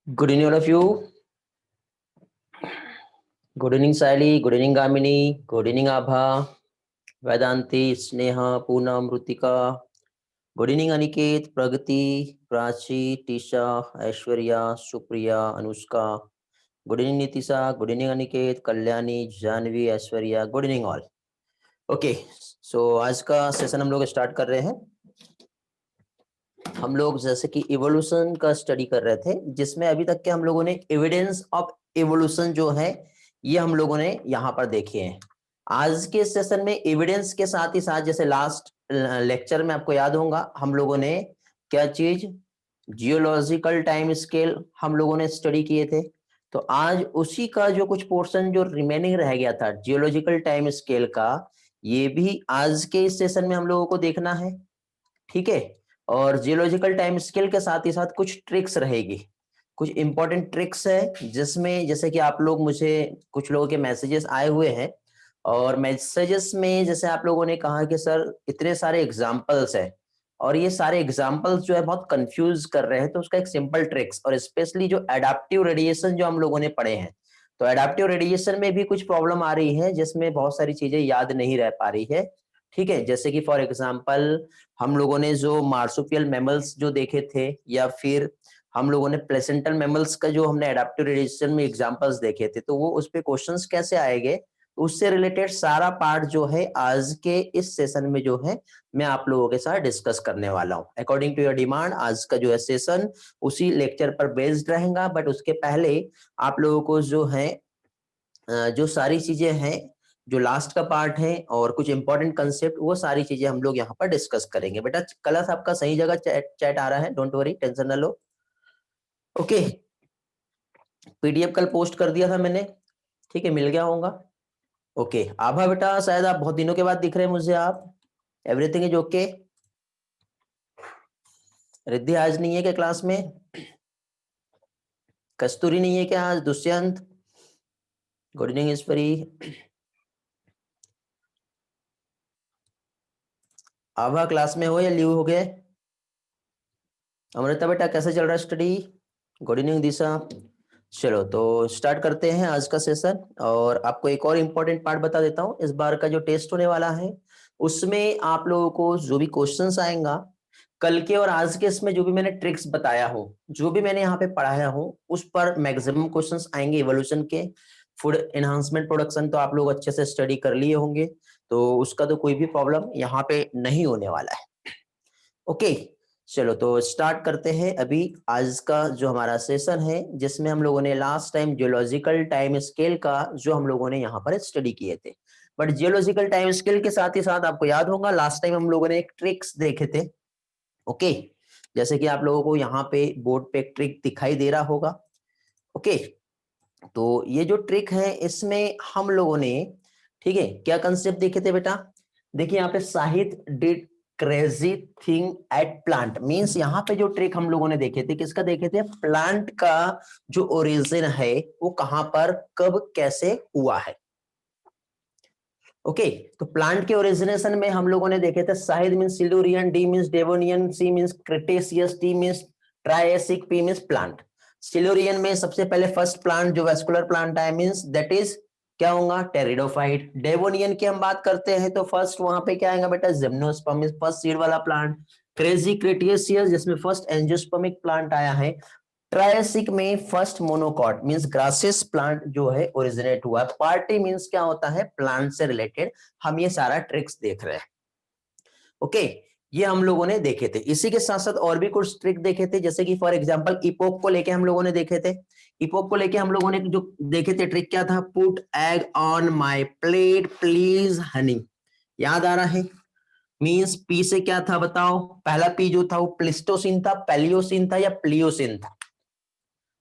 Good evening, all of you. Good evening, Sally. Good evening, Gamini. Good evening, Abha, Vedanti, Sneha, Poonam, Rutika. Good evening, Aniket, Pragati, Prachi, Tisha, Aishwarya, Supriya, Anushka. Good evening, Nitisha. Good evening, Aniket, Kalyani, Janvi, Aishwarya. Good evening, all. Okay so आज का session हम लोग start कर रहे हैं। हम लोग जैसे कि इवोल्यूशन का स्टडी कर रहे थे, जिसमें अभी तक के हम लोगों ने एविडेंस ऑफ इवोल्यूशन जो है ये हम लोगों ने यहाँ पर देखे हैं। आज के सेशन में एविडेंस के साथ ही साथ, जैसे लास्ट लेक्चर में आपको याद होगा, हम लोगों ने क्या चीज, जियोलॉजिकल टाइम स्केल हम लोगों ने स्टडी किए थे। तो आज उसी का जो कुछ पोर्शन जो रिमेनिंग रह गया था जियोलॉजिकल टाइम स्केल का, ये भी आज के इस सेशन में हम लोगों को देखना है। ठीक है, और जियोलॉजिकल टाइम स्केल के साथ ही साथ कुछ ट्रिक्स रहेगी, कुछ इंपॉर्टेंट ट्रिक्स है, जिसमें जैसे कि आप लोग, मुझे कुछ लोगों के मैसेजेस आए हुए हैं, और मैसेजेस में जैसे आप लोगों ने कहा कि सर इतने सारे एग्जाम्पल्स हैं और ये सारे एग्जाम्पल्स जो है बहुत कंफ्यूज कर रहे हैं, तो उसका एक सिंपल ट्रिक्स, और स्पेशली जो एडाप्टिव रेडिएशन जो हम लोगों ने पढ़े हैं, तो एडाप्टिव रेडिएशन में भी कुछ प्रॉब्लम आ रही है, जिसमें बहुत सारी चीजें याद नहीं रह पा रही है। ठीक है, जैसे कि फॉर एग्जाम्पल हम लोगों ने जो मार्सुपियल मैमल्स जो देखे थे, या फिर हम लोगों ने प्लेसेंटल मैमल्स का जो हमने एडाप्टिव रेडिएशन में एग्जांपल्स देखे थे, तो वो उस पे क्वेश्चंस कैसे आएंगे, उससे रिलेटेड सारा पार्ट जो है आज के इस सेशन में जो है मैं आप लोगों के साथ डिस्कस करने वाला हूं। अकॉर्डिंग टू योर डिमांड आज का जो है सेशन उसी लेक्चर पर बेस्ड रहेगा, बट उसके पहले आप लोगों को जो है जो सारी चीजें हैं, जो लास्ट का पार्ट है और कुछ इंपॉर्टेंट कंसेप्ट, वो सारी चीजें हम लोग यहाँ पर डिस्कस करेंगे। बेटा कलर्स आपका सही जगह चैट आ रहा है, डोंट वरी, टेंशन ना लो। ओके, पीडीएफ कल पोस्ट कर दिया था मैंने, ठीक है, मिल गया होगा। ओके आभा बेटा, शायद आप बहुत दिनों के बाद दिख रहे हैं मुझे, आप एवरीथिंग इज ओके? रिद्धि आज नहीं है क्या क्लास में? कस्तूरी नहीं है क्या आज? दुष्यंत, गुड इवनिंग ईश्वरी, आभा क्लास में हो या लीव हो गए? अमृता बेटा कैसे चल रहा है स्टडी? गुड इवनिंग दिशा। चलो तो स्टार्ट करते हैं आज का सेशन, और आपको एक और इम्पोर्टेंट पार्ट बता देता हूँ। इस बार का जो टेस्ट होने वाला है उसमें आप लोगों को जो भी क्वेश्चंस आएगा कल के और आज के, इसमें जो भी मैंने ट्रिक्स बताया हो, जो भी मैंने यहाँ पे पढ़ाया हो, उस पर मैक्सिमम क्वेश्चंस आएंगे इवोल्यूशन के। फूड एनहांसमेंट प्रोडक्शन तो आप लोग अच्छे से स्टडी कर लिए होंगे, तो उसका तो कोई भी प्रॉब्लम यहाँ पे नहीं होने वाला है। ओके चलो तो स्टार्ट करते हैं अभी आज का जो हमारा सेशन है, जिसमें हम लोगों ने last time geological time scale का जो हम लोगों ने यहाँ पर स्टडी किए थे। बट जियोलॉजिकल टाइम स्केल के साथ ही साथ आपको याद होगा लास्ट टाइम हम लोगों ने एक ट्रिक्स देखे थे। ओके, जैसे कि आप लोगों को यहाँ पे बोर्ड पे एक ट्रिक दिखाई दे रहा होगा। ओके, तो ये जो ट्रिक है इसमें हम लोगों ने, ठीक है, क्या कंसेप्ट देखे थे बेटा? देखिए यहाँ पे Shahid did crazy thing at plant, means यहाँ पे जो ट्रिक हम लोगों ने देखे थे, किसका देखे थे? प्लांट का जो ओरिजिन है वो कहां पर, कब, कैसे हुआ है। ओके, तो प्लांट के ओरिजिनेशन में हम लोगों ने देखे थे साहिद means Silurian, D means Devonian, C means Cretaceous, T means Triassic, P means plant. Silurian में सबसे पहले फर्स्ट प्लांट जो वेस्कुलर प्लांट है मींस दैट इज क्या होगा? टेरिडोफाइट। डेवोनियन की हम बात करते हैं तो फर्स्ट वहां पे क्या आएगा बेटा? जिम्नोस्पर्म, फर्स्ट सीड वाला प्लांट। क्रेजी क्रिटेशियस जिसमें फर्स्ट एंजियोस्पर्मिक प्लांट आया है। ट्रायसिक में first monocot means grasses plant जो है ओरिजिनेट हुआ है। पार्टी मींस क्या होता है? प्लांट से रिलेटेड। हम ये सारा ट्रिक्स देख रहे हैं। ओके, ये हम लोगों ने देखे थे। इसी के साथ साथ और भी कुछ ट्रिक देखे थे, जैसे कि फॉर एग्जांपल इपोक को लेके हम लोगों ने देखे थे। इपोक को लेके हम लोगों ने जो देखे थे ट्रिक क्या था? Put egg on my plate please Honey. याद आ रहा है? मींस पी से क्या था बताओ? पहला पी जो था वो प्लिस्टोसिन था, पैलियोसिन था, या प्लियोसिन था?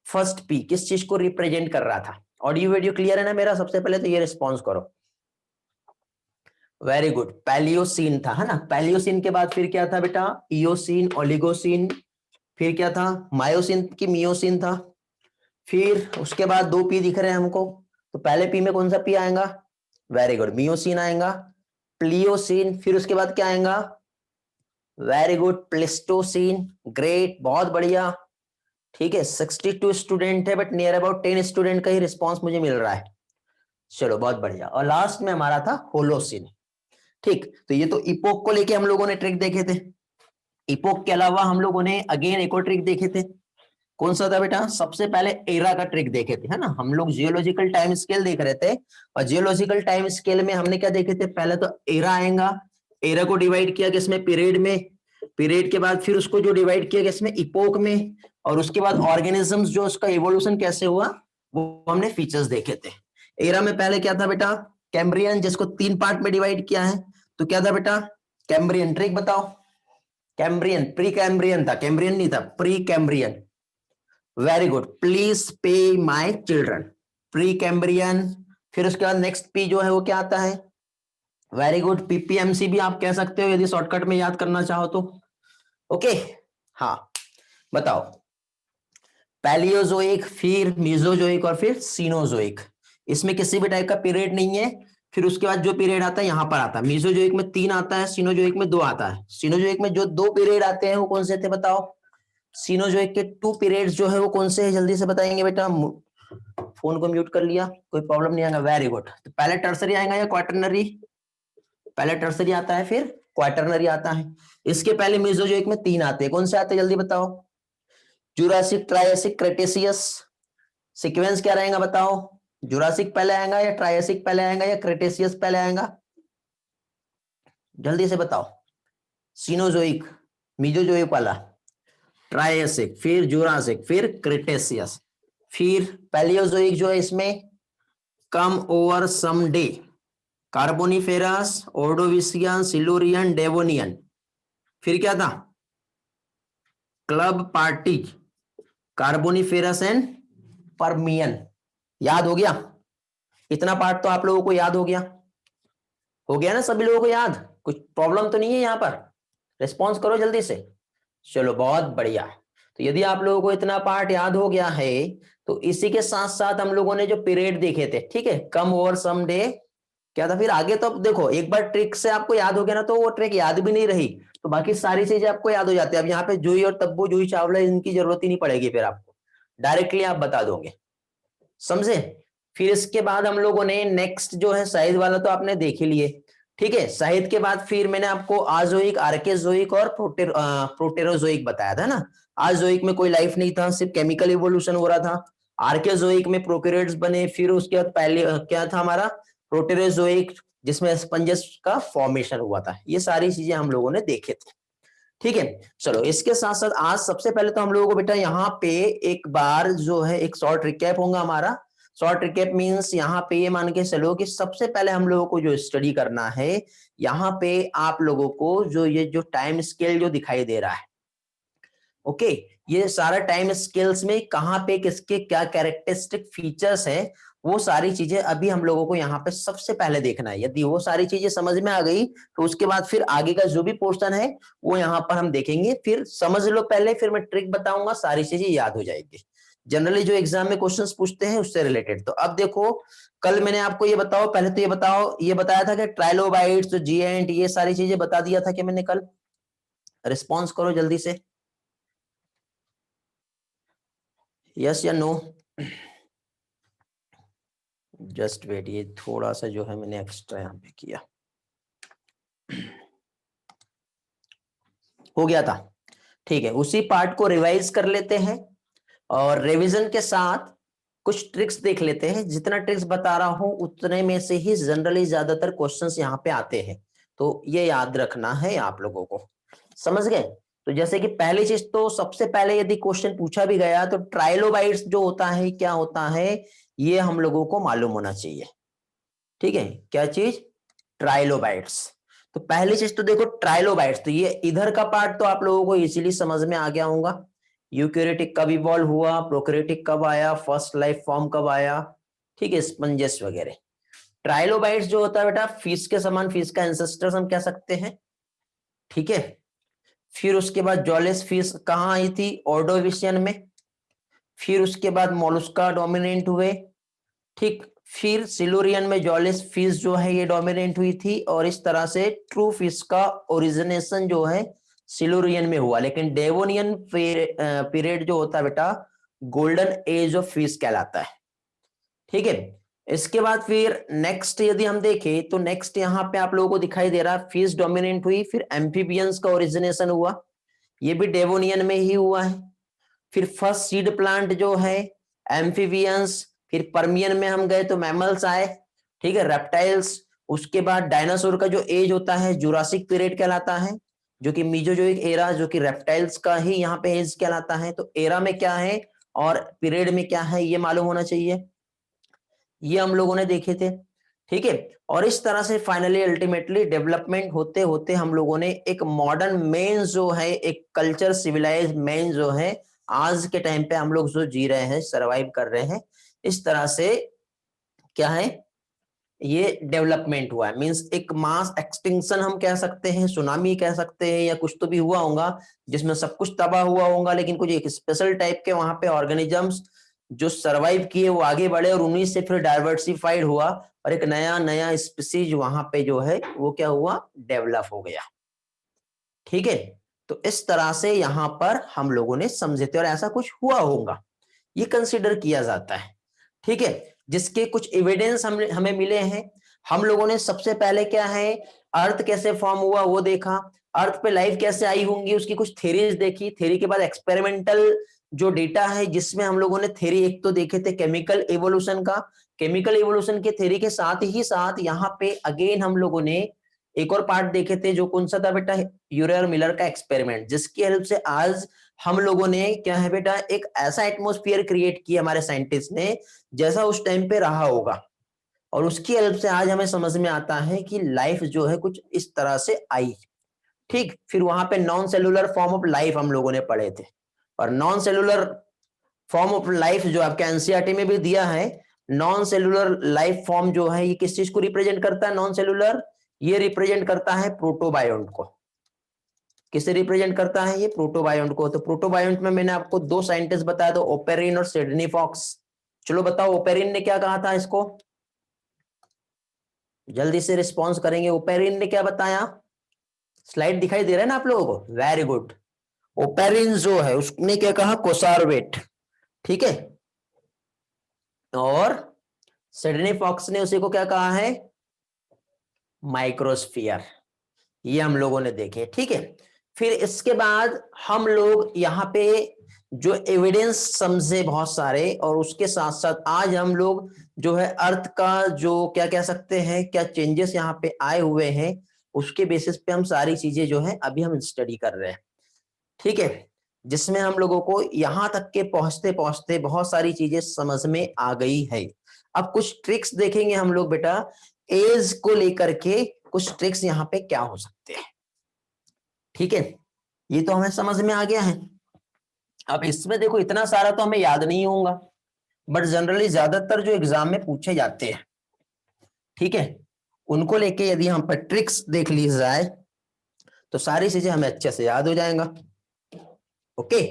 फर्स्ट पी किस चीज को रिप्रेजेंट कर रहा था? ऑडियो वीडियो क्लियर है ना मेरा? सबसे पहले तो ये रिस्पॉन्स करो। वेरी गुड, पैलियोसिन था, है ना? पैलियोसिन के बाद फिर क्या था बेटा? इयोसिन, ओलिगोसिन, फिर क्या था? मायोसिन की मियोसिन था। फिर उसके बाद दो पी दिख रहे हैं हमको, तो पहले पी में कौन सा पी आएगा? वेरी गुड, मियोसिन आएगा। प्लियोसिन, फिर उसके बाद क्या आएगा? Very good, Pleistocene. ग्रेट, बहुत बढ़िया। ठीक है, 62 स्टूडेंट है बट नियर अबाउट 10 स्टूडेंट का ही रिस्पॉन्स मुझे मिल रहा है। चलो बहुत बढ़िया। और लास्ट में हमारा था होलोसिन। ठीक, तो ये तो इपोक को लेके हम लोगों ने ट्रिक देखे थे। इपोक के अलावा हम लोगों ने अगेन एक और ट्रिक देखे थे। कौन सा था बेटा? सबसे पहले एरा का ट्रिक देखे थे, है ना। हम लोग जियोलॉजिकल टाइम स्केल देख रहे थे, और जियोलॉजिकल टाइम स्केल में हमने क्या देखे थे? पहले तो एरा आएगा, एरा को डिवाइड किया किसमें? पीरियड में। पीरियड के बाद फिर उसको जो डिवाइड किया किसमें? इपोक में। और उसके बाद ऑर्गेनिजम्स जो उसका इवोल्यूशन कैसे हुआ वो हमने फीचर्स देखे थे। एरा में पहले क्या था बेटा? कैम्ब्रियन, जिसको 3 पार्ट में डिवाइड किया है। तो क्या था बेटा? कैम्ब्रियन। ट्रिक बताओ। कैम्ब्रियन, प्री कैम्ब्रियन था, कैम्ब्रियन नहीं था, pre Cambrian. Very good, please pay my children. Pre Cambrian. फिर उसके बाद नेक्स्ट पी जो है वो क्या आता है? वेरी गुड, पीपीएमसी भी आप कह सकते हो यदि शॉर्टकट में याद करना चाहो तो। ओके, हाँ बताओ। पैलियोजोइक, फिर मीजोजोइक और फिर सीनोजोइक। इसमें किसी भी टाइप का पीरियड नहीं है। फिर उसके बाद जो पीरियड आता है यहां पर आता है। मीजोजोइक में 3 आता है, सीनोजोइक में 2 आता है। सीनोजोइक में जो 2 पीरियड आते हैं वो कौन से थे बताओ? सीनोजोइक के 2 पीरियड्स जो है वो कौन से है, जल्दी से बताएंगे बेटा। फोन को म्यूट कर लिया, कोई प्रॉब्लम नहीं आएगा। Very good. तो पहले टर्सरी आएगा या क्वाटरनरी? पहले टर्सरी आता है फिर क्वाटरनरी आता है। इसके पहले मीजोजोइक में 3 आते हैं, कौन से आते हैं जल्दी बताओ? Jurassic, Triassic, Cretaceous. सीक्वेंस क्या रहेगा बताओ? जुरासिक पहले आएगा या ट्रायसिक पहले आएगा या क्रेटेशियस पहले आएगा? जल्दी से बताओ। सीनोजोइक, मीजोजोइक वाला, ट्रायसिक, फिर जुरासिक, फिर क्रेटेशियस, फिर पैलियोजोइक जो है इसमें come over some day, Carboniferous, Ordovician, Silurian, Devonian. फिर क्या था? Club party, Carboniferous and Permian. याद हो गया? इतना पार्ट तो आप लोगों को याद हो गया ना सभी लोगों को याद? कुछ प्रॉब्लम तो नहीं है यहाँ पर? रिस्पॉन्स करो जल्दी से। चलो बहुत बढ़िया। तो यदि आप लोगों को इतना पार्ट याद हो गया है तो इसी के साथ साथ हम लोगों ने जो पीरियड देखे थे, ठीक है, कम ओवर सम डे, क्या था फिर आगे? तो अब देखो, एक बार ट्रिक से आपको याद हो गया ना तो वो ट्रिक याद भी नहीं रही, तो बाकी सारी चीजें आपको याद हो जाती है। अब यहाँ पे जूही और तब्बू, जूही चावला, इनकी जरूरत ही नहीं पड़ेगी, फिर आपको डायरेक्टली आप बता दोगे, समझे। फिर इसके बाद हम लोगों ने नेक्स्ट जो है शाहिद वाला तो आपने देख ही लिए, ठीक है। शाहिद के बाद फिर मैंने आपको आजोइक, आर्केजोइक और प्रोटेरोजोइक बताया था ना। आजोइक में कोई लाइफ नहीं था, सिर्फ केमिकल इवोल्यूशन हो रहा था। आर्केजोइक में प्रोकैरियोट्स बने। फिर उसके बाद पहले क्या था हमारा? प्रोटेरोजोइक, जिसमें स्पंजेस का फॉर्मेशन हुआ था। ये सारी चीजें हम लोगों ने देखे थे, ठीक है। चलो इसके साथ साथ आज सबसे पहले तो हम लोगों को बेटा यहाँ पे एक बार जो है एक शॉर्ट रिकैप होगा हमारा। शॉर्ट रिकैप मींस यहाँ पे ये मान के चलो कि सबसे पहले हम लोगों को जो स्टडी करना है, यहाँ पे आप लोगों को जो ये जो टाइम स्केल जो दिखाई दे रहा है, ओके, ये सारा टाइम स्केल्स में कहाँ पे किसके क्या कैरेक्टरिस्टिक फीचर्स हैं, वो सारी चीजें अभी हम लोगों को यहाँ पे सबसे पहले देखना है। यदि वो सारी चीजें समझ में आ गई तो उसके बाद फिर आगे का जो भी पोर्शन है वो यहाँ पर हम देखेंगे। फिर समझ लो पहले, फिर मैं ट्रिक बताऊंगा, सारी चीजें याद हो जाएगी। जनरली जो एग्जाम में क्वेश्चंस पूछते हैं उससे रिलेटेड। तो अब देखो, कल मैंने आपको ये बताओ, पहले तो ये बताओ, ये बताया था कि ट्राइलोबाइट्स, जो जीएंट, ये सारी चीजें बता दिया था कि मैंने कल? रिस्पॉन्स करो जल्दी से, यस या नो। जस्ट वेट, ये थोड़ा सा जो है मैंने एक्स्ट्रा यहाँ पे किया, हो गया था, ठीक है। उसी पार्ट को रिवाइज कर लेते हैं और रिवीजन के साथ कुछ ट्रिक्स देख लेते हैं। जितना ट्रिक्स बता रहा हूं उतने में से ही जनरली ज्यादातर क्वेश्चंस यहाँ पे आते हैं, तो ये याद रखना है आप लोगों को, समझ गए। तो जैसे कि पहली चीज, तो सबसे पहले यदि क्वेश्चन पूछा भी गया तो ट्राइलोबाइट्स जो होता है क्या होता है, ये हम लोगों को मालूम होना चाहिए, ठीक है। क्या चीज? ट्राइलोबाइट्स। तो पहली चीज तो देखो ट्राइलोबाइट्स, तो ये इधर का पार्ट तो आप लोगों को इजीली समझ में आ गया होगा। यूकैरियोटिक कब इवॉल्व हुआ, प्रोकैरियोटिक कब आया, फर्स्ट लाइफ फॉर्म कब आया, ठीक है, स्पंजेस वगैरह। ट्राइलोबाइट्स जो होता है बेटा फिश के समान, फिश का एंसेस्टर्स हम कह सकते हैं, ठीक है। फिर उसके बाद जॉलेस फिश कहाँ आई थी? ऑर्डोविशियन में। फिर उसके बाद मोलस्का डोमिनेंट हुए, ठीक। फिर सिल्यूरियन में जॉलेस फिश जो है ये डोमिनेंट हुई थी, और इस तरह से ट्रू फिश का ओरिजिनेशन जो है सिल्यूरियन में हुआ, लेकिन डेवोनियन पीरियड जो होता है बेटा गोल्डन एज ऑफ फिश कहलाता है। ठीक है, इसके बाद फिर नेक्स्ट यदि हम देखें तो नेक्स्ट यहाँ पे आप लोगों को दिखाई दे रहा है फिश डोमिनेंट हुई, फिर एम्फीबियंस का ओरिजिनेशन हुआ, ये भी डेवोनियन में ही हुआ है। फिर फर्स्ट सीड प्लांट जो है एम्फीबियंस, फिर पर्मियन में हम गए तो मैमल्स आए, ठीक है, रेप्टाइल्स। उसके बाद डायनासोर का जो एज होता है जुरासिक पीरियड कहलाता है, जो कि मीजोजोइक एरा, जो कि रेप्टाइल्स का ही यहाँ पे एज कहलाता है। तो एरा में क्या है और पीरियड में क्या है ये मालूम होना चाहिए, ये हम लोगों ने देखे थे। ठीक है, और इस तरह से फाइनली अल्टीमेटली डेवलपमेंट होते होते हम लोगों ने एक मॉडर्न मैन जो है, एक कल्चर सिविलाइज मैन जो है, आज के टाइम पे हम लोग जो जी रहे हैं, सरवाइव कर रहे हैं, इस तरह से क्या है ये डेवलपमेंट हुआ है। मींस एक मास एक्सटिंक्शन हम कह सकते हैं, सुनामी कह सकते हैं, या कुछ तो भी हुआ होगा जिसमें सब कुछ तबाह हुआ होगा, लेकिन कुछ एक स्पेशल टाइप के वहां पे ऑर्गेनिजम्स जो सरवाइव किए वो आगे बढ़े, और उन्हीं से फिर डाइवर्सिफाइड हुआ, और एक नया नया स्पीसीज वहां पे जो है वो क्या हुआ, डेवलप हो गया। ठीक है, तो इस तरह से यहां पर हम लोगों ने समझे थे, और ऐसा कुछ हुआ होगा ये कंसिडर किया जाता है। ठीक है, जिसके कुछ एविडेंस हमें मिले हैं। हम लोगों ने सबसे पहले क्या है, अर्थ कैसे फॉर्म हुआ वो देखा, अर्थ पे लाइफ कैसे आई होंगी उसकी कुछ थ्योरीज देखी, थ्योरी के बाद एक्सपेरिमेंटल जो डेटा है जिसमें हम लोगों ने थ्योरी एक तो देखे थे केमिकल एवोल्यूशन का, केमिकल एवोल्यूशन के थ्योरी के साथ ही साथ यहाँ पे अगेन हम लोगों ने एक और पार्ट देखे थे, जो कौन सा था बेटा, यूरे और मिलर का एक्सपेरिमेंट, जिसकी हेल्प से आज हम लोगों ने क्या है बेटा, एक ऐसा एटमॉस्फेयर क्रिएट किया हमारे साइंटिस्ट ने जैसा उस टाइम पे रहा होगा, और उसकी हेल्प से आज हमें समझ में आता है कि लाइफ जो है कुछ इस तरह से आई। ठीक, फिर वहां पे non cellular form of life हम लोगों ने पढ़े थे, और non cellular form of life जो आपके एनसीईआरटी में भी दिया है, नॉन सेलुलर लाइफ फॉर्म जो है ये किस चीज को रिप्रेजेंट करता है, नॉन सेलुलर, ये रिप्रेजेंट करता है प्रोटोबायोन्ट को। किसे रिप्रेजेंट करता है ये, प्रोटोबायोन्ट को। तो प्रोटोबायोन्ट में मैंने आपको दो साइंटिस्ट बताया, तो ओपेरिन और सिडनी फॉक्स। चलो बताओ ओपेरिन ने क्या कहा था इसको, जल्दी से रिस्पॉन्स करेंगे, ओपेरिन ने क्या बताया, स्लाइड दिखाई दे रहा है ना आप लोगों को, वेरी गुड। ओपेरिन जो है उसने क्या कहा, कोसारवेट, ठीक है, और सिडनी फॉक्स ने उसी को क्या कहा है, माइक्रोस्फीयर। ये हम लोगों ने देखे, ठीक है। फिर इसके बाद हम लोग यहाँ पे जो एविडेंस समझे बहुत सारे, और उसके साथ साथ आज हम लोग जो है अर्थ का जो क्या कह सकते हैं, क्या चेंजेस यहाँ पे आए हुए हैं, उसके बेसिस पे हम सारी चीजें जो है अभी हम स्टडी कर रहे हैं। ठीक है, जिसमें हम लोगों को यहाँ तक के पहुंचते पहुंचते बहुत सारी चीजें समझ में आ गई है। अब कुछ ट्रिक्स देखेंगे हम लोग बेटा, एज को लेकर के कुछ ट्रिक्स यहाँ पे क्या हो सकते हैं। ठीक है, ये तो हमें समझ में आ गया है। अब इसमें देखो इतना सारा तो हमें याद नहीं होगा, बट जनरली ज्यादातर जो एग्जाम में पूछे जाते हैं, ठीक है, उनको लेके यदि हम पर ट्रिक्स देख ली जाए तो सारी चीजें हमें अच्छे से याद हो जाएगा। ओके,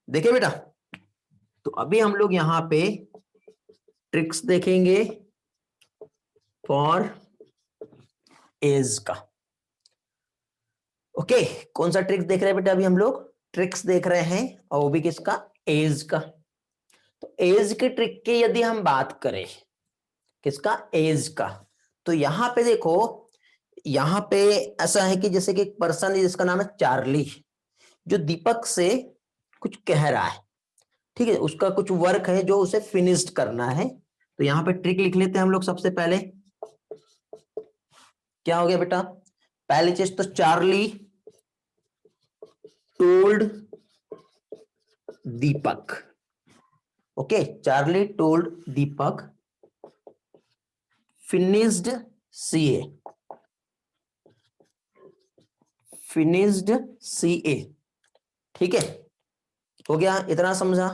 देखिए बेटा, तो अभी हम लोग यहाँ पे ट्रिक्स देखेंगे फॉर एज का। ओके, कौन सा ट्रिक्स देख रहे हैं बेटा, अभी हम लोग ट्रिक्स देख रहे हैं, और वो भी किसका, एज का। तो एज के ट्रिक की यदि हम बात करें, किसका, एज का, तो यहां पे देखो, यहां पे ऐसा है कि जैसे कि एक पर्सन है जिसका नाम है चार्ली, जो दीपक से कुछ कह रहा है, ठीक है, उसका कुछ वर्क है जो उसे फिनिश्ड करना है। तो यहां पे ट्रिक लिख लेते हैं हम लोग सबसे पहले। क्या हो गया बेटा, पहली चीज तो चार्ली टोल्ड दीपक। Okay, Charlie told Deepak finished CA, finished CA. ठीक है, हो गया, इतना समझा,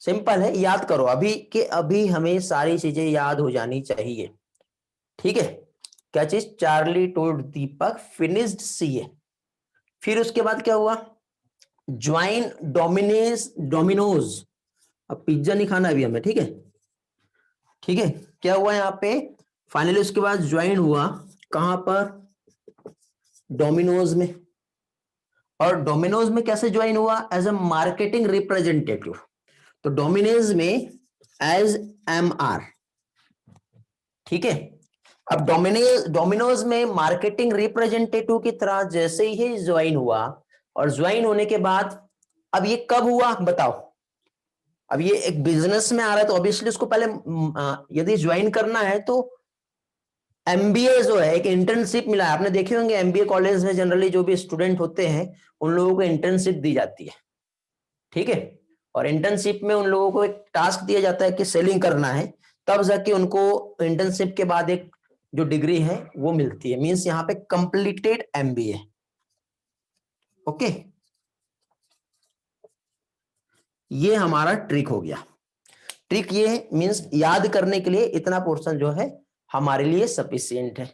सिंपल है, याद करो अभी के अभी हमें सारी चीजें याद हो जानी चाहिए। ठीक है, क्या चीज, Charlie told Deepak finished CA. फिर उसके बाद क्या हुआ, ज्वाइन डोमिनोज, अब पिज्जा नहीं खाना अभी हमें, ठीक है, ठीक है, क्या हुआ यहाँ पे, फाइनली उसके बाद ज्वाइन हुआ कहां पर, डोमिनोज में। और डोमिनोज में कैसे ज्वाइन हुआ? As a marketing representative. तो डोमिनोज में एज MR, ठीक है। अब डोमिनोज में मार्केटिंग रिप्रेजेंटेटिव की तरह जैसे ही ज्वाइन हुआ, और ज्वाइन होने के बाद अब ये कब हुआ बताओ? अब ये एक बिजनेस में आ रहा है तो ऑब्वियसली उसको पहले यदि ज्वाइन करना है तो MBA जो है, एक इंटर्नशिप मिला है। आपने देखे होंगे MBA कॉलेज में जनरली जो भी स्टूडेंट होते हैं उन लोगों को इंटर्नशिप दी जाती है, ठीक है। और इंटर्नशिप में उन लोगों को एक टास्क दिया जाता है कि सेलिंग करना है, तब जाके उनको इंटर्नशिप के बाद एक जो डिग्री है वो मिलती है। मींस यहाँ पे कंप्लीटेड MBA। ओके, ये हमारा ट्रिक हो गया। ट्रिक ये है, मींस याद करने के लिए इतना पोर्शन जो है हमारे लिए सफिशिएंट है।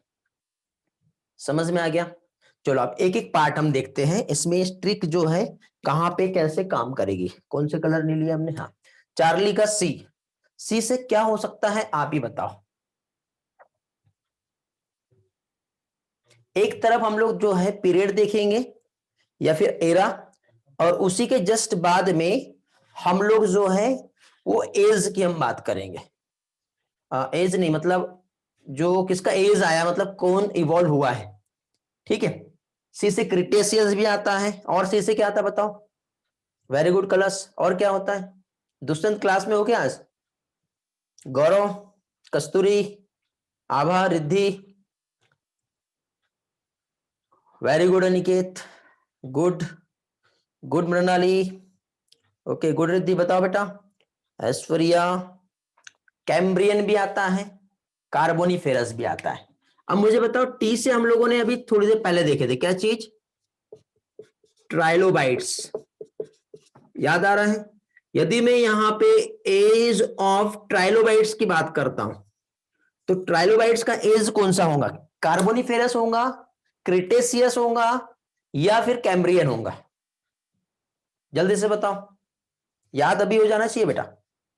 समझ में आ गया? चलो अब एक एक पार्ट हम देखते हैं, इसमें ट्रिक जो है कहां पे कैसे काम करेगी। कौन से कलर नहीं लिया हमने? हाँ, चार्ली का सी से क्या हो सकता है आप ही बताओ। एक तरफ हम लोग जो है पीरियड देखेंगे या फिर एरा, और उसी के जस्ट बाद में हम लोग जो है वो एज की हम बात करेंगे। एज नहीं, मतलब जो किसका एज आया, मतलब कौन इवॉल्व हुआ है, ठीक है। सी से क्रिटेशियस भी आता है, और सी से क्या आता है बताओ? Very good colours. और क्या होता है? दुष्यंत क्लास में हो क्या आज? Gaurav, Kasturi, Abha, Riddhi, very good Aniket, good good Mrunali, okay good Riddhi. बताओ बेटा। ऐश्वर्या, कैम्ब्रियन भी आता है, कार्बोनिफेरस भी आता है। अब मुझे बताओ, टी से हम लोगों ने अभी थोड़ी देर पहले देखे थे क्या चीज? ट्राइलोबाइट्स। याद आ रहा है? यदि मैं यहां पे एज ऑफ ट्राइलोबाइट्स की बात करता हूं तो ट्राइलोबाइट्स का एज कौन सा होगा? कार्बोनिफेरस होगा, क्रिटेशियस होगा, या फिर कैम्ब्रियन होगा? जल्दी से बताओ। याद अभी हो जाना चाहिए बेटा,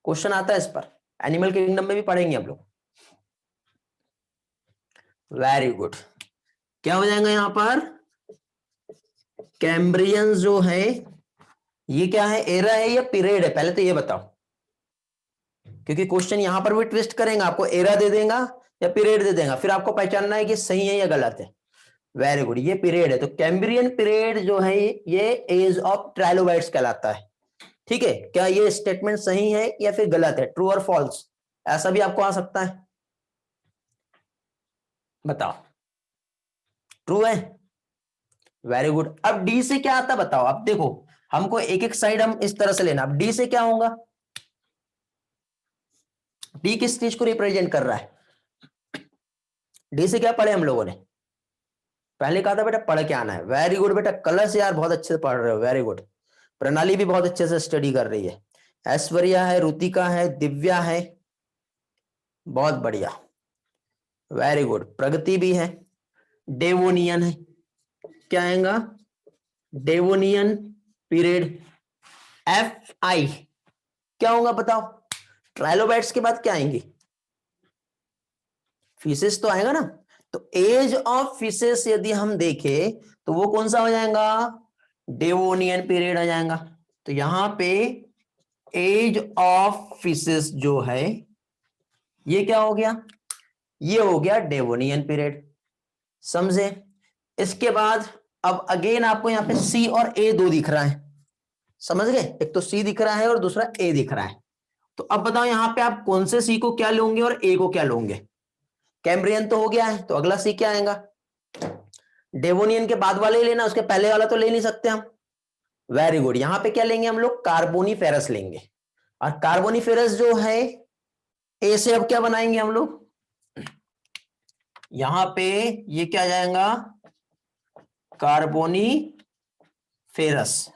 क्वेश्चन आता है इस पर, एनिमल किंगडम में भी पढ़ेंगे हम लोग। Very good. क्या हो जाएगा यहां पर? कैम्ब्रियन जो है ये क्या है, एरा है या पीरियड है? पहले तो ये बताओ, क्योंकि क्वेश्चन यहां पर भी ट्विस्ट करेंगे, आपको एरा दे देगा या पीरियड दे देगा, फिर आपको पहचानना है कि सही है या गलत है। वेरी गुड, ये पीरियड है। तो कैम्ब्रियन पीरियड जो है ये एज ऑफ ट्राइलोबाइट्स कहलाता है, ठीक है। क्या ये स्टेटमेंट सही है या फिर गलत है, ट्रू और फॉल्स? ऐसा भी आपको आ सकता है, बताओ। ट्रू है, वेरी गुड। अब डी से क्या आता बताओ। अब देखो, हमको एक एक साइड हम इस तरह से लेना। अब डी से क्या होगा? डी किस चीज को रिप्रेजेंट कर रहा है? डी से क्या पढ़े हम लोगों ने? पहले कहा था बेटा पढ़ के आना है। वेरी गुड बेटा, कलर से यार बहुत अच्छे से पढ़ रहे हो, वेरी गुड। प्रणाली भी बहुत अच्छे से स्टडी कर रही है। ऐश्वर्या है, रुतिका है, दिव्या है, बहुत बढ़िया, वेरी गुड। प्रगति भी है। डेवोनियन है, क्या आएगा? Devonian period. FI क्या होगा बताओ? ट्राइलोबाइट्स के बाद क्या आएंगी? फिशेस तो आएगा ना। तो एज ऑफ फिशेस यदि हम देखें तो वो कौन सा हो जाएगा? डेवोनियन पीरियड आ जाएगा। तो यहां पे एज ऑफ फिशेस जो है ये क्या हो गया? ये हो गया डेवोनियन पीरियड। समझे? इसके बाद अब अगेन आपको यहां पे सी और ए दो दिख रहा है, समझ गए? एक तो सी दिख रहा है और दूसरा ए दिख रहा है। तो अब बताओ यहां पे आप कौन से सी को क्या लोगे और ए को क्या लोगे? कैम्ब्रियन तो हो गया है, तो अगला सी क्या आएगा? डेवोनियन के बाद वाले ही लेना, उसके पहले वाला तो ले नहीं सकते हम। वेरी गुड, यहां पे क्या लेंगे हम लोग? कार्बोनिफेरस लेंगे। और कार्बोनिफेरस जो है ए से अब क्या बनाएंगे हम लोग? यहां पे ये क्या आ जाएगा? कार्बोनिफेरस।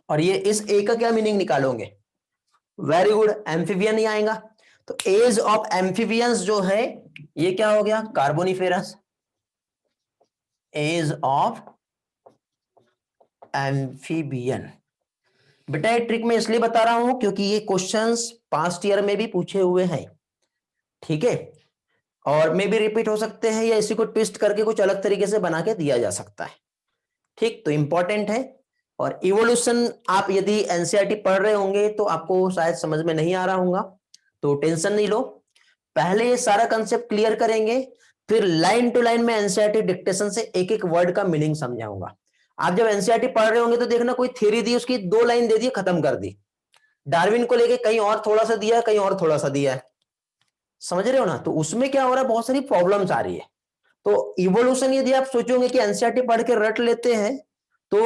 और ये इस ए का क्या मीनिंग निकालोगे? वेरी गुड, एम्फीबियन ही आएगा। तो एज ऑफ एम्फीबियंस जो है ये क्या हो गया? कार्बोनिफेरस। Age of amphibian. बेटा ये ट्रिक मैं इसलिए बता रहा हूं क्योंकि ये क्वेश्चंस पास्ट ईयर में भी पूछे हुए हैं, ठीक है। और मे भी रिपीट हो सकते हैं या इसी को ट्विस्ट करके कुछ अलग तरीके से बना के दिया जा सकता है, ठीक। तो इंपॉर्टेंट है और इवोल्यूशन आप यदि एनसीईआरटी पढ़ रहे होंगे तो आपको शायद समझ में नहीं आ रहा होगा, तो टेंशन नहीं लो, पहले ये सारा कंसेप्ट क्लियर करेंगे, फिर लाइन टू लाइन में एनसीईआरटी डिक्टेशन से एक एक वर्ड का मीनिंग समझाऊंगा। आप जब एनसीईआरटी पढ़ रहे होंगे तो देखना कोई थ्योरी दी, उसकी 2 लाइन दे दी, खत्म कर दी। डार्विन को लेके कहीं और थोड़ा सा दिया है, कहीं और थोड़ा सा दिया है, समझ रहे हो ना? तो उसमें क्या हो रहा है, बहुत सारी प्रॉब्लम्स आ रही है। तो इवोल्यूशन यदि आप सोचोगे कि एनसीईआरटी पढ़ के रट लेते हैं तो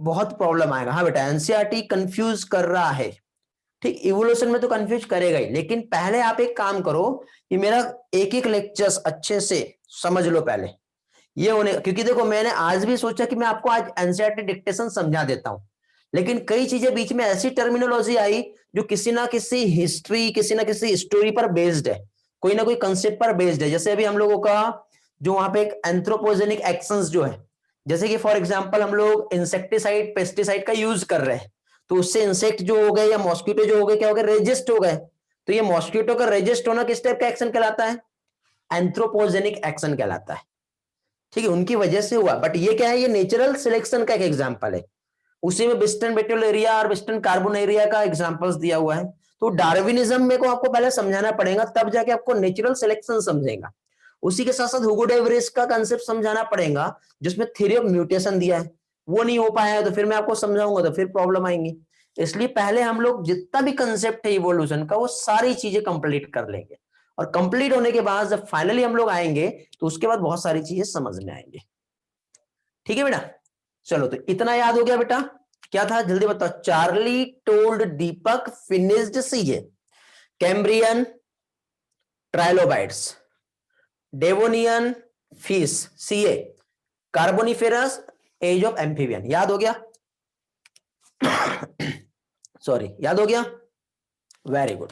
बहुत प्रॉब्लम आएगा। हाँ बेटा, एनसीईआरटी कंफ्यूज कर रहा है, ठीक, इवोल्यूशन में तो कंफ्यूज करेगा ही, लेकिन पहले आप एक काम करो कि मेरा एक एक लेक्चर्स अच्छे से समझ लो पहले, ये होने, क्योंकि देखो मैंने आज भी सोचा कि मैं आपको आज एनसीईआरटी डिक्टेशन समझा देता हूं, लेकिन कई चीजें बीच में ऐसी टर्मिनोलॉजी आई जो किसी ना किसी हिस्ट्री, किसी ना किसी स्टोरी पर बेस्ड है, कोई ना कोई कंसेप्ट पर बेस्ड है। जैसे अभी हम लोगों का जो वहां पे एक एंथ्रोपोजेनिक एक्शंस जो है, जैसे कि फॉर एग्जांपल हम लोग इंसेक्टिसाइड, पेस्टिसाइड का यूज कर रहे हैं, तो उससे इंसेक्ट जो हो गए या मॉस्किटो जो हो गए, क्या हो गए, रेजिस्ट हो गए। तो ये मॉस्किटो का रेजिस्ट होना किस टाइप का एक्शन कहलाता है, एंथ्रोपोजेनिक एक्शन कहलाता है, ठीक है, उनकी वजह से हुआ। बट ये क्या है, ये नेचुरल सिलेक्शन का एक एग्जांपल है, उसी में बिस्टन बेटुलेरिया और बिस्टन कार्बोनेरिया का एग्जांपल्स दिया हुआ है। तो डार्विनिज्म में को आपको पहले समझाना पड़ेगा, तब जाके आपको नेचुरल सिलेक्शन समझेगा। उसी के साथ साथ ह्यूगो डे व्रिस का कांसेप्ट समझाना पड़ेगा, जिसमें थ्योरी ऑफ म्यूटेशन दिया है, वो नहीं हो पाया है तो फिर मैं आपको समझाऊंगा तो फिर प्रॉब्लम आएंगी। इसलिए पहले हम लोग जितना भी कंसेप्ट है इवोल्यूशन का वो सारी चीजें कंप्लीट कर लेंगे, और कंप्लीट होने के बाद जब फाइनली हम लोग आएंगे तो उसके बाद बहुत सारी चीजें समझ में आएंगी। ठीक है बेटा, चलो तो इतना याद हो गया बेटा। क्या था जल्दी बताओ, Charlie told Deepak finished CA, Cambrian trilobites, Devonian fish CA, Carboniferous age of amphibian. याद हो गया? सॉरी, याद हो गया? Very good.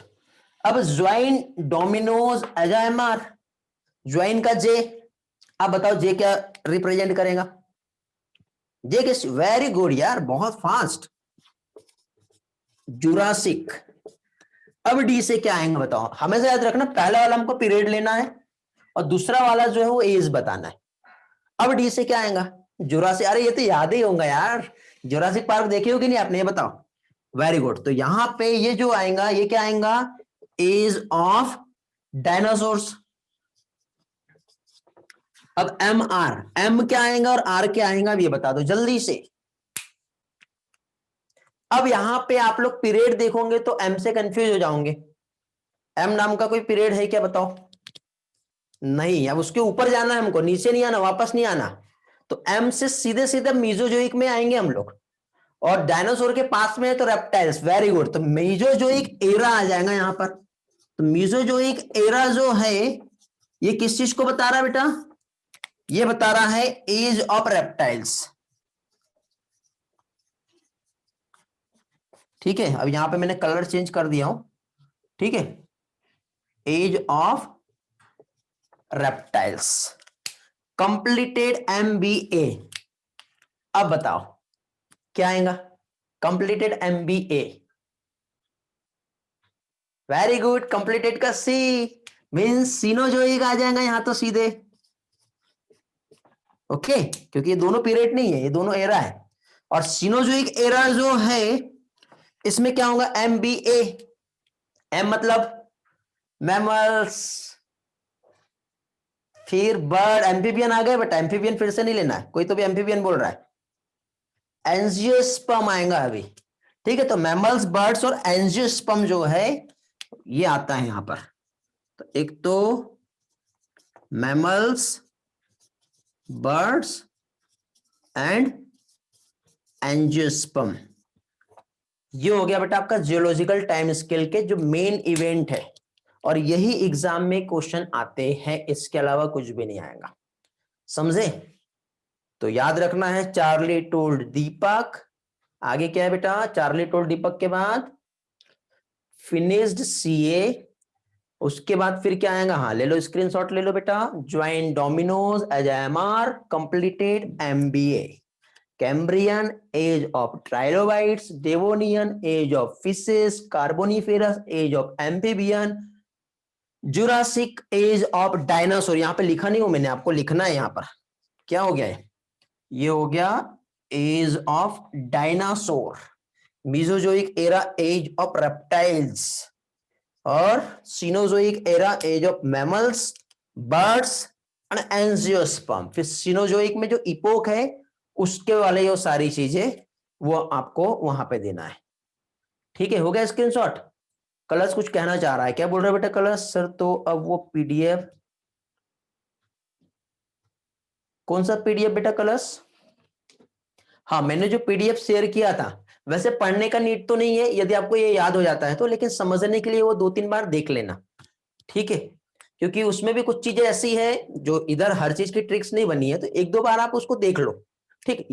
अब ज्वाइन डोमिनोज एजाइमार, ज्वाइन का जे, अब बताओ जे क्या रिप्रेजेंट करेगा? जे किस, वेरी गुड यार, बहुत फास्ट, जुरासिक। अब डी से क्या आएंगे बताओ, हमेशा याद रखना पहला वाला हमको पीरियड लेना है और दूसरा वाला जो है वो एज बताना है। अब डी से क्या आएगा, जुरासिक। अरे ये तो याद ही होगा यार, जुरासिक पार्क देखे हो कि नहीं आपने, ये बताओ। वेरी गुड, तो यहां पे ये जो आएगा ये क्या आएगा, एज ऑफ डायनासोर्स। अब एम आर, एम क्या आएगा और आर क्या आएगा, अब ये बता दो जल्दी से। अब यहां पे आप लोग पीरियड देखोगे तो एम से कंफ्यूज हो जाओगे, एम नाम का कोई पीरियड है क्या बताओ? नहीं, अब उसके ऊपर जाना है हमको, नीचे नहीं आना, वापस नहीं आना। तो एम से सीधे सीधे मीजोजोइक में आएंगे हम लोग, और डायनासोर के पास में है तो रेप्टाइल्स। वेरी गुड, तो मीजोजोइक एरा आ जाएगा यहां पर। तो मीजोजोइक एरा जो है ये किस चीज को बता रहा है बेटा, ये बता रहा है एज ऑफ रेप्टाइल्स। ठीक है, अब यहां पे मैंने कलर चेंज कर दिया हूं, ठीक है, age of reptiles, completed MBA. अब बताओ क्या आएगा, completed MBA. Very good, completed का सी मींस सीनोजोइक आ जाएगा यहां तो सीधे, ओके, क्योंकि ये दोनों पीरियड नहीं है, ये दोनों एरा है। और सीनोजोइक एरा जो है इसमें क्या होगा, एमबीए। एम मतलब मैमल्स, फिर बर्ड, एम्फीबियन आ गए, बट एम्फीबियन फिर से नहीं लेना है, कोई तो भी एम्फीबियन बोल रहा है, एंजियोस्पर्म आएगा अभी। ठीक है, तो मैमल्स, बर्ड्स और एंजियोस्पर्म जो है ये आता है यहां पर। तो एक तो मैमल्स, बर्ड्स एंड एंजियोस्पर्म, ये हो गया बेटा आपका जियोलॉजिकल टाइम स्केल के जो मेन इवेंट है, और यही एग्जाम में क्वेश्चन आते हैं, इसके अलावा कुछ भी नहीं आएगा, समझे? तो याद रखना है चार्ली टोल्ड दीपक, आगे क्या है बेटा, चार्ली टोल्ड दीपक के बाद फिनिश्ड सीए, उसके बाद फिर क्या आएगा, हाँ ले लो स्क्रीनशॉट ले लो बेटा, ज्वाइन डोमिनोज एजाइमार, completed MBA, Cambrian age of trilobites, Devonian age of fishes, Carboniferous age of amphibian, Jurassic age of dinosaur. यहां पे लिखा नहीं हूं मैंने, आपको लिखना है यहां पर। क्या हो गया है, ये हो गया age of dinosaur, Mesozoic era age of reptiles, और Cenozoic era age of mammals, birds and angiosperm. फिर सीनोजोइक में जो इपोक है उसके वाले ये सारी चीजें वो आपको वहां पे देना है। ठीक है, हो गया स्क्रीनशॉट। कलर्स कुछ कहना चाह रहा है, क्या बोल रहे बेटा कलर्स? सर तो अब वो पीडीएफ, कौन सा पीडीएफ बेटा कलर्स? हाँ, मैंने जो पीडीएफ शेयर किया था, वैसे पढ़ने का नीड तो नहीं है, यदि आपको ये याद हो जाता है तो, लेकिन समझने के लिए वो 2-3 बार देख लेना। ठीक है, क्योंकि उसमें भी कुछ चीजें ऐसी है जो इधर हर चीज की ट्रिक्स नहीं बनी है, तो 1-2 बार आप उसको देख लो। ठीक,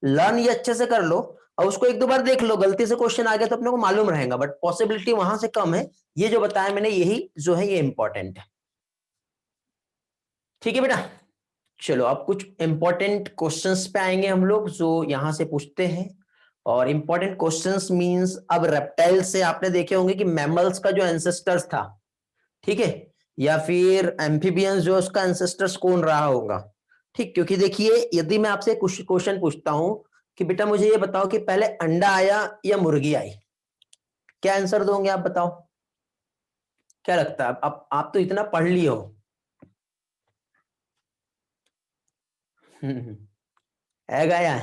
लर्न ये अच्छे से कर लो और उसको 1-2 बार देख लो, गलती से क्वेश्चन आ गया तो अपने को मालूम रहेगा, बट पॉसिबिलिटी वहां से कम है। ये जो बताया मैंने यही जो है ये इंपॉर्टेंट है। ठीक है बेटा, चलो अब कुछ इंपॉर्टेंट क्वेश्चंस पे आएंगे हम लोग जो यहां से पूछते हैं। और इंपॉर्टेंट क्वेश्चंस मींस, अब रेप्टाइल से आपने देखे होंगे कि मैमल्स का जो एंसेस्टर्स था, ठीक है, या फिर एम्फीबियंस जो उसका एंसेस्टर्स कौन रहा होगा। ठीक, क्योंकि देखिए यदि मैं आपसे कुछ क्वेश्चन पूछता हूं कि बेटा मुझे ये बताओ कि पहले अंडा आया या मुर्गी आई, क्या आंसर दोगे आप बताओ? क्या लगता है? आप तो इतना पढ़ लिए हो। एग आया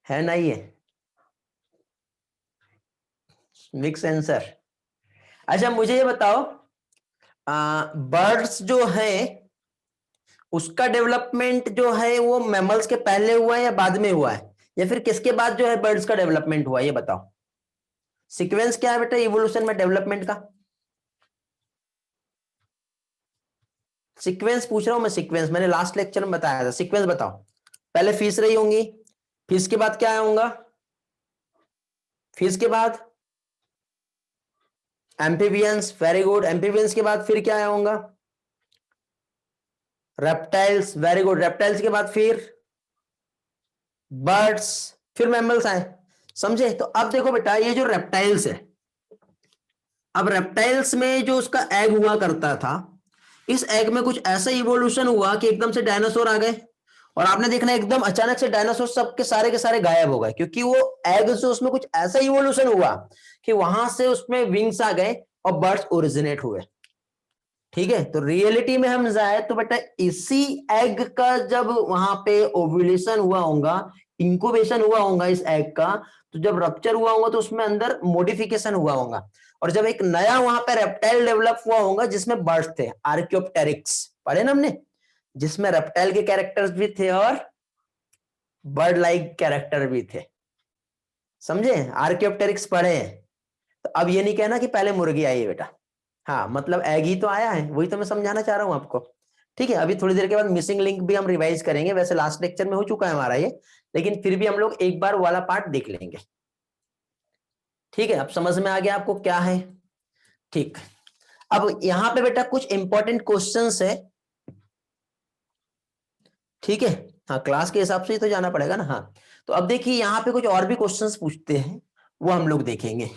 है नहीं है? Mix answer. अच्छा मुझे ये बताओ, बर्ड्स जो है उसका डेवलपमेंट जो है वो मैमल्स के पहले हुआ है या बाद में हुआ है, या फिर किसके बाद जो है बर्ड्स का डेवलपमेंट हुआ, ये बताओ। सीक्वेंस क्या है बेटा इवोल्यूशन में डेवलपमेंट का? सीक्वेंस पूछ रहा हूं मैं, सीक्वेंस मैंने लास्ट लेक्चर में बताया था, सीक्वेंस बताओ। पहले फिश रही होंगी, फिश के बाद क्या आया होगा? फिश के बाद एम्फीबियंस, वेरी गुड। एम्फीबियंस के बाद फिर क्या आया होगा? Reptiles, very good. रेप्टाइल्स के बाद फिर बर्ड्स, फिर मैमल्स आए। समझे? तो अब देखो बेटा ये जो रेप्टाइल्स है, अब रेप्टाइल्स में जो उसका एग हुआ करता था, इस एग में कुछ ऐसा इवोल्यूशन हुआ कि एकदम से डायनासोर आ गए, और आपने देखना एकदम अचानक से डायनासोर सब के सारे गायब हो गए, क्योंकि वो एग से उसमें कुछ ऐसा इवोल्यूशन हुआ कि वहां से उसमें विंग्स आ गए और बर्ड्स ओरिजिनेट हुए। ठीक है, तो रियलिटी में हम जाए तो बेटा इसी एग का जब वहां पे ओव्यूलेशन हुआ होगा, इंक्यूबेशन हुआ होगा इस एग का, तो जब रप्चर हुआ होगा तो उसमें अंदर मॉडिफिकेशन हुआ होगा, और जब एक नया वहां पे रेप्टाइल डेवलप हुआ होगा जिसमें बर्ड्स थे, आर्कियोप्टेरिक्स पढ़े ना हमने, जिसमें रेप्टाइल के कैरेक्टर्स भी थे और बर्ड लाइक कैरेक्टर भी थे। समझे? आर्कियोप्टेरिक्स पढ़े हैं। तो अब ये नहीं कहना कि पहले मुर्गी आई है बेटा, हाँ मतलब एग ही तो आया है, वही तो मैं समझाना चाह रहा हूं आपको। ठीक है, अभी थोड़ी देर के बाद मिसिंग लिंक भी हम रिवाइज करेंगे, वैसे लास्ट लेक्चर में हो चुका है हमारा ये, लेकिन फिर भी हम लोग एक बार वाला पार्ट देख लेंगे। ठीक है, अब समझ में आ गया आपको क्या है? ठीक, अब यहां पे बेटा कुछ इंपॉर्टेंट क्वेश्चंस है। ठीक है, हाँ क्लास के हिसाब से ही तो जाना पड़ेगा ना। हाँ, तो अब देखिए यहाँ पे कुछ और भी क्वेश्चंस पूछते हैं, वो हम लोग देखेंगे।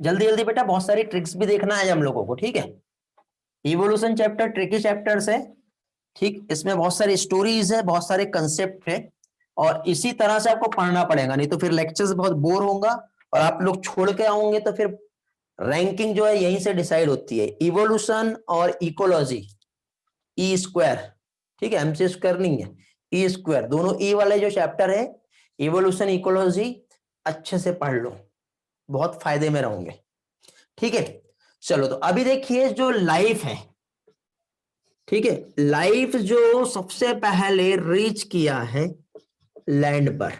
जल्दी जल्दी बेटा, बहुत सारी ट्रिक्स भी देखना है हम लोगों को। ठीक है, इवोल्यूशन चैप्टर ट्रिकी चैप्टर्स है। ठीक, इसमें बहुत सारी स्टोरीज है, बहुत सारे कंसेप्ट है, और इसी तरह से आपको पढ़ना पड़ेगा, नहीं तो फिर लेक्चर्स बहुत बोर होगा और आप लोग छोड़ के आओगे, तो फिर रैंकिंग जो है यहीं से डिसाइड होती है। इवोल्यूशन और इकोलॉजी, ई स्क्वायर, ठीक है, एमसी स्क्वायर नहीं है, ई स्क्वायर, दोनों ई वाले जो चैप्टर है, इवोल्यूशन इकोलॉजी, अच्छे से पढ़ लो, बहुत फायदे में रहोगे। ठीक है, चलो तो अभी देखिए जो लाइफ है, ठीक है, लाइफ जो सबसे पहले रीच किया है लैंड पर,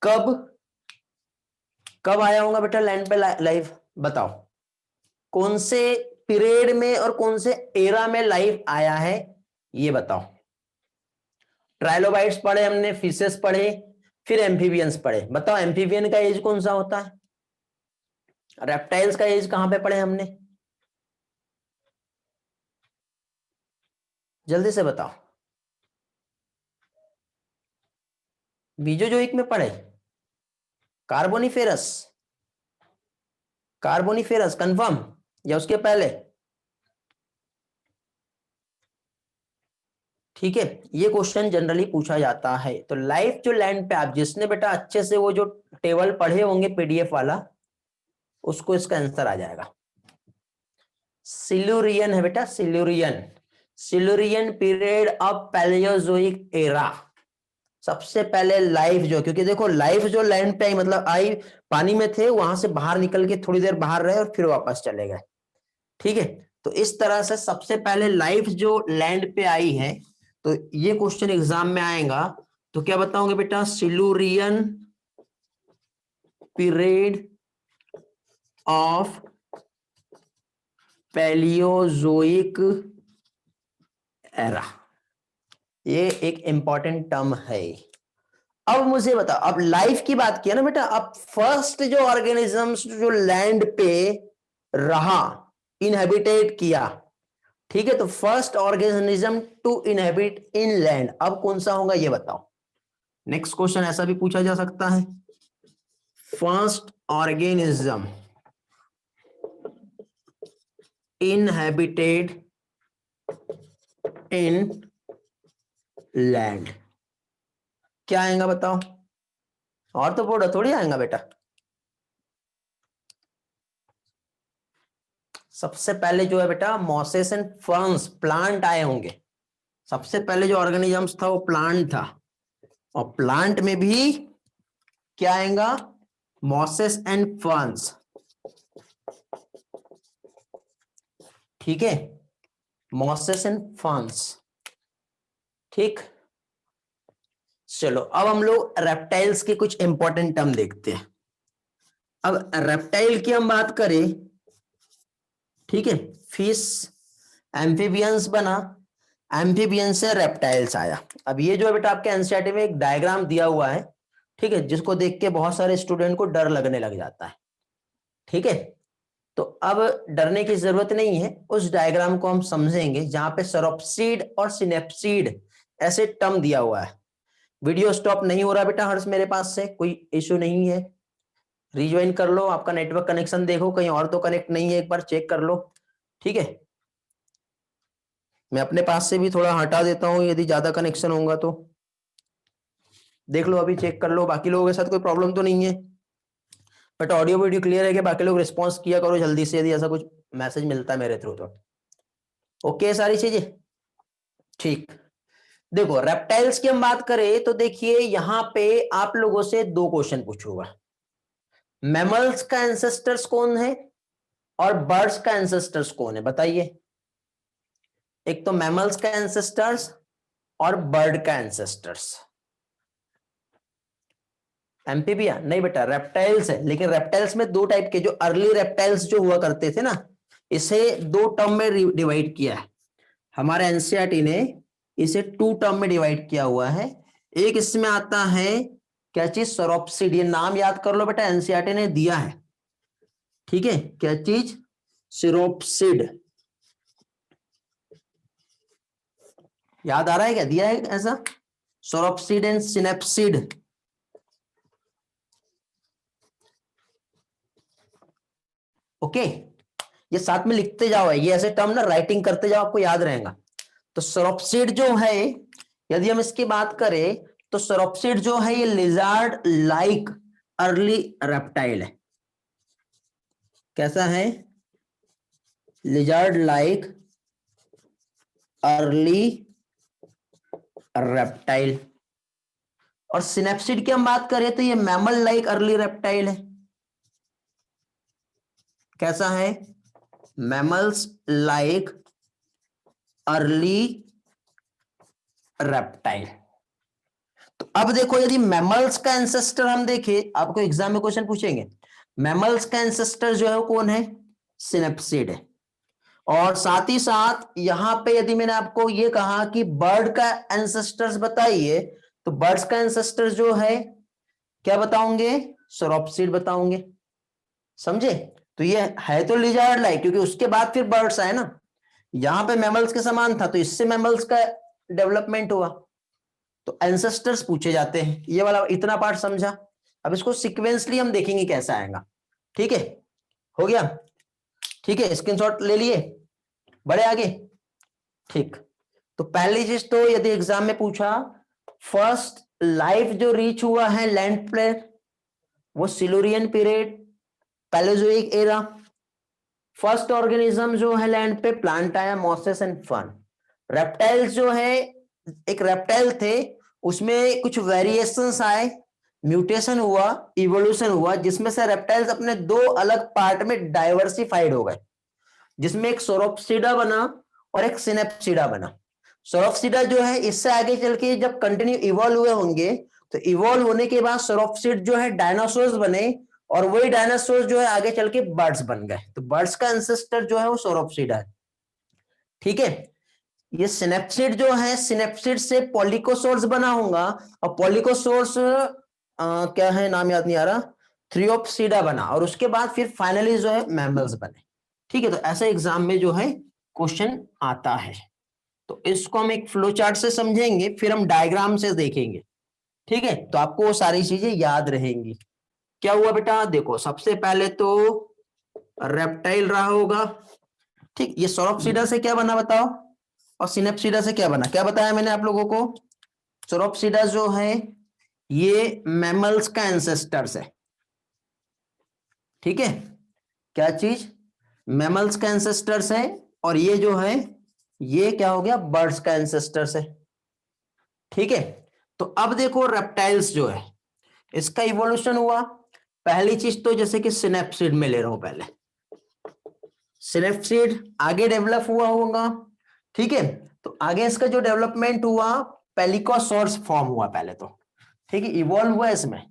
कब कब आया होगा बेटा लैंड पे लाइफ? बताओ कौन से पीरियड में और कौन से एरा में लाइफ आया है, ये बताओ। ट्राइलोबाइट्स पढ़े हमने, फिशेस पढ़े, फिर एम्फीबियंस पढ़े। बताओ एम्फीबियन का एज कौन सा होता है? रेप्टाइल्स का एज कहां पे पढ़े हमने? जल्दी से बताओ। बीजोजोइक में पढ़े? कार्बोनिफेरस, कार्बोनिफेरस कंफर्म, या उसके पहले? ठीक है, ये क्वेश्चन जनरली पूछा जाता है। तो लाइफ जो लैंड पे, आप जिसने बेटा अच्छे से वो जो टेबल पढ़े होंगे पीडीएफ वाला, उसको इसका आंसर आ जाएगा। सिल्यूरियन है बेटा, Silurian, Silurian period of Palaeozoic era. सबसे पहले लाइफ जो, क्योंकि देखो लाइफ जो लैंड पे आई मतलब आई, पानी में थे, वहां से बाहर निकल के थोड़ी देर बाहर रहे और फिर वापस चले गए। ठीक है, तो इस तरह से सबसे पहले लाइफ जो लैंड पे आई है, तो ये क्वेश्चन एग्जाम में आएगा। तो क्या बताओगे बेटा, Silurian period of Palaeozoic era, ये एक इंपॉर्टेंट टर्म है। अब मुझे बता, अब लाइफ की बात किया ना बेटा, अब फर्स्ट जो ऑर्गेनिजम्स जो लैंड पे रहा, इनहेबिटेट किया, ठीक है, तो first organism to inhabit in land अब कौन सा होगा ये बताओ। नेक्स्ट क्वेश्चन ऐसा भी पूछा जा सकता है, फर्स्ट ऑर्गेनिज्म इनहेबिटेड इन लैंड, क्या आएगा बताओ, और तो बोर्ड थोड़ी आएगा बेटा। सबसे पहले जो है बेटा मॉसेस एंड फर्न्स, प्लांट आए होंगे। सबसे पहले जो ऑर्गेनिजम्स था वो प्लांट था, और प्लांट में भी क्या आएगा, मॉसेस एंड फर्न्स। ठीक है, मॉसेस एंड फर्न्स। ठीक, चलो अब हम लोग रेप्टाइल्स के कुछ इंपॉर्टेंट टर्म देखते हैं। अब रेप्टाइल की हम बात करें, ठीक है, फिश, एम्फीबियंस बना, एम्फीबियंस से रेप्टाइल्स आया। अब ये जो है बेटा आपके एनसीईआरटी में एक डायग्राम दिया हुआ है, ठीक है, जिसको देख के बहुत सारे स्टूडेंट को डर लगने लग जाता है। ठीक है, तो अब डरने की जरूरत नहीं है, उस डायग्राम को हम समझेंगे जहां पे सरोप्सीड और सिनेप्सीड ऐसे टर्म दिया हुआ है। वीडियो स्टॉप नहीं हो रहा बेटा हर्ष, मेरे पास से कोई इश्यू नहीं है, रिज्वाइन कर लो, आपका नेटवर्क कनेक्शन देखो कहीं और तो कनेक्ट नहीं है, एक बार चेक कर लो। ठीक है, मैं अपने पास से भी थोड़ा हटा देता हूं, यदि ज्यादा कनेक्शन होगा तो देख लो, अभी चेक कर लो, बाकी लोगों के साथ कोई प्रॉब्लम तो नहीं है। बट ऑडियो वीडियो क्लियर है कि, बाकी लोग रिस्पॉन्स किया करो जल्दी से यदि ऐसा कुछ मैसेज मिलता है मेरे थ्रू तो। ओके सारी चीजें ठीक। देखो रेप्टाइल्स की हम बात करें तो देखिए यहां पे आप लोगों से दो क्वेश्चन पूछूंगा, मैमल्स का एंसेस्टर्स कौन है और बर्ड्स का एंसेस्टर्स कौन है बताइए। एक तो मैमल्स का एंसेस्टर्स और बर्ड का एंसेस्टर्स। एम्फीबिया नहीं बेटा, रेप्टाइल्स है, लेकिन रेप्टाइल्स में दो टाइप के, जो अर्ली रेप्टाइल्स जो हुआ करते थे ना, इसे दो टर्म में डिवाइड किया है हमारे एनसीईआरटी ने, इसे टू टर्म में डिवाइड किया हुआ है। एक इसमें आता है क्या चीज, सरोप्सिड, ये नाम याद कर लो बेटा, एनसीईआरटी ने दिया है। ठीक है, क्या चीज, सिरोप्सिड, याद आ रहा है क्या, दिया है ऐसा, सरोप्सिड एंड सिनेप्सिड। ओके, ये साथ में लिखते जाओ, ये ऐसे टर्म ना राइटिंग करते जाओ, आपको याद रहेगा। तो सरोप्सिड जो है, यदि हम इसकी बात करें तो सरोप्सिड जो है ये लिजार्ड लाइक अर्ली रेप्टाइल है। कैसा है, लिजार्ड लाइक अर्ली रेप्टाइल। और सिनेप्सिड की हम बात करें तो ये मैमल लाइक अर्ली रेप्टाइल है। कैसा है, मैमल्स लाइक अर्ली रेप्टाइल। तो अब देखो यदि मैमल्स का एंसेस्टर हम देखें, आपको एग्जाम में क्वेश्चन पूछेंगे, मैमल्स का एंसेस्टर जो है वो कौन है, सिनेप्सिड है। और साथ ही साथ यहां पे यदि मैंने आपको ये कहा कि बर्ड का एंसेस्टर्स बताइए, तो बर्ड्स का एंसेस्टर जो है क्या बताओगे, सरोप्सिड बताओगे। समझे, तो ये है तो लिजार्ड लाइक, क्योंकि उसके बाद फिर बर्ड्स आए ना, यहां पे मैमल्स के समान था तो इससे मैमल्स का डेवलपमेंट हुआ, तो एंसेस्टर्स पूछे जाते हैं। ये वाला इतना पार्ट समझा, अब इसको सिक्वेंसली हम देखेंगे कैसा आएगा। ठीक है, हो गया, ठीक है, स्क्रीनशॉट ले लिए, बड़े आगे, ठीक। तो पहली चीज तो यदि एग्जाम में पूछा फर्स्ट लाइफ जो रीच हुआ है लैंड पे वो Silurian period, Palaeozoic era. First organism जो है लैंड पे प्लांट आया, मोसेस एंड फर्न। रेप्टाइल्स जो है एक रेप्टाइल थे, उसमें कुछ वेरिएशंस आए, म्यूटेशन हुआ, इवोल्यूशन हुआ, जिसमें से रेप्टाइल्स अपने दो अलग पार्ट में डाइवर्सिफाइड हो गए, जिसमें एक सोरोप्सिडा बना और एक सिनेप्सिडा बना। सोरोप्सिडा जो है इससे आगे चल के जब कंटिन्यू इवॉल्व हुए होंगे तो इवॉल्व होने के बाद सोरोप्सिड जो है डायनासोर्स बने और वही डायनासोर जो है आगे चल के बर्ड्स बन गए। तो बर्ड्स का एंसेस्टर जो है वो सोरोप्सिडा है। ठीक है, ये सिनेप्सिड जो है सिनेप्सिड से पॉलिकोसोर्स बना होगा और पॉलिकोसोर्स क्या है नाम याद नहीं आ रहा, थ्रियोप्सिडा बना और उसके बाद फिर फाइनली जो है मैमल्स बने। ठीक है, तो ऐसे एग्जाम में जो है क्वेश्चन आता है। तो इसको हम एक फ्लो चार्ट से समझेंगे, फिर हम डायग्राम से देखेंगे। ठीक है, तो आपको वो सारी चीजें याद रहेंगी। क्या हुआ बेटा, देखो सबसे पहले तो रेप्टाइल रहा होगा। ठीक, ये सोरोप्सिडा से क्या बना बताओ, और सिनेप्सिडा से क्या बना, क्या बताया मैंने आप लोगों को। सोरोप्सिडा जो है ये मैमल्स का एंसेस्टर्स है। ठीक है, क्या चीज, मैमल्स का एंसेस्टर्स है, और ये जो है ये क्या हो गया, बर्ड्स का एंसेस्टर्स है। ठीक है, तो अब देखो रेप्टाइल्स जो है इसका इवोल्यूशन हुआ। पहली चीज तो जैसे कि सिनेप्सिड में ले रहा हूं, पहले सिनेप्सिड आगे डेवलप हुआ होगा। ठीक है, तो आगे इसका जो डेवलपमेंट हुआ पेलिकोसॉर्स फॉर्म हुआ पहले तो। ठीक है, इवॉल्व हुआ इसमें,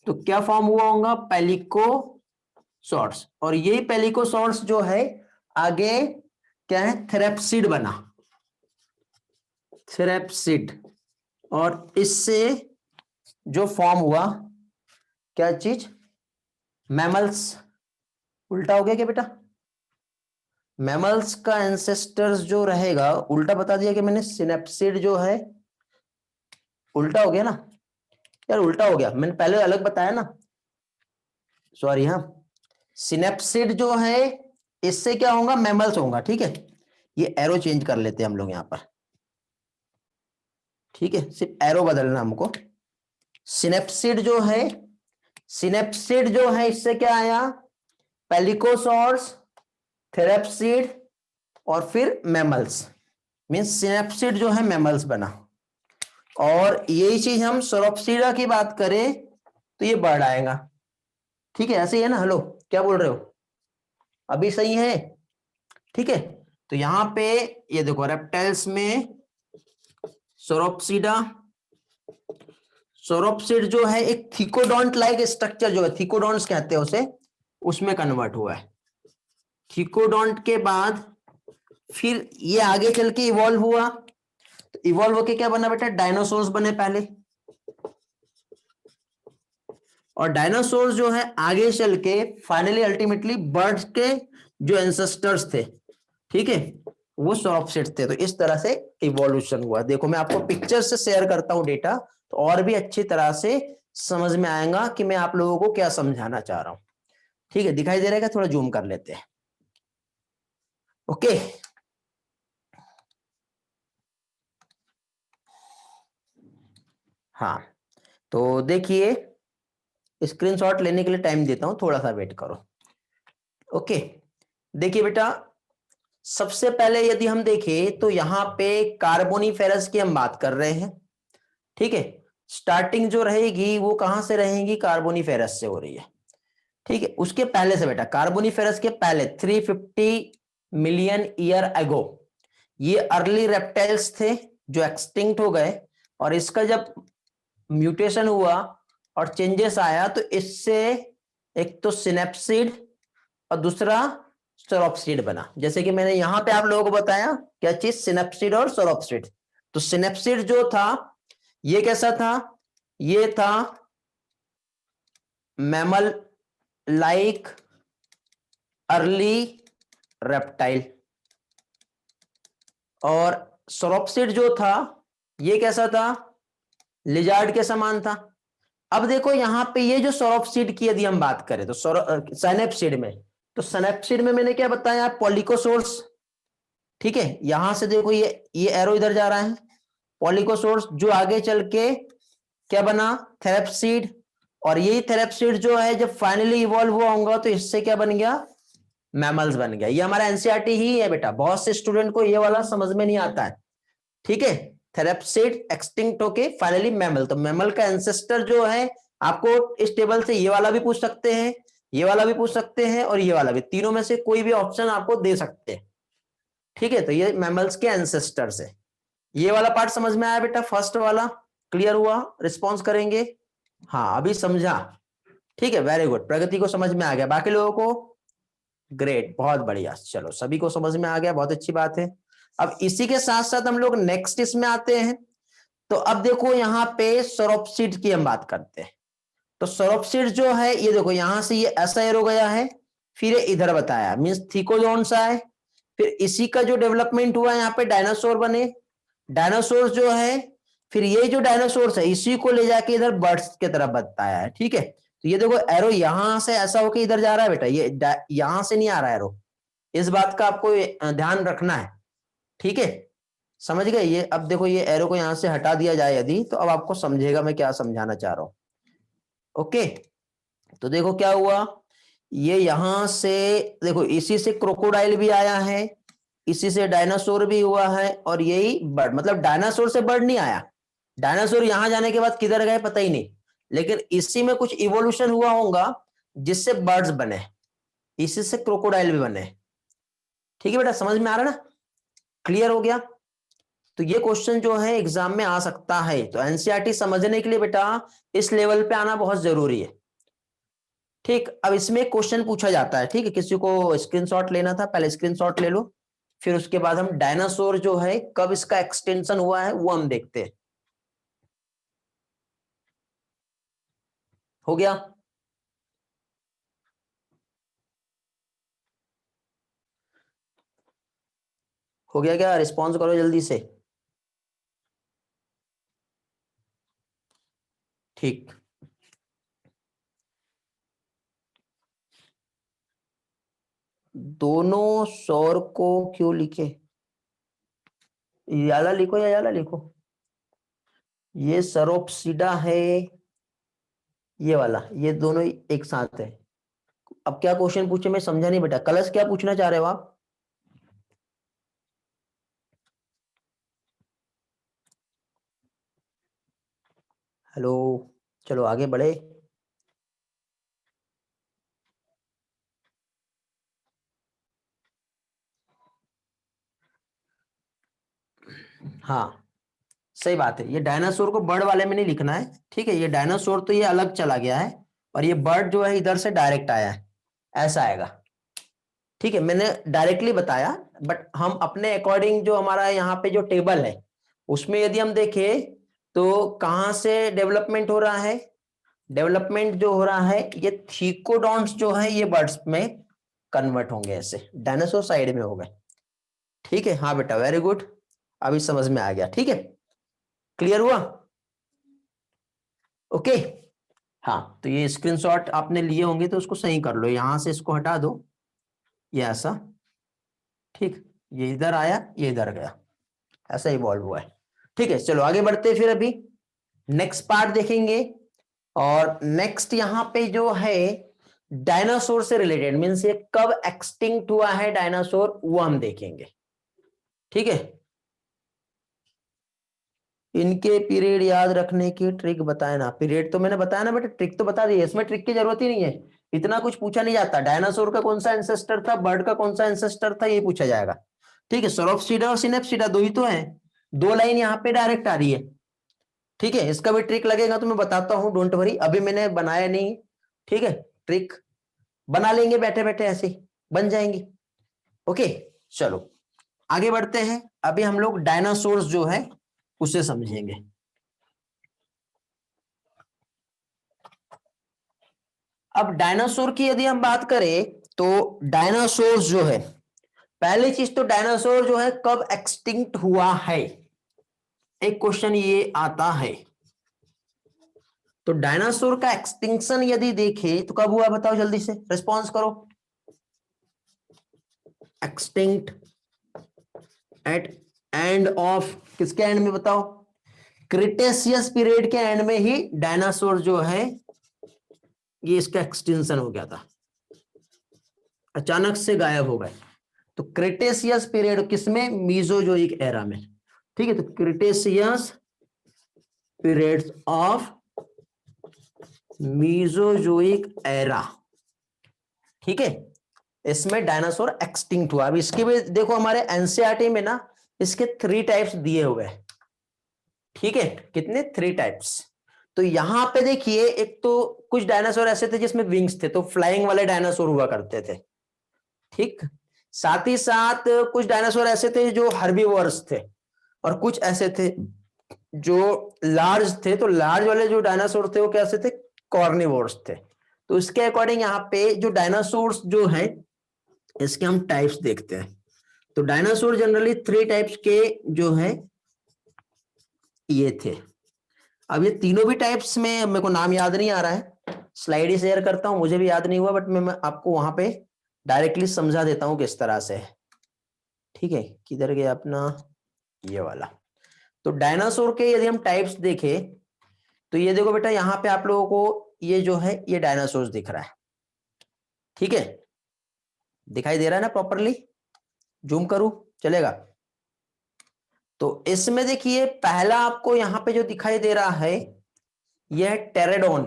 तो क्या फॉर्म हुआ होगा, पेलिकोसॉर्स। और यही पेलिकोसॉर्स जो है आगे क्या है, थ्रेप्सिड बना, थ्रेप्सिड। और इससे जो फॉर्म हुआ क्या चीज, मैमल्स। उल्टा हो गया क्या बेटा, मैमल्स का एंसेस्टर्स जो रहेगा, उल्टा बता दिया कि मैंने, सिनेप्सिड जो है उल्टा हो गया ना यार, उल्टा हो गया, मैंने पहले अलग बताया ना, सॉरी। हाँ, सिनेप्सिड जो है इससे क्या होगा, मैमल्स होगा। ठीक है, ये एरो चेंज कर लेते हैं हम लोग यहां पर। ठीक है, सिर्फ एरो बदलना हमको। सिनेप्सिड जो है, सिनेप्सिड जो है इससे क्या आया, पेलिकोसॉर्स, थेरेप्सिड और फिर मैमल्स, मींस सिनेप्सिड जो है मैमल्स बना। और यही चीज हम सोरोप्सिडा की बात करें तो ये बर्ड आएगा। ठीक है, ऐसे ही है ना, हेलो क्या बोल रहे हो, अभी सही है। ठीक है, तो यहां पे ये देखो रेप्टाइल्स में सोरोप्सिडा, सोरोप्सिड जो है एक थिकोडोंट लाइक स्ट्रक्चर जो है, थिकोडोंट्स कहते हैं उसे, उसमें कन्वर्ट हुआ है। थिकोडोंट के बाद फिर ये आगे चल के इवॉल्व हुआ, तो इवॉल्व होके क्या बना बेटा, डायनासोर्स बने पहले। और डायनासोर्स जो है आगे चल के फाइनली अल्टीमेटली बर्ड्स के जो एंसेस्टर्स थे, ठीक है, वो सोरोप्सिड थे। तो इस तरह से इवोल्यूशन हुआ। देखो मैं आपको पिक्चर से शेयर करता हूं डेटा, तो और भी अच्छी तरह से समझ में आएगा कि मैं आप लोगों को क्या समझाना चाह रहा हूं। ठीक है, दिखाई दे रहा है क्या, थोड़ा जूम कर लेते हैं। ओके, हाँ, तो देखिए स्क्रीनशॉट लेने के लिए टाइम देता हूं, थोड़ा सा वेट करो। ओके, देखिए बेटा सबसे पहले यदि हम देखें तो यहां पे कार्बोनिफेरस की हम बात कर रहे हैं। ठीक है, स्टार्टिंग जो रहेगी वो कहां से रहेगी, कार्बोनिफेरस से हो रही है। ठीक है, उसके पहले से बेटा कार्बोनिफेरस के पहले 350 मिलियन ईयर अगो ये अर्ली रेप्टाइल्स थे जो एक्सटिंक्ट हो गए, और इसका जब म्यूटेशन हुआ और चेंजेस आया तो इससे एक तो सिनेप्सिड और दूसरा सोरोप्सिड बना। जैसे कि मैंने यहां पे आप लोगों को बताया क्या चीज, सिनेप्सिड और सोरोप्सिड। तो सिनेप्सिड जो था ये कैसा था, ये था मैमल लाइक अर्ली रेप्टाइल, और सोरोप्सिड जो था ये कैसा था, लिजार्ड के समान था। अब देखो यहां पे ये जो सोरोप्सिड की यदि हम बात करें तो सैनेप्सिड में, तो सैनेप्सिड में मैंने क्या बताया, पॉलिकोसोर्स। ठीक है, यहां से देखो ये एरो इधर जा रहा है, पॉलिकोसोर्स जो आगे चल के क्या बना, थेरेप्सीड, और यही थेरेप्सीड जो है जब फाइनली इवॉल्व हुआ होगा तो इससे क्या बन गया, मैमल्स बन गया। ये हमारा एनसीईआरटी ही है बेटा, बहुत से स्टूडेंट को ये वाला समझ में नहीं आता है। ठीक है, थेरेप्सीड एक्सटिंक्ट होके फाइनली मैमल, तो मैमल का एंसेस्टर जो है आपको इस टेबल से ये वाला भी पूछ सकते हैं, ये वाला भी पूछ सकते हैं, और ये वाला भी, तीनों में से कोई भी ऑप्शन आपको दे सकते हैं। ठीक है, तो ये मैमल्स के एंसेस्टर्स है। ये वाला पार्ट समझ में आया बेटा, फर्स्ट वाला क्लियर हुआ, रिस्पॉन्स करेंगे, हाँ अभी समझा, ठीक है, वेरी गुड, प्रगति को समझ में आ गया, बाकी लोगों को ग्रेट, बहुत बढ़िया, चलो सभी को समझ में आ गया, बहुत अच्छी बात है। अब इसी के साथ साथ हम लोग नेक्स्ट इसमें आते हैं। तो अब देखो यहाँ पे सोरोप्सिड की हम बात करते हैं। तो सोरोप्सिड जो है ये देखो, यहां से ये ऐसा एरो गया है, फिर ये इधर बताया, मींस थिकोजोन सा है, फिर इसी का जो डेवलपमेंट हुआ यहाँ पे डायनासोर बने, डायनासोर जो है, फिर ये जो डायनासोर है इसी को ले जाके इधर बर्ड्स की तरफ बताया है। ठीक है, तो ये देखो एरो यहां से ऐसा होके इधर जा रहा है बेटा, ये यहां से नहीं आ रहा है एरो, इस बात का आपको ध्यान रखना है। ठीक है, समझ गए ये, अब देखो ये एरो को यहां से हटा दिया जाए यदि, तो अब आपको समझेगा मैं क्या समझाना चाह रहा हूं। ओके, तो देखो क्या हुआ, ये यहां से देखो, इसी से क्रोकोडाइल भी आया है, इसी से डायनासोर भी हुआ है, और यही बर्ड, मतलब डायनासोर से बर्ड नहीं आया, डायनासोर यहां जाने के बाद किधर गए पता ही नहीं, लेकिन इसी में कुछ इवोल्यूशन हुआ होगा जिससे बर्ड्स बने, इसी से क्रोकोडाइल भी बने। ठीक है बेटा, समझ में आ रहा है ना, क्लियर हो गया। तो ये क्वेश्चन जो है एग्जाम में आ सकता है, तो एनसीईआरटी समझने के लिए बेटा इस लेवल पे आना बहुत जरूरी है। ठीक, अब इसमें क्वेश्चन पूछा जाता है, ठीक है, किसी को स्क्रीनशॉट लेना था, पहले स्क्रीनशॉट ले लो, फिर उसके बाद हम डायनासोर जो है कब इसका एक्सटेंशन हुआ है वो हम देखते हैं। हो गया, हो गया क्या, रिस्पॉन्स करो जल्दी से। ठीक, दोनों सौर को क्यों लिखे, याला लिखो या याला लिखो, ये सरोप्सिडा है, ये वाला, ये दोनों एक साथ है। अब क्या क्वेश्चन पूछे मैं समझा नहीं बेटा, कलश क्या पूछना चाह रहे हो आप। हेलो, चलो आगे बढ़े। हाँ सही बात है, ये डायनासोर को बर्ड वाले में नहीं लिखना है। ठीक है, ये डायनासोर तो ये अलग चला गया है, और ये बर्ड जो है इधर से डायरेक्ट आया है, ऐसा आएगा। ठीक है, मैंने डायरेक्टली बताया, बट हम अपने अकॉर्डिंग जो हमारा यहाँ पे जो टेबल है उसमें यदि हम देखें तो कहां से डेवलपमेंट हो रहा है, डेवलपमेंट जो हो रहा है ये थीकोडॉन्ट्स जो है ये बर्ड्स में कन्वर्ट होंगे, ऐसे डायनासोर साइड में हो गए। ठीक है, हाँ बेटा वेरी गुड, अभी समझ में आ गया। ठीक है, क्लियर हुआ, ओके। हाँ, तो ये स्क्रीनशॉट आपने लिए होंगे तो उसको सही कर लो, यहां से इसको हटा दो, ये ऐसा, ठीक, ये इधर आया, ये इधर गया, ऐसा इवॉल्व हुआ है। ठीक है, चलो आगे बढ़ते हैं, फिर अभी नेक्स्ट पार्ट देखेंगे, और नेक्स्ट यहां पे जो है डायनासोर से रिलेटेड, मींस ये कब एक्सटिंक्ट हुआ है डायनासोर वो हम देखेंगे। ठीक है, इनके पीरियड याद रखने की ट्रिक बताए ना, पीरियड तो मैंने बताया ना बेटा, ट्रिक तो बता दी है, इसमें ट्रिक की जरूरत ही नहीं है, इतना कुछ पूछा नहीं जाता, डायनासोर का कौन सा एंसेस्टर था, बर्ड का कौन सा एंसेस्टर था, ये पूछा जाएगा। ठीक है, सोरोप्सिडा और सिनेप्सिडा दो ही तो है, दो लाइन यहाँ पे डायरेक्ट आ रही है। ठीक है, इसका भी ट्रिक लगेगा तो मैं बताता हूँ, डोंट वरी, अभी मैंने बनाया नहीं। ठीक है, ट्रिक बना लेंगे बैठे बैठे, ऐसे ही बन जाएंगी। ओके, चलो आगे बढ़ते हैं, अभी हम लोग डायनासोर्स जो है उसे समझेंगे। अब डायनासोर की यदि हम बात करें तो डायनासोर जो है, पहली चीज तो डायनासोर जो है कब एक्सटिंक्ट हुआ है, एक क्वेश्चन ये आता है। तो डायनासोर का एक्सटिंक्शन यदि देखें तो कब हुआ बताओ जल्दी से, रिस्पॉन्स करो। एक्सटिंक्ट एट एंड ऑफ, किसके एंड में बताओ, क्रिटेशियस पीरियड के एंड में ही डायनासोर जो है ये इसका एक्सटिंक्शन हो गया था, अचानक से गायब हो गए। तो क्रिटेशियस पीरियड किसमें, मीजोजोइक एरा में। ठीक है, तो Cretaceous periods of Mesozoic era, ठीक है, इसमें डायनासोर एक्सटिंक्ट हुआ। अब इसके भी देखो हमारे एनसीईआरटी में ना इसके 3 टाइप्स दिए हुए हैं, ठीक है, कितने, 3 टाइप्स। तो यहां पे देखिए, एक तो कुछ डायनासोर ऐसे थे जिसमें विंग्स थे, तो फ्लाइंग वाले डायनासोर हुआ करते थे, ठीक। साथ ही साथ कुछ डायनासोर ऐसे थे जो हर्बीवोरस थे, और कुछ ऐसे थे जो लार्ज थे। तो लार्ज वाले जो डायनासोर थे वो कैसे थे, कॉर्निवोर्स थे। तो इसके अकॉर्डिंग यहाँ पे जो डायनासोर्स जो है इसके हम टाइप्स देखते हैं। तो डायनासोर जनरली 3 टाइप्स के जो है ये थे। अब ये तीनों भी टाइप्स में मेरे को नाम याद नहीं आ रहा है, स्लाइड ही शेयर करता हूं, मुझे भी याद नहीं हुआ, बट मैं आपको वहां पे डायरेक्टली समझा देता हूं किस तरह से, ठीक है। किधर गया अपना ये वाला। तो डायनासोर के यदि हम टाइप्स देखें तो ये देखो बेटा, यहां पे आप लोगों को ये जो है ये डायनासोर दिख रहा है, ठीक है, दिखाई दे रहा है ना प्रॉपरली, जूम करूं चलेगा। तो इसमें देखिए पहला आपको यहां पे जो दिखाई दे रहा है यह है टेरेडोन,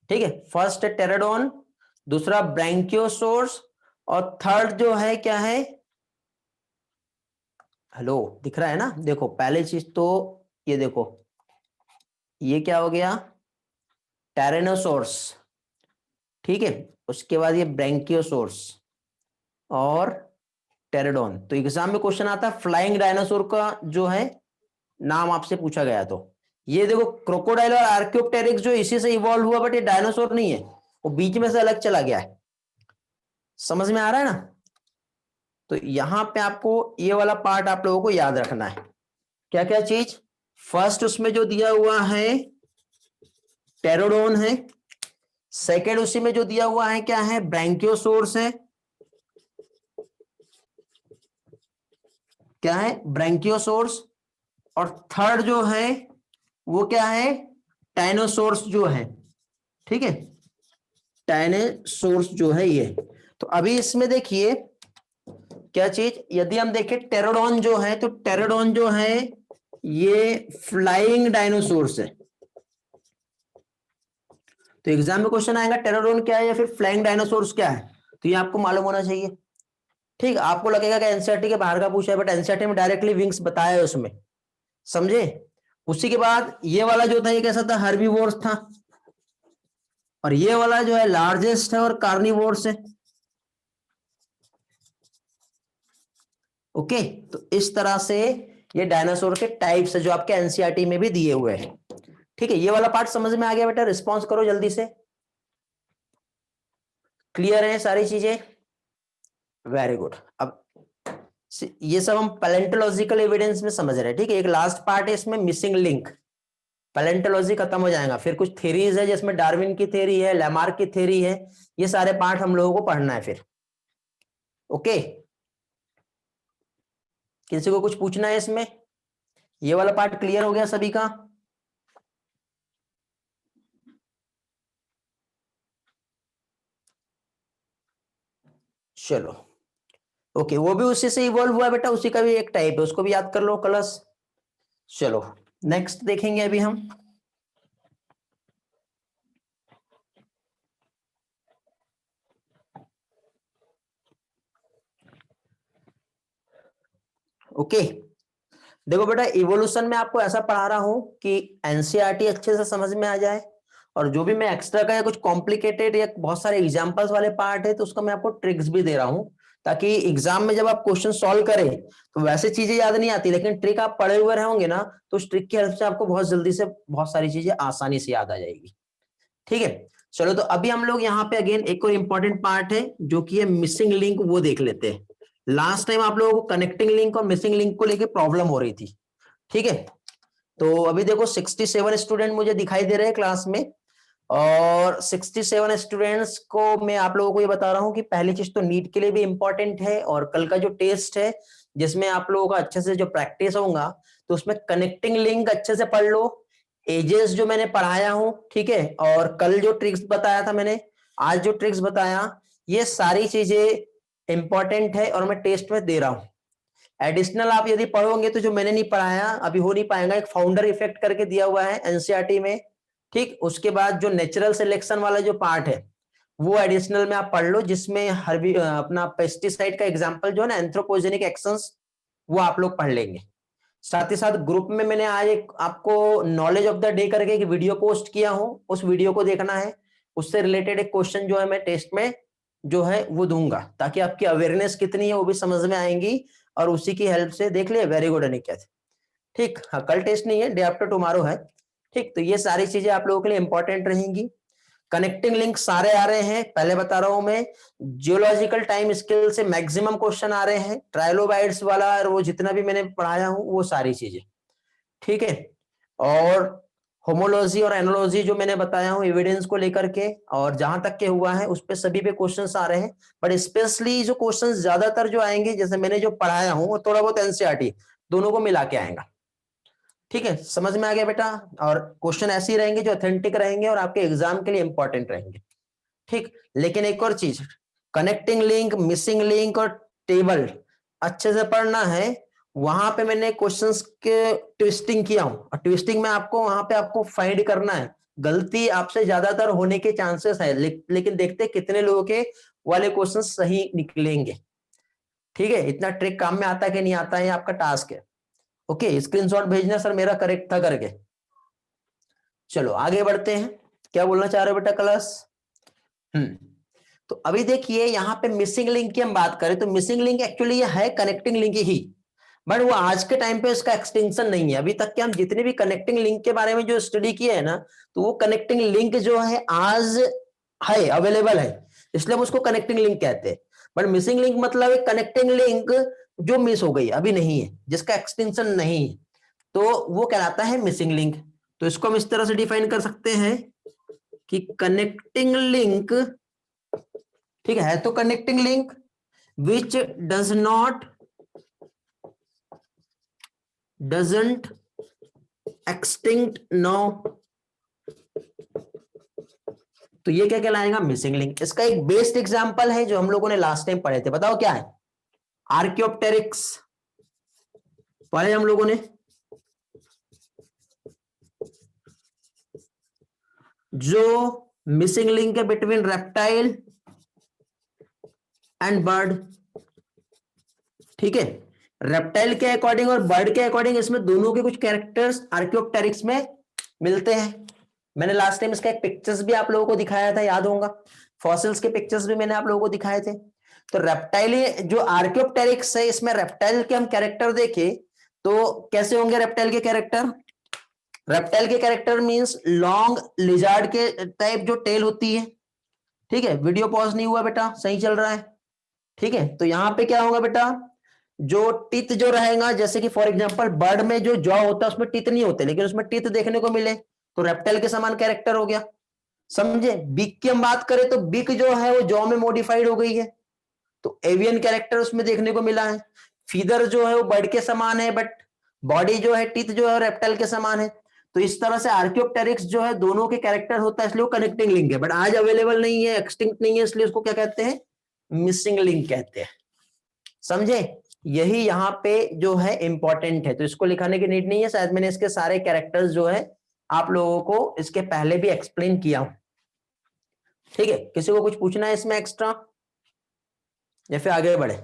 ठीक है, फर्स्ट है टेरेडोन, दूसरा ब्रैंकियोसोर्स, और थर्ड जो है क्या है, हेलो दिख रहा है ना, देखो पहली चीज तो ये देखो, ये क्या हो गया, टेरेनोसोर्स, ठीक है, उसके बाद ये ब्रैंकियोसोर्स और टेरेडोन। तो एग्जाम में क्वेश्चन आता है फ्लाइंग डायनासोर का जो है नाम आपसे पूछा गया, तो ये देखो क्रोकोडाइल और आर्कियोप्टेरिक्स जो इसी से इवॉल्व हुआ, बट ये डायनासोर नहीं है, वो बीच में से अलग चला गया है, समझ में आ रहा है ना। तो यहां पे आपको ये वाला पार्ट आप लोगों को याद रखना है, क्या क्या चीज, फर्स्ट उसमें जो दिया हुआ है टेरोडोन है, सेकेंड उसी में जो दिया हुआ है क्या है, ब्रैंकियोसोर्स है, क्या है, ब्रैंकियोसोर्स, और थर्ड जो है वो क्या है, टाइनोसोर्स जो है, ठीक है, टाइनोसोर्स जो है ये। तो अभी इसमें देखिए क्या चीज, यदि हम देखें टेरोडोन जो है, तो टेरोडोन जो है ये फ्लाइंग डायनासोर्स है। तो एग्जाम में क्वेश्चन आएगा टेरोडोन क्या है या फिर फ्लाइंग डायनासोर्स क्या है, तो ये आपको मालूम होना चाहिए, ठीक। आपको लगेगा कि एनसीईआरटी के बाहर का पूछा है, बट एनसीईआरटी में डायरेक्टली विंग्स बताया है उसमें, समझे। उसी के बाद ये वाला जो था ये कैसा था, हर्बीवोर्स था, और ये वाला जो है लार्जेस्ट है और कार्निवोर्स है, ओके। तो इस तरह से ये डायनासोर के टाइप्स है जो आपके एनसीईआरटी में भी दिए हुए हैं, ठीक है। ये वाला पार्ट समझ में आ गया बेटा, रिस्पॉन्स करो जल्दी से, क्लियर है सारी चीजें, वेरी गुड। अब ये सब हम पैलेंटोलॉजिकल एविडेंस में समझ रहे हैं, ठीक है। एक लास्ट पार्ट है इसमें, मिसिंग लिंक, पैलेंटोलॉजी खत्म हो जाएगा, फिर कुछ थ्योरीज है जिसमें डार्विन की थ्योरी है, लैमार्क की थ्योरी है, ये सारे पार्ट हम लोगों को पढ़ना है फिर, ओके। किसी को कुछ पूछना है इसमें, ये वाला पार्ट क्लियर हो गया सभी का, चलो ओके। वो भी उसी से इवॉल्व हुआ है बेटा, उसी का भी एक टाइप है, उसको भी याद कर लो कलर्स। चलो नेक्स्ट देखेंगे अभी हम, ओके। देखो बेटा इवोल्यूशन में आपको ऐसा पढ़ा रहा हूं कि एनसीईआरटी अच्छे से समझ में आ जाए, और जो भी मैं एक्स्ट्रा का या कुछ कॉम्प्लिकेटेड या बहुत सारे एग्जांपल्स वाले पार्ट है तो उसका मैं आपको ट्रिक्स भी दे रहा हूं, ताकि एग्जाम में जब आप क्वेश्चन सॉल्व करें तो वैसे चीजें याद नहीं आती, लेकिन ट्रिक आप पढ़े हुए रहेंगे ना तो उस ट्रिक की हेल्प से आपको बहुत जल्दी से बहुत सारी चीजें आसानी से याद आ जाएगी, ठीक है। चलो तो अभी हम लोग यहाँ पे अगेन एक और इंपॉर्टेंट पार्ट है जो कि है मिसिंग लिंक, वो देख लेते हैं। लास्ट टाइम आप लोगों को कनेक्टिंग लिंक और मिसिंग लिंक को लेके प्रॉब्लम हो रही थी, ठीक है। तो अभी देखो 67 स्टूडेंट मुझे दिखाई दे रहे हैं क्लास में, और 67 स्टूडेंट्स को मैं आप लोगों को ये बता रहा हूं कि पहली चीज तो नीट के लिए भी इंपॉर्टेंट है, और कल का जो टेस्ट है जिसमें आप लोगों का अच्छे से जो प्रैक्टिस होगा, तो उसमें कनेक्टिंग लिंक अच्छे से पढ़ लो, एजेस जो मैंने पढ़ाया हूं, ठीक है, और कल जो ट्रिक्स बताया था मैंने, आज जो ट्रिक्स बताया, ये सारी चीजें इंपॉर्टेंट है और मैं टेस्ट में दे रहा हूं। एडिशनल आप यदि पढ़ोगे तो जो मैंने नहीं पढ़ाया अभी हो नहीं पाएगा। एक फाउंडर इफेक्ट करके दिया हुआ है एनसीईआरटी में, ठीक। उसके बाद जो नेचुरल सिलेक्शन वाला जो पार्ट है वो एडिशनल में आप पढ़ लो, जिसमें अपना पेस्टिसाइड का एग्जांपल जो है ना, एंथ्रोपोजेनिक एक्शंस, वो आप लोग पढ़ लेंगे। साथ ही साथ ग्रुप में मैंने आज एक आपको नॉलेज ऑफ द डे करके एक वीडियो पोस्ट किया हूं, उस वीडियो को देखना है। उससे रिलेटेड एक क्वेश्चन जो है मैं टेस्ट में जो है वो दूंगा, ताकि आपकी अवेयरनेस कितनी है वो भी समझ में आएंगी, और उसी की हेल्प से देख लिया। वेरी गुड अनिकेत, ठीक। हाँ, कल टेस्ट नहीं है, डे आफ्टर टुमारो है, ठीक। तो ये सारी चीजें आप लोगों के लिए इंपॉर्टेंट रहेंगी। कनेक्टिंग लिंक सारे आ रहे हैं, पहले बता रहा हूं मैं। जियोलॉजिकल टाइम स्केल से मैक्सिमम क्वेश्चन आ रहे हैं, ट्राइलोबाइट्स वाला और वो जितना भी मैंने पढ़ाया हूं वो सारी चीजें, ठीक है। और होमोलॉजी और एनोलॉजी जो मैंने बताया हूं एविडेंस को लेकर के, और जहां तक के हुआ है उस पे सभी पे क्वेश्चंस आ रहे हैं। बट स्पेशली जो क्वेश्चंस ज्यादातर जो आएंगे, जैसे मैंने जो पढ़ाया हूं, वो थोड़ा बहुत एनसीईआरटी दोनों को मिला के आएगा, ठीक है। समझ में आ गया बेटा? और क्वेश्चन ऐसे ही रहेंगे जो ऑथेंटिक रहेंगे और आपके एग्जाम के लिए इंपॉर्टेंट रहेंगे, ठीक। लेकिन एक और चीज, कनेक्टिंग लिंक, मिसिंग लिंक और टेबल अच्छे से पढ़ना है। वहां पे मैंने क्वेश्चंस के ट्विस्टिंग किया हूं, और ट्विस्टिंग में आपको वहां पे आपको फाइंड करना है। गलती आपसे ज्यादातर होने के चांसेस है, लेकिन देखते कितने लोगों के वाले क्वेश्चन सही निकलेंगे, ठीक है। इतना ट्रिक काम में आता है कि नहीं आता है, आपका टास्क है। ओके, स्क्रीनशॉट भेजना सर मेरा करेक्ट था करके। चलो आगे बढ़ते हैं, क्या बोलना चाह रहे हो बेटा क्लास? तो अभी देखिए यहाँ पे मिसिंग लिंक की हम बात करें तो मिसिंग लिंक एक्चुअली ये है कनेक्टिंग लिंक ही, बट वो आज के टाइम पे इसका एक्सटेंशन नहीं है। अभी तक के हम जितने भी कनेक्टिंग लिंक के बारे में जो स्टडी किए है ना, तो वो कनेक्टिंग लिंक जो है आज है अवेलेबल है, इसलिए हम उसको कनेक्टिंग लिंक कहते हैं। बट मिसिंग लिंक मतलब एक कनेक्टिंग लिंक जो मिस हो गई, अभी नहीं है, जिसका एक्सटेंशन नहीं है, तो वो कहलाता है मिसिंग लिंक। तो इसको हम इस तरह से डिफाइन कर सकते हैं कि कनेक्टिंग लिंक, ठीक है, तो connecting link which doesn't extinct now, तो ये क्या कहलाएगा? Missing link. इसका एक बेस्ट एग्जांपल है जो हम लोगों ने लास्ट टाइम पढ़े थे, बताओ क्या है? आर्कियोप्टेरिक्स पढ़े हम लोगों ने, जो मिसिंग लिंक है बिटवीन रेप्टाइल एंड बर्ड, ठीक है। रेप्टाइल के अकॉर्डिंग और बर्ड के अकॉर्डिंग इसमें दोनों के कुछ कैरेक्टर्स आर्कियोप्टेरिक्स में मिलते हैं। मैंने लास्ट टाइम इसका एक पिक्चर्स भी आप लोगों को दिखाया था, याद होगा। फॉसिल्स के पिक्चर्स भी मैंने आप लोगों को दिखाए थे। तो रेप्टाइल जो आर्कियोप्टेरिक्स है, इसमें रेप्टाइल के हम कैरेक्टर देखे तो कैसे होंगे रेप्टाइल के कैरेक्टर? रेप्टाइल के कैरेक्टर मींस लॉन्ग लिजार्ड के टाइप जो टेल होती है, ठीक है। वीडियो पॉज नहीं हुआ बेटा, सही चल रहा है, ठीक है। तो यहां पे क्या होगा बेटा, जो टीथ जो रहेगा, जैसे कि फॉर एग्जांपल बर्ड में जो जॉ होता है उसमें टीथ नहीं होते, लेकिन उसमें टीथ देखने को मिले, तो रेप्टाइल के समान कैरेक्टर हो गया, समझे। बीक की हम बात करें तो बीक जो है वो जॉ में मॉडिफाइड हो गई है, तो एवियन कैरेक्टर उसमें देखने को मिला है। फीदर जो है वो बर्ड के समान है, बट बॉडी जो है, टीथ जो है रेप्टाइल के समान है। तो इस तरह से आर्कियोप्टेरिक्स जो है दोनों के कैरेक्टर होता है, इसलिए वो कनेक्टिंग लिंक है, बट आज अवेलेबल नहीं है, एक्सटिंक्ट नहीं है, इसलिए उसको क्या कहते हैं? मिसिंग लिंक कहते हैं, समझे। यही यहाँ पे जो है इंपॉर्टेंट है, तो इसको लिखाने की नीड नहीं है। शायद मैंने इसके सारे कैरेक्टर्स जो है आप लोगों को इसके पहले भी एक्सप्लेन किया हूं, ठीक है। किसी को कुछ पूछना है इसमें एक्स्ट्रा या फिर आगे बढ़े?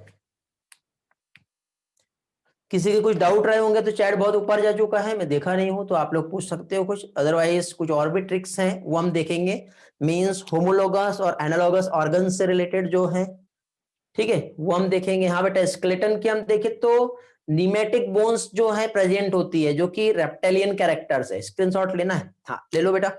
किसी के कुछ डाउट रहे होंगे तो चैट बहुत ऊपर जा चुका है, मैं देखा नहीं हूं, तो आप लोग पूछ सकते हो कुछ। अदरवाइज कुछ और भी ट्रिक्स हैं वो हम देखेंगे, मींस होमोलोगस और एनालॉगस ऑर्गन से रिलेटेड जो है, ठीक है, वो हम देखेंगे। हाँ बेटा, स्केलेटन की हम देखें तो नीमेटिक बोन्स जो है प्रेजेंट होती है, जो कि रेप्टेलियन कैरेक्टर्स है। स्क्रीनशॉट लेना है? हाँ ले लो बेटा।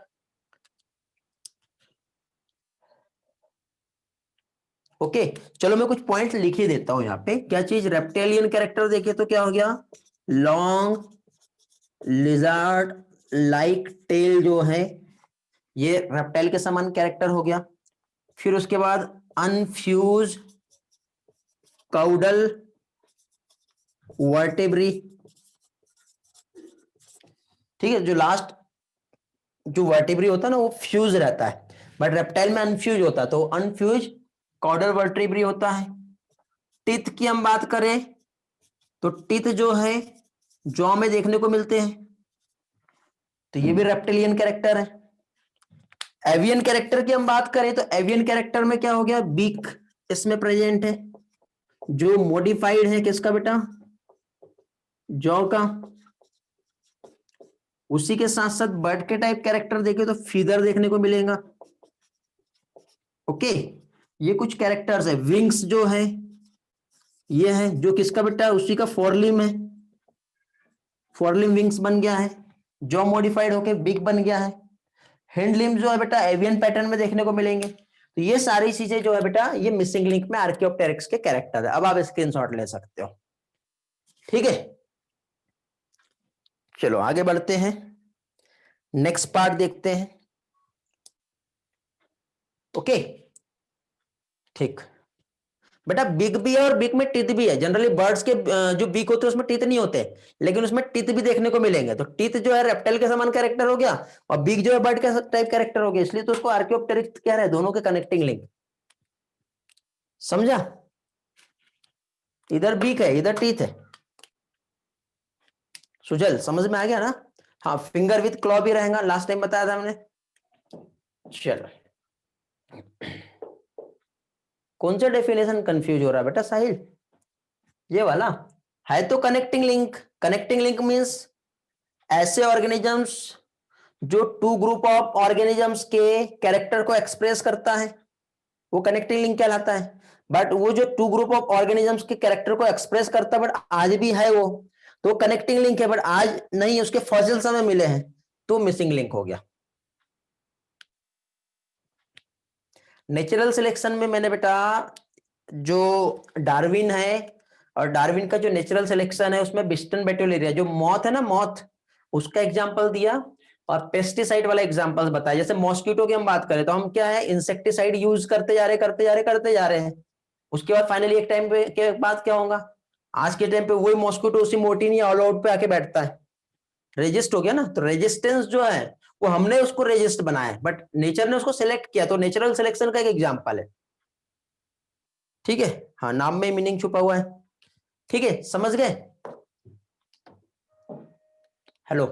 ओके, चलो मैं कुछ पॉइंट लिख ही देता हूं यहाँ पे। क्या चीज? रेप्टेलियन कैरेक्टर देखे तो क्या हो गया? लॉन्ग लिजार्ड लाइक टेल जो है ये रेप्टाइल के समान कैरेक्टर हो गया। फिर उसके बाद अनफ्यूज काउडल वर्टेब्री, ठीक है, जो लास्ट जो वर्टेब्री होता है ना वो फ्यूज रहता है, बट रेप्टाइल में अनफ्यूज होता है, तो अनफ्यूज कॉर्डल वर्टेब्री होता है। टीथ की हम बात करें तो टीथ जो है जॉ में देखने को मिलते हैं, तो ये भी रेप्टिलियन कैरेक्टर है। एवियन कैरेक्टर की हम बात करें तो एवियन कैरेक्टर में क्या हो गया, बीक इसमें प्रेजेंट है, जो मॉडिफाइड है किसका बेटा, जॉ का। उसी के साथ साथ बर्ड के टाइप कैरेक्टर देखे तो फीदर देखने को मिलेगा। ओके, ये कुछ कैरेक्टर्स है। विंग्स जो है ये है, जो किसका बेटा, उसी का फोरलिम है, फोरलिम विंग्स बन गया है, जॉ मॉडिफाइड होके बिग बन गया है। हैंडलिम जो है बेटा एवियन पैटर्न में देखने को मिलेंगे। तो ये सारी चीजें जो है बेटा ये मिसिंग लिंक में आर्कियोप्टेरिक्स के कैरेक्टर है। अब आप स्क्रीनशॉट ले सकते हो, ठीक है। चलो आगे बढ़ते हैं, नेक्स्ट पार्ट देखते हैं। ओके, ठीक बेटा, बिग भी है और बिग में टीथ भी है। जनरली बर्ड्स के जो बिग होते हैं उसमें टीथ नहीं होते, लेकिन उसमें टीथ भी देखने को मिलेंगे। तो टीथ जो है रेप्टाइल के समान कैरेक्टर हो गया और बिग जो है बर्ड का टाइप कैरेक्टर हो गया, इसलिए तो उसको आर्कियोप्टेरिक्स कह रहे हैं, दोनों के कनेक्टिंग लिंक। समझा, इधर बिग है इधर टीथ है। सुजल समझ में आ गया ना। हाँ, फिंगर विथ क्लॉ भी रहेगा, लास्ट टाइम बताया था हमने। चलो, कौन सा डेफिनेशन कंफ्यूज हो रहा है बेटा साहिल, ये वाला है तो connecting link. Connecting link means ऐसे ऑर्गेनिजम्स जो टू ग्रुप ऑफ ऑर्गेनिजम्स के कैरेक्टर को एक्सप्रेस करता है, वो कनेक्टिंग लिंक कहलाता है। बट वो जो टू ग्रुप ऑफ ऑर्गेनिजम्स के कैरेक्टर को एक्सप्रेस करता है बट आज भी है वो, तो कनेक्टिंग लिंक है, बट आज नहीं उसके फॉसिल समय मिले हैं, तो मिसिंग लिंक हो गया। नेचुरल सिलेक्शन में मैंने बेटा जो डार्विन है और डार्विन का जो नेचुरल सिलेक्शन है उसमें बिस्टन बेटोलेरिया जो मॉथ है ना, मॉथ, उसका एग्जांपल दिया और पेस्टिसाइड वाला एग्जांपल बताया। जैसे मॉस्किटो की हम बात करें तो हम क्या है, इंसेक्टिसाइड यूज करते जा रहे हैं, उसके बाद फाइनली एक टाइम पे के बाद क्या होगा, आज के टाइम पे वही मॉस्किटो उसी मोर्टिन या ऑल आउट पे आके बैठता है, रेजिस्ट हो गया ना। तो रेजिस्टेंस जो है वो हमने उसको रेजिस्ट बनाया है, बट नेचर ने उसको सिलेक्ट किया, तो नेचुरल सिलेक्शन का एक एग्जांपल है, ठीक है। हाँ, नाम में मीनिंग छुपा हुआ है, ठीक है, समझ गए। हेलो,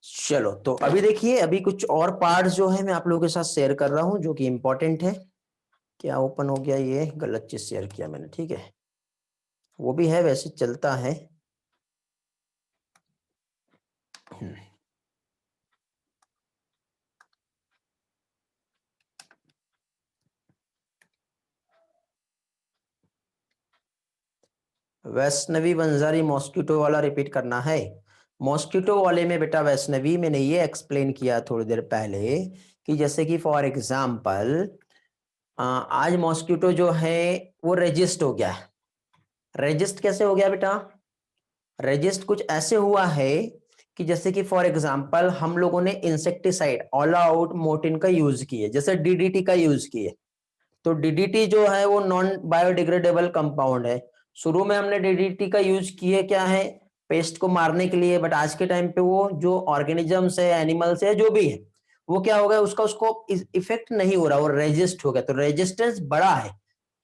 चलो तो अभी देखिए, अभी कुछ और पार्ट्स जो है मैं आप लोगों के साथ शेयर कर रहा हूं जो कि इंपॉर्टेंट है। क्या ओपन हो गया, ये गलत चीज शेयर किया मैंने, ठीक है, वो भी है वैसे चलता है। वैष्णवी वंजारी मॉस्किटो वाला रिपीट करना है। मॉस्किटो वाले में बेटा वैष्णवी मैंने ये एक्सप्लेन किया थोड़ी देर पहले कि जैसे कि फॉर एग्जांपल आज मॉस्किटो जो है वो रेजिस्ट हो गया है। रेजिस्ट कैसे हो गया बेटा, रेजिस्ट कुछ ऐसे हुआ है कि जैसे कि फॉर एग्जांपल हम लोगों ने इंसेक्टिसाइड ऑल आउट मोर्टिन का यूज किए, जैसे डीडीटी का यूज किए, तो डीडीटी जो है वो नॉन बायोडिग्रेडेबल कंपाउंड है। शुरू में हमने डीडीटी का यूज किए क्या है, पेस्ट को मारने के लिए, बट आज के टाइम पे वो जो ऑर्गेनिजम्स है, एनिमल्स है, जो भी है, वो क्या हो गया, उसका उसको इफेक्ट नहीं हो रहा, वो रेजिस्ट हो गया, तो रेजिस्टेंस बड़ा है,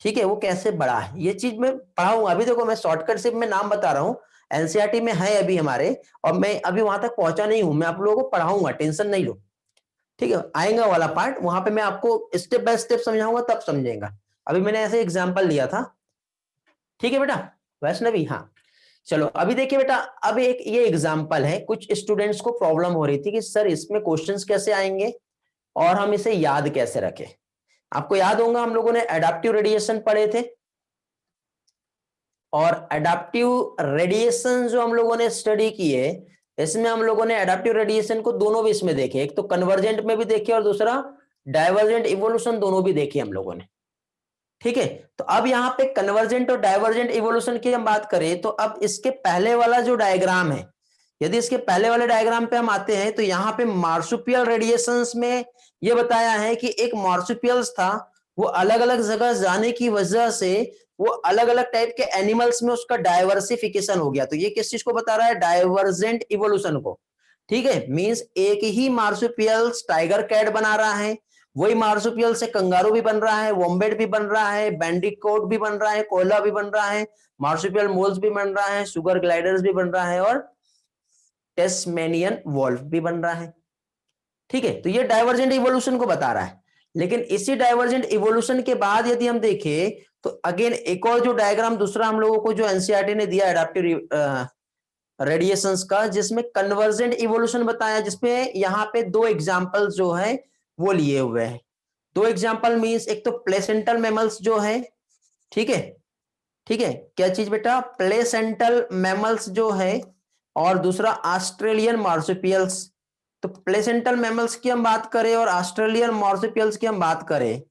ठीक है। वो कैसे बड़ा है ये चीज मैं पढ़ाऊंगा। अभी देखो मैं शॉर्टकट से मैं नाम बता रहा हूँ, एनसीईआरटी में है अभी हमारे, और मैं अभी वहां तक पहुंचा नहीं हूं, मैं आप लोगों को पढ़ाऊंगा, टेंशन नहीं लो, ठीक है। आएगा वाला पार्ट, वहां पे मैं आपको स्टेप बाय स्टेप समझाऊंगा, तब समझेगा। अभी मैंने ऐसे एग्जांपल लिया था, ठीक है बेटा वैष्णवी। हाँ, चलो अभी देखिए बेटा, अब एक ये एग्जांपल है, कुछ स्टूडेंट्स को प्रॉब्लम हो रही थी कि सर इसमें क्वेश्चंस कैसे आएंगे और हम इसे याद कैसे रखें। आपको याद होगा हम लोगों ने एडाप्टिव रेडिएशन पढ़े थे, और एडाप्टिव रेडिएशन जो हम लोगों ने स्टडी किए, इसमें हम लोगों ने एडाप्टिव रेडिएशन को दोनों भी इसमें देखे, एक तो कन्वर्जेंट में भी देखे और दूसरा डाइवर्जेंट इवोल्यूशन, दोनों भी देखे हम लोगों ने, ठीक है। तो अब यहाँ पे कन्वर्जेंट और डाइवर्जेंट इवोल्यूशन की हम बात करें तो अब इसके पहले वाला जो डायग्राम है, यदि इसके पहले वाले डायग्राम पे हम आते हैं तो यहाँ पे मार्सुपियल रेडिएशंस में ये बताया है कि एक मार्सुपियल्स था, वो अलग अलग जगह जाने की वजह से वो अलग अलग टाइप के एनिमल्स में उसका डाइवर्सिफिकेशन हो गया। तो ये किस चीज को बता रहा है? डाइवर्जेंट इवोल्यूशन को। ठीक है, मींस एक ही मार्सुपियल्स टाइगर कैट बना रहा है, वही मार्सुपियल से कंगारू भी बन रहा है, वॉम्बेट भी बन रहा है, बैंडिकोट भी बन रहा है, कोयला भी बन रहा है, मार्सुपियल मोल्स भी बन रहा है, शुगर ग्लाइडर्स भी बन रहा है, और टेस्मेनियन वॉल्फ भी बन रहा है। ठीक है, तो ये डाइवर्जेंट इवोल्यूशन को बता रहा है। लेकिन इसी डाइवर्जेंट इवोल्यूशन के बाद यदि हम देखें तो अगेन एक और जो डायग्राम दूसरा हम लोगों को जो एनसीईआरटी ने दिया एडाप्टिव रेडिएशंस का, जिसमें कन्वर्जेंट इवोल्यूशन बताया, जिसमें यहाँ पे दो एग्जांपल्स जो है वो लिए हुए हैं। दो एग्जांपल मींस एक तो प्लेसेंटल मैमल्स जो है, ठीक है, ठीक है, क्या चीज बेटा? प्लेसेंटल मैमल्स जो है, और दूसरा ऑस्ट्रेलियन मार्सुपियल्स। तो प्लेसेंटल मैमल्स की हम बात करें और ऑस्ट्रेलियन मार्सुपियल्स की हम बात करें,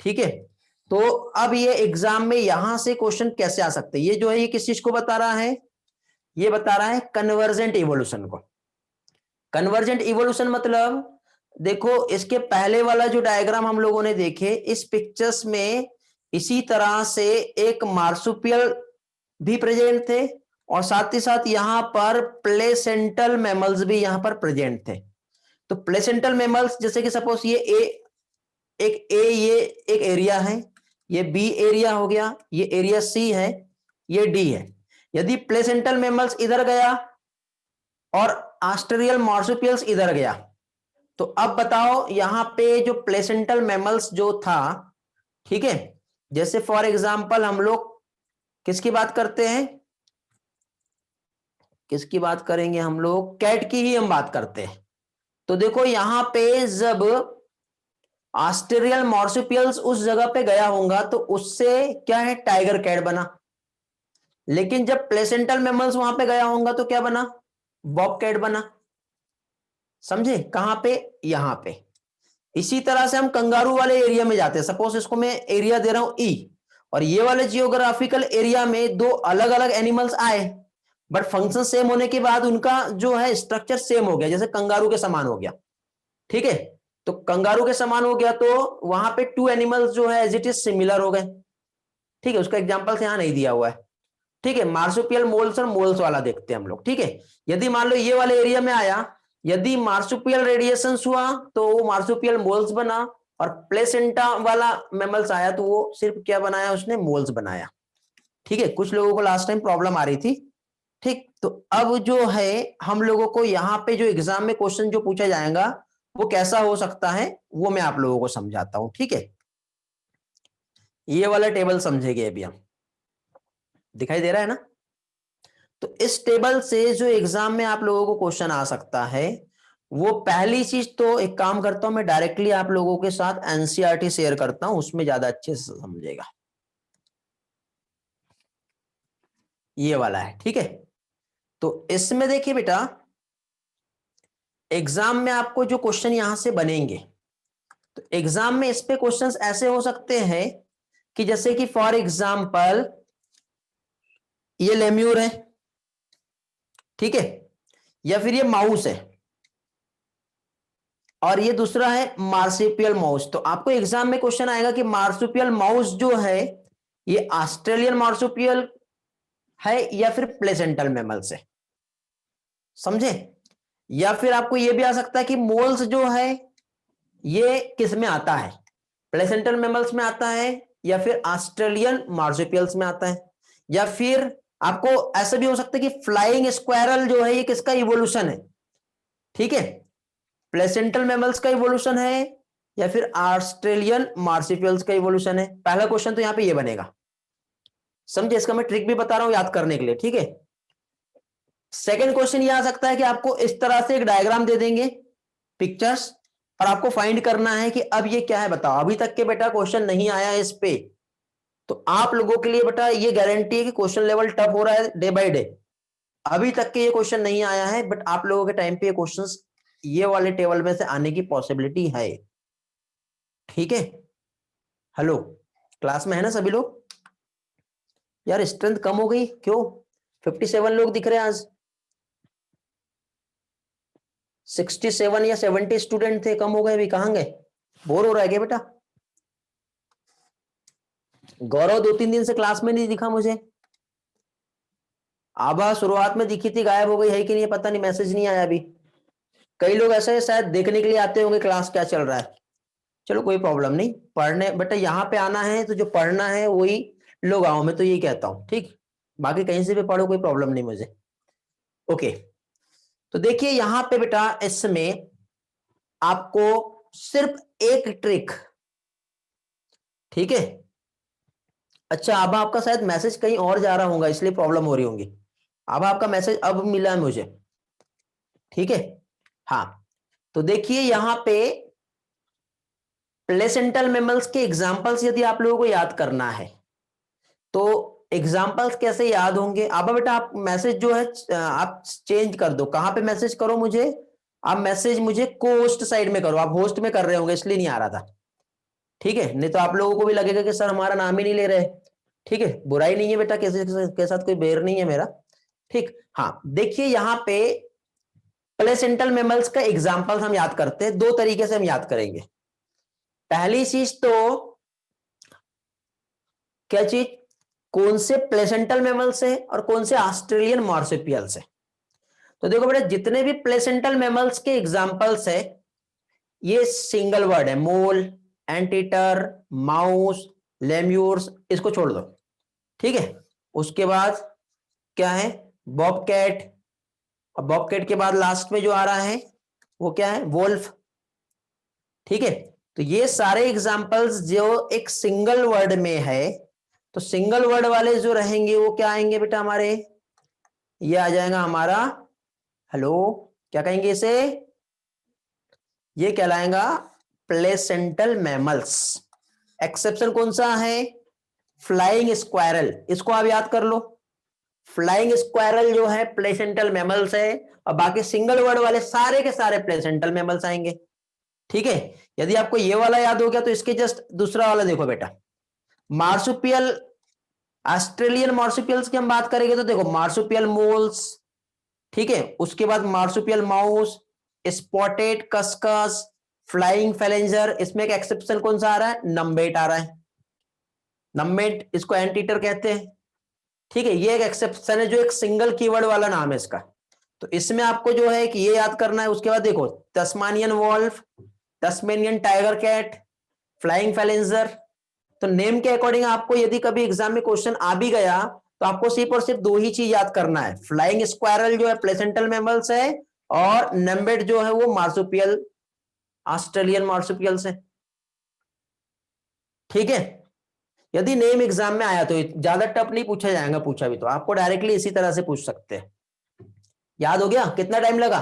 ठीक है, तो अब ये एग्जाम में यहां से क्वेश्चन कैसे आ सकते हैं? ये जो है ये किस चीज को बता रहा है? ये बता रहा है कन्वर्जेंट इवोल्यूशन को। कन्वर्जेंट इवोल्यूशन मतलब देखो, इसके पहले वाला जो डायग्राम हम लोगों ने देखे, इस पिक्चर्स में इसी तरह से एक मार्सुपियल भी प्रेजेंट थे, और साथ ही साथ यहां पर प्लेसेंटल मैमल्स भी यहां पर प्रेजेंट थे। तो प्लेसेंटल मैमल्स जैसे कि सपोज ये ये एक एरिया है, ये बी एरिया हो गया, ये एरिया सी है, ये डी है। यदि प्लेसेंटल मैमल्स इधर गया और ऑस्ट्रेलियल मार्सुपियल्स इधर गया, तो अब बताओ यहां पे जो प्लेसेंटल मैमल्स जो था, ठीक है, जैसे फॉर एग्जांपल हम लोग किसकी बात करते हैं? किसकी बात करेंगे हम लोग? कैट की ही हम बात करते हैं। तो देखो यहां पे जब ऑस्ट्रेलियल मार्सुपियल्स उस जगह पे गया होगा तो उससे क्या है? टाइगर कैट बना। लेकिन जब प्लेसेंटल मैमल्स वहां पे गया होगा तो क्या बना? बॉब कैट बना। समझे? कहां पे? यहां पे। इसी तरह से हम कंगारू वाले एरिया में जाते हैं। सपोज इसको मैं एरिया दे रहा हूं ई, और ये वाले जियोग्राफिकल एरिया में दो अलग अलग एनिमल्स आए, बट फंक्शन सेम होने के बाद उनका जो है स्ट्रक्चर सेम हो गया, जैसे कंगारू के समान हो गया। ठीक है, तो कंगारू के समान हो गया तो वहां पे टू एनिमल्स जो है एज इट इज सिमिलर हो गए। ठीक है, उसका एग्जाम्पल यहां नहीं दिया हुआ है। ठीक है, मार्सुपियल मोल्स और मोल्स वाला देखते हैं हम लोग। ठीक है, यदि मान लो ये वाले एरिया में आया, यदि मार्सुपियल रेडिएशन हुआ तो वो मार्सुपियल मोल्स बना, और प्लेसेंटा वाला मैमल्स आया तो वो सिर्फ क्या बनाया? उसने मोल्स बनाया। ठीक है, कुछ लोगों को लास्ट टाइम प्रॉब्लम आ रही थी। ठीक, तो अब जो है हम लोगों को यहाँ पे जो एग्जाम में क्वेश्चन जो पूछा जाएगा वो कैसा हो सकता है वो मैं आप लोगों को समझाता हूं। ठीक है, ये वाला टेबल समझेंगे अभी हम। दिखाई दे रहा है ना? तो इस टेबल से जो एग्जाम में आप लोगों को क्वेश्चन आ सकता है, वो पहली चीज तो एक काम करता हूं मैं डायरेक्टली आप लोगों के साथ एनसीईआरटी शेयर करता हूं, उसमें ज्यादा अच्छे से समझेगा। ये वाला है, ठीक है। तो इसमें देखिए बेटा, एग्जाम में आपको जो क्वेश्चन यहां से बनेंगे, तो एग्जाम में इस पे क्वेश्चंस ऐसे हो सकते हैं कि जैसे कि फॉर एग्जाम्पल ये लेम्यूर है, ठीक है, या फिर ये माउस है, और ये दूसरा है मार्सिपियल माउस। तो आपको एग्जाम में क्वेश्चन आएगा कि मार्सुपियल माउस जो है ये ऑस्ट्रेलियन मार्सुपियल है या फिर प्लेसेंटल मैमल से। समझे? या फिर आपको यह भी आ सकता है कि मोल्स जो है ये किस में आता है? प्लेसेंटल मैमल्स में आता है या फिर ऑस्ट्रेलियन मार्सुपियल्स में आता है? या फिर आपको ऐसा भी हो सकता है कि फ्लाइंग स्क्वायरल जो है ये किसका इवोल्यूशन है? ठीक है, प्लेसेंटल मैमल्स का इवोल्यूशन है या फिर ऑस्ट्रेलियन मार्सिपियल्स का इवोल्यूशन है? पहला क्वेश्चन तो यहां पे ये बनेगा। समझे? इसका मैं ट्रिक भी बता रहा हूं याद करने के लिए। ठीक है, सेकंड क्वेश्चन ये आ सकता है कि आपको इस तरह से एक डायग्राम दे देंगे, पिक्चर्स, और आपको फाइंड करना है कि अब ये क्या है बताओ। अभी तक के बेटा क्वेश्चन नहीं आया है इस पे, तो आप लोगों के लिए बेटा ये गारंटी है कि क्वेश्चन लेवल टफ हो रहा है डे बाय डे। अभी तक के ये क्वेश्चन नहीं आया है, बट आप लोगों के टाइम पे ये क्वेश्चंस ये वाले टेबल में से आने की पॉसिबिलिटी है। ठीक है, हेलो, क्लास में है ना सभी लोग? यार स्ट्रेंथ कम हो गई क्यों? 57 लोग दिख रहे हैं आज। 67 या 70 स्टूडेंट थे, कम हो गए, अभी कहां गए? बोर हो रहा है क्या बेटा? गौरव 2-3 दिन से क्लास में नहीं दिखा मुझे। आभा शुरुआत में दिखी थी, गायब हो गई है कि नहीं पता नहीं, मैसेज नहीं आया अभी। कई लोग ऐसे शायद देखने के लिए आते होंगे क्लास क्या चल रहा है। चलो कोई प्रॉब्लम नहीं, पढ़ने बेटा यहाँ पे आना है तो जो पढ़ना है वही लोग आओ, मैं तो यही कहता हूँ, ठीक। बाकी कहीं से भी पढ़ो, कोई प्रॉब्लम नहीं मुझे। ओके, तो देखिए यहाँ पे बेटा इसमें आपको सिर्फ एक ट्रिक, ठीक है। अच्छा, अब आपका शायद मैसेज कहीं और जा रहा होगा इसलिए प्रॉब्लम हो रही होंगी। अब आपका मैसेज अब मिला है मुझे, ठीक है। हाँ, तो देखिए यहाँ पे प्लेसेंटल मैमल्स के एग्जांपल्स यदि आप लोगों को याद करना है तो एग्जांपल्स कैसे याद होंगे। अब बेटा आप मैसेज जो है आप चेंज कर दो, कहां पे मैसेज करो मुझे, आप मैसेज मुझे होस्ट साइड में करो। आप होस्ट में कर रहे होंगे इसलिए नहीं आ रहा था, ठीक है। नहीं तो आप लोगों को भी लगेगा कि सर हमारा नाम ही नहीं ले रहे, ठीक है। बुराई नहीं है बेटा, किसी के साथ कोई बैर नहीं है मेरा, ठीक। हाँ, देखिए यहाँ पे प्लेसेंटल मैमल्स का एग्जांपल्स हम याद करते हैं, दो तरीके से हम याद करेंगे। पहली चीज तो क्या चीज, कौन से प्लेसेंटल मैमल्स है और कौन से ऑस्ट्रेलियन मार्supials है। तो देखो बेटा, जितने भी प्लेसेंटल मैमल्स के एग्जांपल्स है ये सिंगल वर्ड है, मोल, एंटीटर, माउस, लेम्यूर्स, इसको छोड़ दो, ठीक है। उसके बाद क्या है, बॉबकैट, और बॉबकैट के बाद लास्ट में जो आ रहा है वो क्या है, वोल्फ, ठीक है। तो ये सारे एग्जांपल्स जो एक सिंगल वर्ड में है, तो सिंगल वर्ड वाले जो रहेंगे वो क्या आएंगे बेटा हमारे, ये आ जाएगा हमारा, हेलो क्या कहेंगे इसे, ये कहलाएगा प्लेसेंटल मैमल्स। एक्सेप्शन कौन सा है, फ्लाइंग स्क्वायरल, इसको आप याद कर लो। फ्लाइंग स्क्वायरल जो है प्लेसेंटल मैमल्स है, और बाकी सिंगल वर्ड वाले सारे के सारे प्लेसेंटल मैमल्स आएंगे, ठीक है। यदि आपको ये वाला याद हो गया तो इसके जस्ट दूसरा वाला देखो बेटा, मार्सुपियल, ऑस्ट्रेलियन मार्सुपियल्स की हम बात करेंगे तो देखो मार्सुपियल मोल्स, ठीक है। उसके बाद marsupial mouse, spotted cuscus, flying फैलेंजर, इसमें एक एक्सेप्शन कौन सा आ रहा है, नम्बेट आ रहा है। नम्बेट इसको एंटीटर कहते हैं, ठीक है। ये एक एक्सेप्शन है जो एक सिंगल कीवर्ड वाला नाम है इसका। तो इसमें आपको जो है कि ये याद करना है। उसके बाद देखो Tasmanian wolf, Tasmanian tiger cat, flying phalanger. तो नेम के अकॉर्डिंग आपको यदि कभी एग्जाम में क्वेश्चन आ भी गया तो आपको सिर्फ और सिर्फ दो ही चीज याद करना है, फ्लाइंग स्क्वायरल जो है प्लेसेंटल मैमल्स है, और नम्बेट जो है वो मार्सुपियल, ऑस्ट्रेलियन मार्सुपियल्स है, ठीक है। यदि नेम एग्जाम में आया तो ज्यादा टफ नहीं पूछा जाएगा, पूछा भी तो आपको डायरेक्टली इसी तरह से पूछ सकते हैं। याद हो गया, कितना टाइम लगा।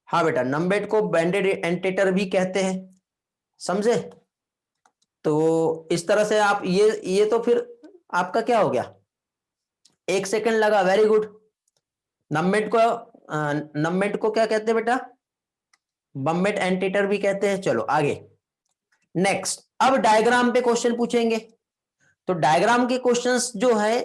हाँ बेटा, नम्बेट को बैंडेड एंटेटर भी कहते हैं, समझे। तो इस तरह से आप ये तो फिर आपका क्या हो गया, 1 सेकंड लगा, वेरी गुड। नम्बेट को क्या कहते हैं बेटा, बम्बेट एंटीटर भी कहते हैं। चलो आगे नेक्स्ट, अब डायग्राम पे क्वेश्चन पूछेंगे। तो डायग्राम के क्वेश्चंस जो है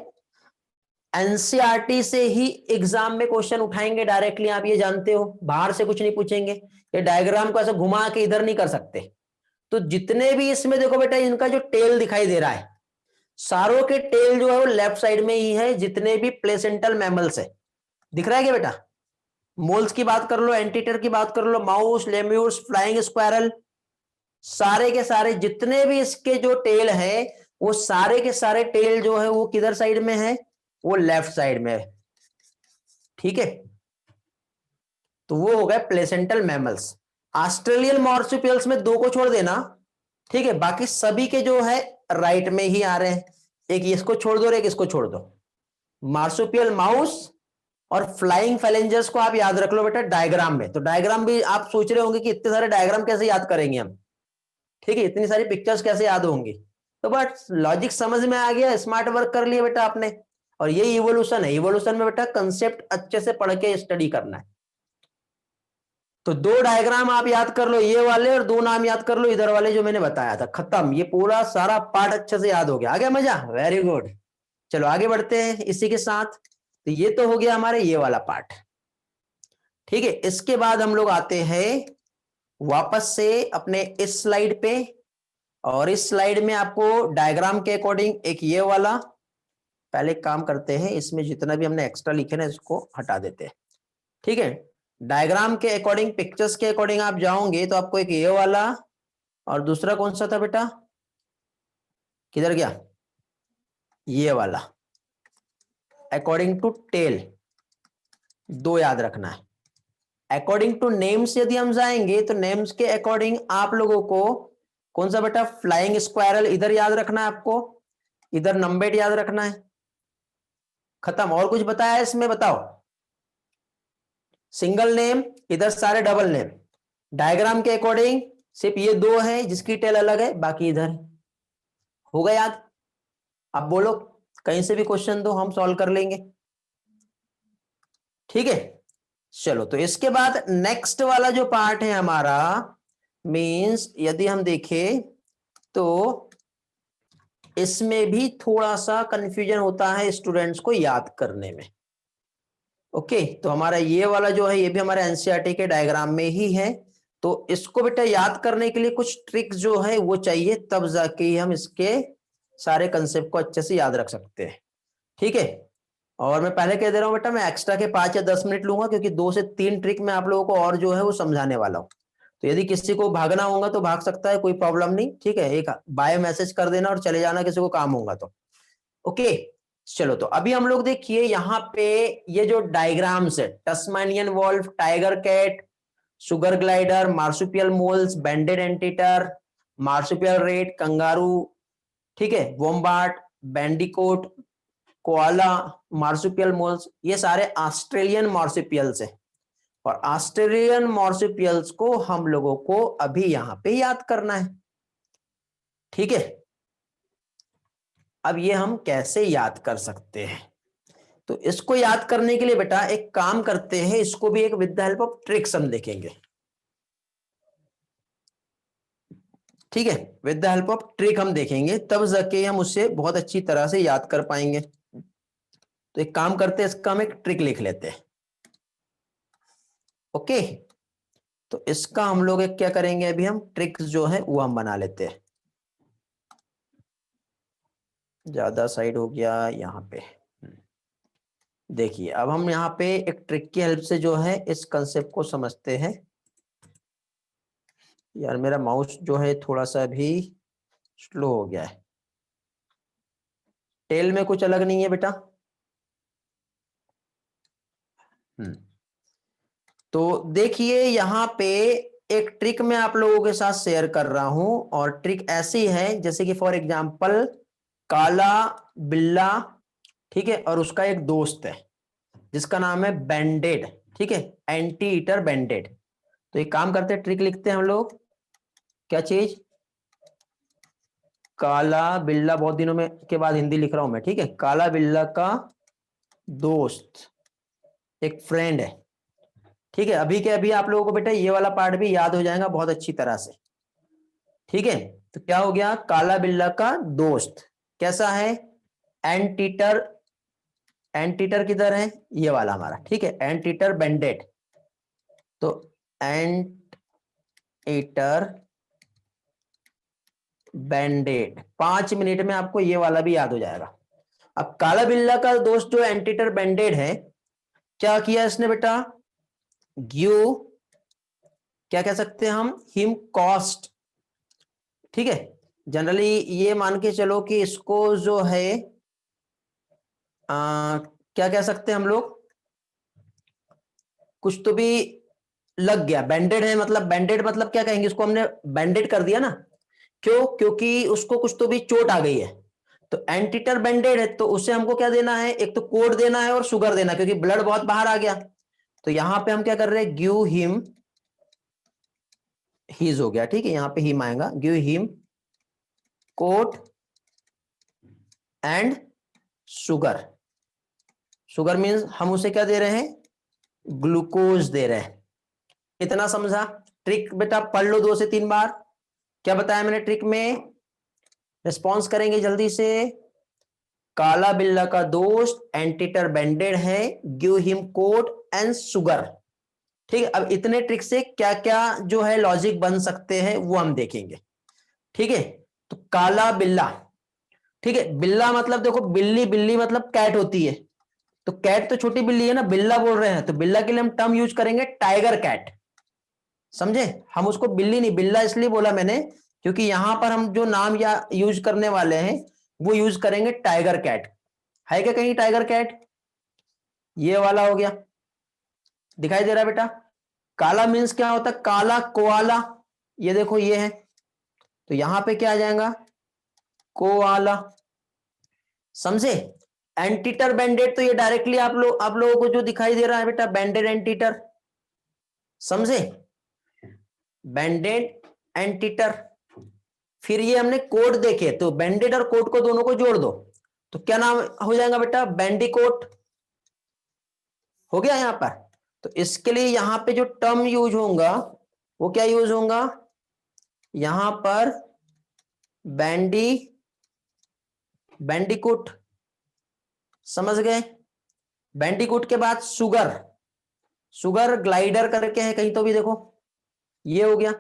एनसीईआरटी से ही एग्जाम में क्वेश्चन उठाएंगे डायरेक्टली, आप ये जानते हो, बाहर से कुछ नहीं पूछेंगे। ये डायग्राम को ऐसे घुमा के इधर नहीं कर सकते। तो जितने भी इसमें देखो बेटा, इनका जो टेल दिखाई दे रहा है, सारों के टेल जो है वो लेफ्ट साइड में ही है, जितने भी प्लेसेंटल मैमल्स है। दिख रहा है क्या बेटा, मोल्स की बात कर लो, एंटीटर की बात कर लो, माउस, लेम्यूर्स, फ्लाइंग स्क्वायरल, सारे के सारे जितने भी इसके जो टेल है वो सारे के सारे टेल जो है वो किधर साइड में है, वो लेफ्ट साइड में है, ठीक है। तो वो हो गया प्लेसेंटल मैमल्स। ऑस्ट्रेलियन मार्सुपियल्स में दो को छोड़ देना, ठीक है, बाकी सभी के जो है राइट में ही आ रहे हैं। एक इसको छोड़ दो और एक इसको छोड़ दो। मार्सुपियल माउस और फ्लाइंग फैलेंजर्स को आप याद रख लो बेटा डायग्राम में। तो डायग्राम भी आप सोच रहे होंगे कि इतने सारे डायग्राम कैसे याद करेंगे हम, ठीक है, इतनी सारी पिक्चर्स कैसे याद होंगी। तो बट लॉजिक समझ में आ गया, स्मार्ट वर्क कर लिया बेटा आपने। और ये इवोल्यूशन है, इवोल्यूशन में बेटा कंसेप्ट अच्छे से पढ़ के स्टडी करना है। तो दो डायग्राम आप याद कर लो ये वाले, और दो नाम याद कर लो इधर वाले जो मैंने बताया था, खत्म। ये पूरा सारा पार्ट अच्छे से याद हो गया, आ गया मजा, वेरी गुड। चलो आगे बढ़ते हैं इसी के साथ। तो ये तो हो गया हमारे ये वाला पार्ट, ठीक है। इसके बाद हम लोग आते हैं वापस से अपने इस स्लाइड पे, और इस स्लाइड में आपको डायग्राम के अकॉर्डिंग एक ये वाला, पहले काम करते हैं, इसमें जितना भी हमने एक्स्ट्रा लिखे ना इसको हटा देते हैं, ठीक है। डायग्राम के अकॉर्डिंग, पिक्चर्स के अकॉर्डिंग आप जाओगे तो आपको एक ये वाला और दूसरा कौन सा था बेटा, किधर गया, ये वाला, अकॉर्डिंग टू टेल, दो याद रखना है। अकॉर्डिंग टू नेम्स यदि हम जाएंगे तो नेम्स के अकॉर्डिंग आप लोगों को कौन सा बेटा, फ्लाइंग स्क्वायरल इधर याद रखना है आपको, इधर नंबेड याद रखना है, खत्म। और कुछ बताया है इसमें, बताओ। सिंगल नेम, इधर सारे डबल नेम। डायग्राम के अकॉर्डिंग सिर्फ ये दो है जिसकी टेल अलग है, बाकी इधर होगा याद। अब बोलो, कहीं से भी क्वेश्चन दो हम सॉल्व कर लेंगे, ठीक है। चलो, तो इसके बाद नेक्स्ट वाला जो पार्ट है हमारा, मींस यदि हम देखें तो इसमें भी थोड़ा सा कंफ्यूजन होता है स्टूडेंट्स को याद करने में। ओके, तो हमारा ये वाला जो है ये भी हमारे एनसीईआरटी के डायग्राम में ही है, तो इसको बेटा याद करने के लिए कुछ ट्रिक्स जो है वो चाहिए, तब जाके हम इसके सारे कंसेप्ट को अच्छे से याद रख सकते हैं, ठीक है। और मैं पहले कह दे रहा हूं बेटा, मैं एक्स्ट्रा के 5 या 10 मिनट लूंगा, क्योंकि 2 से 3 ट्रिक मैं आप लोगों को और जो है वो समझाने वाला हूं। तो यदि किसी को भागना होगा तो भाग सकता है, कोई प्रॉब्लम नहीं, ठीक है। एक बाय मैसेज कर देना और चले जाना, किसी को काम होगा तो। ओके, चलो, तो अभी हम लोग देखिए यहाँ पे ये जो डायग्राम्स है, Tasmanian wolf, tiger cat, sugar glider, marsupial moles, banded anteater, marsupial rat, kangaroo, ठीक है, वोम्बाट, बैंडिकोट, कोआला, मार्सुपियल मोल्स, ये सारे ऑस्ट्रेलियन मार्सुपियल्स हैं। और ऑस्ट्रेलियन मार्सुपियल्स को हम लोगों को अभी यहां पे याद करना है, ठीक है। अब ये हम कैसे याद कर सकते हैं, तो इसको याद करने के लिए बेटा एक काम करते हैं, इसको भी एक with the help of tricks हम देखेंगे, ठीक है। With the help of trick हम देखेंगे, तब जाके हम उससे बहुत अच्छी तरह से याद कर पाएंगे। तो एक काम करते हैं, इसका हम एक ट्रिक लिख लेते हैं, ओके। तो इसका हम लोग एक क्या करेंगे, अभी हम ट्रिक्स जो है वो हम बना लेते हैं। ज्यादा साइड हो गया यहाँ पे, देखिए अब हम यहाँ पे एक ट्रिक की हेल्प से जो है इस कंसेप्ट को समझते हैं। यार मेरा माउस जो है थोड़ा सा भी स्लो हो गया है, टेल में कुछ अलग नहीं है बेटा। तो देखिए यहाँ पे एक ट्रिक मैं आप लोगों के साथ शेयर कर रहा हूं, और ट्रिक ऐसी है जैसे कि फॉर एग्जांपल काला बिल्ला, ठीक है, और उसका एक दोस्त है जिसका नाम है बैंडेड, ठीक है, एंटी ईटर बैंडेड। तो एक काम करते हैं, ट्रिक लिखते हैं हम लोग, क्या चीज, काला बिल्ला, बहुत दिनों में के बाद हिंदी लिख रहा हूं मैं, ठीक है, काला बिल्ला का दोस्त एक फ्रेंड है, ठीक है। अभी के अभी आप लोगों को बेटा ये वाला पार्ट भी याद हो जाएगा बहुत अच्छी तरह से, ठीक है। तो क्या हो गया, काला बिल्ला का दोस्त कैसा है, एंटीटर, एंटीटर किधर है, ये वाला हमारा, ठीक है, एंटीटर बैंडेड। तो एंटीटर बैंडेड, 5 मिनट में आपको ये वाला भी याद हो जाएगा। अब काला बिल्ला का दोस्त जो एंटीटर बैंडेड है, क्या किया इसने बेटा, गिव, क्या कह सकते हैं हम, हिम कॉस्ट, ठीक है। जनरली ये मान के चलो कि इसको जो है क्या कह सकते हैं हम लोग, कुछ तो भी लग गया, बैंडेड है मतलब, बैंडेड मतलब क्या कहेंगे इसको, हमने बैंडेड कर दिया ना, क्यों, क्योंकि उसको कुछ तो भी चोट आ गई है। तो एंटीटर बैंडेड है तो उसे हमको क्या देना है, एक तो कोड देना है और शुगर देना, क्योंकि ब्लड बहुत बाहर आ गया। तो यहां पे हम क्या कर रहे हैं, गिव हिम, हीज हो गया, ठीक है, यहां पे हिम आएगा, give him coat and sugar. Sugar means हम उसे क्या दे रहे हैं, ग्लूकोज दे रहे हैं। इतना समझा, ट्रिक बेटा पढ़ लो 2 से 3 बार। क्या बताया मैंने ट्रिक में, रिस्पॉन्स करेंगे जल्दी से, काला बिल्ला का दोस्त एंटीटर बैंडेड है, give him coat and sugar, ठीक है। अब इतने ट्रिक से क्या क्या जो है लॉजिक बन सकते हैं वो हम देखेंगे, ठीक है। तो काला बिल्ला, ठीक है। बिल्ला मतलब देखो बिल्ली, बिल्ली मतलब कैट होती है, तो कैट तो छोटी बिल्ली है ना, बिल्ला बोल रहे हैं तो बिल्ला के लिए हम टर्म यूज करेंगे टाइगर कैट, समझे। हम उसको बिल्ली नहीं, बिल्ला इसलिए बोला मैंने क्योंकि यहां पर हम जो नाम या यूज करने वाले हैं वो यूज करेंगे टाइगर कैट। है क्या कहीं टाइगर कैट? ये वाला हो गया, दिखाई दे रहा है बेटा। काला मीन्स क्या होता है? काला कोआला, ये देखो ये है, तो यहां पे क्या आ जाएगा? कोआला, समझे। एंटीटर बैंडेड, तो ये डायरेक्टली आप लोगों को जो दिखाई दे रहा है बेटा बैंडेड एंटीटर, समझे, बैंडेड एंटीटर। फिर ये हमने कोट देखे, तो बैंडेड और कोट को दोनों को जोड़ दो तो क्या नाम हो जाएगा बेटा? बैंडिकोट, हो गया यहां पर। तो इसके लिए यहां पे जो टर्म यूज होगा वो क्या यूज होगा? यहां पर बैंडी, बैंडिकुट, समझ गए। बैंडिकुट के बाद सुगर, सुगर ग्लाइडर करके है कहीं तो भी देखो, ये हो गया।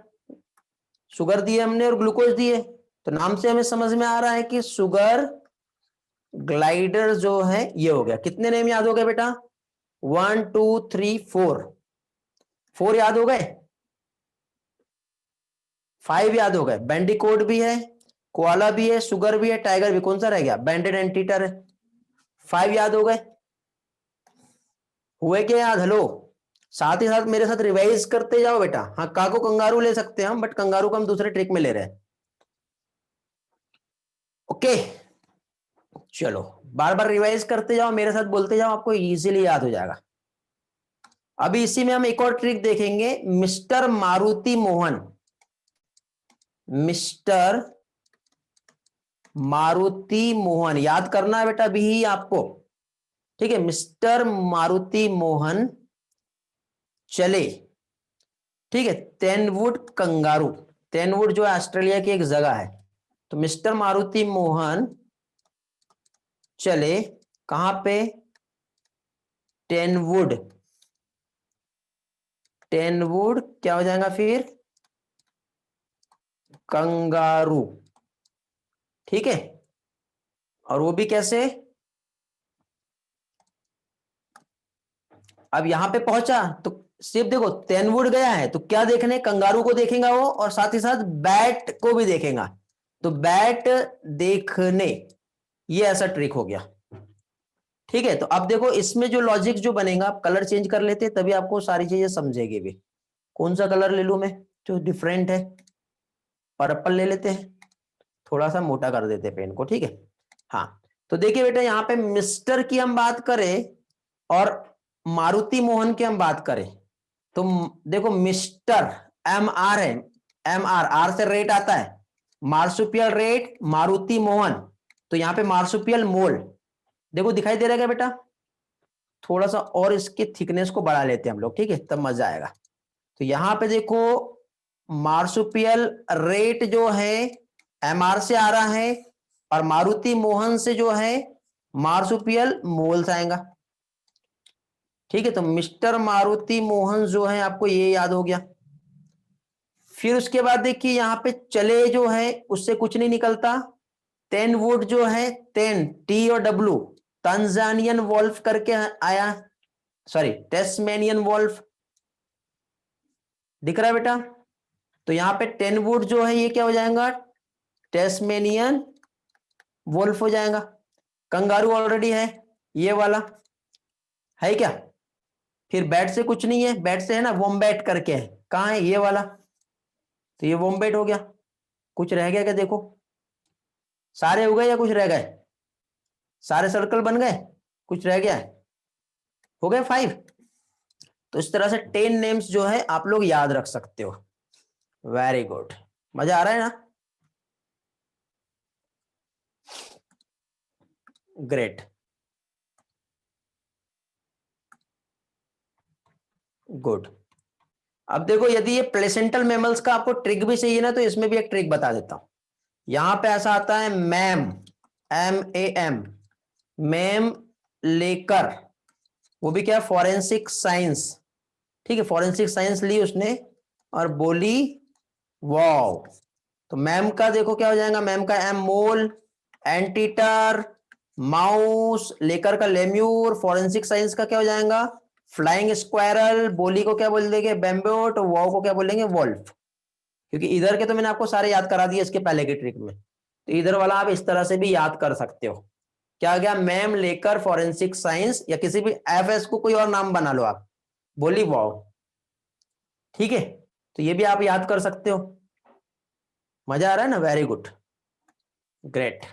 शुगर दिए हमने और ग्लूकोज दिए, तो नाम से हमें समझ में आ रहा है कि शुगर ग्लाइडर जो है ये हो गया। कितने नेम याद हो गए बेटा? 1 2 3 4, 4 याद हो गए, 5 याद हो गए। बैंडिकोट भी है, कोआला भी है, शुगर भी है, टाइगर भी, कौन सा रह गया? बैंडेड एंटीटर है। 5 याद हो गए, हुए क्या याद? हेलो, साथ ही साथ मेरे साथ रिवाइज करते जाओ बेटा। हाँ, काको कंगारू ले सकते हैं हम, बट कंगारू को हम दूसरे ट्रिक में ले रहे हैं। ओके, चलो बार बार रिवाइज करते जाओ, मेरे साथ बोलते जाओ, आपको इजीली याद हो जाएगा। अभी इसी में हम एक और ट्रिक देखेंगे, मिस्टर मारुति मोहन, मिस्टर मारुति मोहन, याद करना है बेटा अभी ही आपको, ठीक है। मिस्टर मारुति मोहन चले, ठीक है, टेनवुड कंगारू, टेनवुड जो है ऑस्ट्रेलिया की एक जगह है, तो मिस्टर मारुति मोहन चले कहां पे? टेनवुड, टेनवुड क्या हो जाएगा फिर? कंगारू, ठीक है। और वो भी कैसे? अब यहां पे पहुंचा तो सिर्फ देखो टेनवुड गया है तो क्या देखने? कंगारू को देखेगा वो, और साथ ही साथ बैट को भी देखेगा, तो बैट देखने, ये ऐसा ट्रिक हो गया, ठीक है। तो अब देखो इसमें जो लॉजिक जो बनेगा, आप कलर चेंज कर लेते तभी आपको सारी चीजें समझेगी भी। कौन सा कलर ले लूं मैं जो डिफरेंट है? पर्पल ले लेते हैं, थोड़ा सा मोटा कर देते हैं पेन को, ठीक है। हाँ, तो देखिए बेटा यहाँ पे मिस्टर की हम बात करें और मारुति मोहन की हम बात करें, तो देखो मिस्टर एम आर है, एम आर, आर से रेट आता है, मार्सुपियल रेट, मारुति मोहन, तो यहाँ पे मार्सुपियल मोल, देखो दिखाई दे रहा है क्या बेटा? थोड़ा सा और इसके थिकनेस को बढ़ा लेते हैं हम लोग, ठीक है, तब मजा आएगा। तो यहां पे देखो मार्सुपियल रेट जो है एमआर से आ रहा है, और मारुति मोहन से जो है मार्सुपियल मोल से आएगा, ठीक है। तो मिस्टर मारुति मोहन जो है आपको ये याद हो गया। फिर उसके बाद देखिए यहां पे चले जो है उससे कुछ नहीं निकलता, टेनवुड जो है, टेन टी और डब्ल्यू, तंजानियन वॉल्फ करके आया, सॉरी टेस्मेनियन वॉल्फ, दिख रहा है बेटा? तो यहां पे टेनवुड जो है ये क्या हो जाएगा? टेस्मेनियन वोल्फ हो जाएगा। कंगारू ऑलरेडी है, ये वाला है क्या? फिर बैट से कुछ नहीं है, बैट से है ना वोम्बैट करके है, कहां है? ये वाला, तो ये वोम्बैट हो गया। कुछ रह गया क्या देखो? सारे हो गए या कुछ रह गए? सारे सर्कल बन गए, कुछ रह गया है? हो गए 5। तो इस तरह से 10 नेम्स जो है आप लोग याद रख सकते हो। वेरी गुड, मजा आ रहा है ना? Great, good. अब देखो यदि ये प्लेसेंटल मेमल्स का आपको ट्रिक भी चाहिए ना, तो इसमें भी एक ट्रिक बता देता हूं। यहां पे ऐसा आता है ma'am, M A M, ma'am लेकर, वो भी क्या? फॉरेंसिक साइंस, ठीक है, फॉरेंसिक साइंस ली उसने और बोली वाओ, तो मैम का देखो क्या हो जाएगा, मैम का एम मोल, एंटीटर, माउस, लेकर का लेम्यूर, फॉरेंसिक साइंस का क्या हो जाएगा, फ्लाइंग स्क्वायरल, बोली को क्या बोल देंगे, बेम्बोट, वॉव को क्या बोलेंगे, वॉल्फ। क्योंकि इधर के तो मैंने आपको सारे याद करा दिए इसके पहले की ट्रिक में, तो इधर वाला आप इस तरह से भी याद कर सकते हो। क्या गया, मैम लेकर फॉरेंसिक साइंस, या किसी भी एफएस को कोई और नाम बना लो आप, बोली वॉव। ठीक है, तो ये भी आप याद कर सकते हो। मजा आ रहा है ना, वेरी गुड, ग्रेट।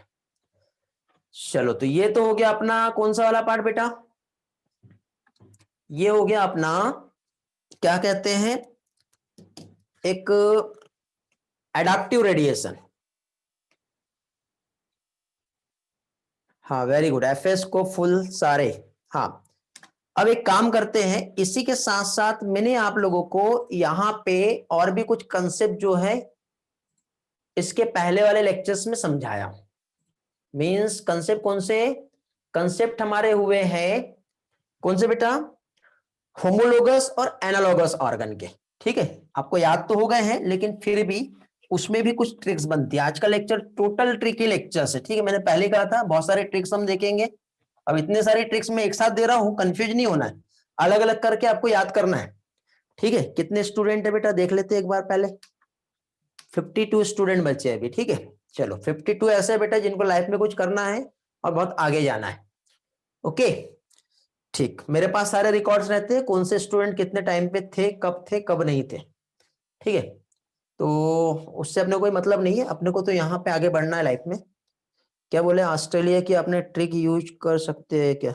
चलो, तो ये तो हो गया अपना कौन सा वाला पार्ट बेटा, ये हो गया अपना क्या कहते हैं, एक एडाप्टिव रेडिएशन। हाँ वेरी गुड, एफएस को फुल सारे। हाँ, अब एक काम करते हैं, इसी के साथ साथ मैंने आप लोगों को यहां पे और भी कुछ कंसेप्ट जो है इसके पहले वाले लेक्चर्स में समझाया। मींस कंसेप्ट कौन से, कंसेप्ट हमारे हुए हैं कौन से बेटा, होमोलोगस और एनालॉगस ऑर्गन के। ठीक है, आपको याद तो हो गए हैं, लेकिन फिर भी उसमें भी कुछ ट्रिक्स बनती है। आज का लेक्चर टोटल ट्रिकी लेक्चर है। ठीक है, मैंने पहले कहा था बहुत सारे ट्रिक्स हम देखेंगे। अब इतने सारे ट्रिक्स में एक साथ दे रहा हूं, कंफ्यूज नहीं होना है, अलग अलग करके आपको याद करना है। ठीक है, कितने स्टूडेंट है बेटा देख लेते हैं एक बार पहले। 52 स्टूडेंट बचे अभी। ठीक है, चलो 52 ऐसे है बेटा जिनको लाइफ में कुछ करना है और बहुत आगे जाना है। ओके, ठीक, मेरे पास सारे रिकॉर्ड्स रहते हैं, कौन से स्टूडेंट कितने टाइम पे थे कब नहीं थे। ठीक है, तो उससे अपने कोई मतलब नहीं है, अपने को तो यहाँ पे आगे बढ़ना है लाइफ में। क्या बोले, ऑस्ट्रेलिया की अपने ट्रिक यूज कर सकते हैं क्या,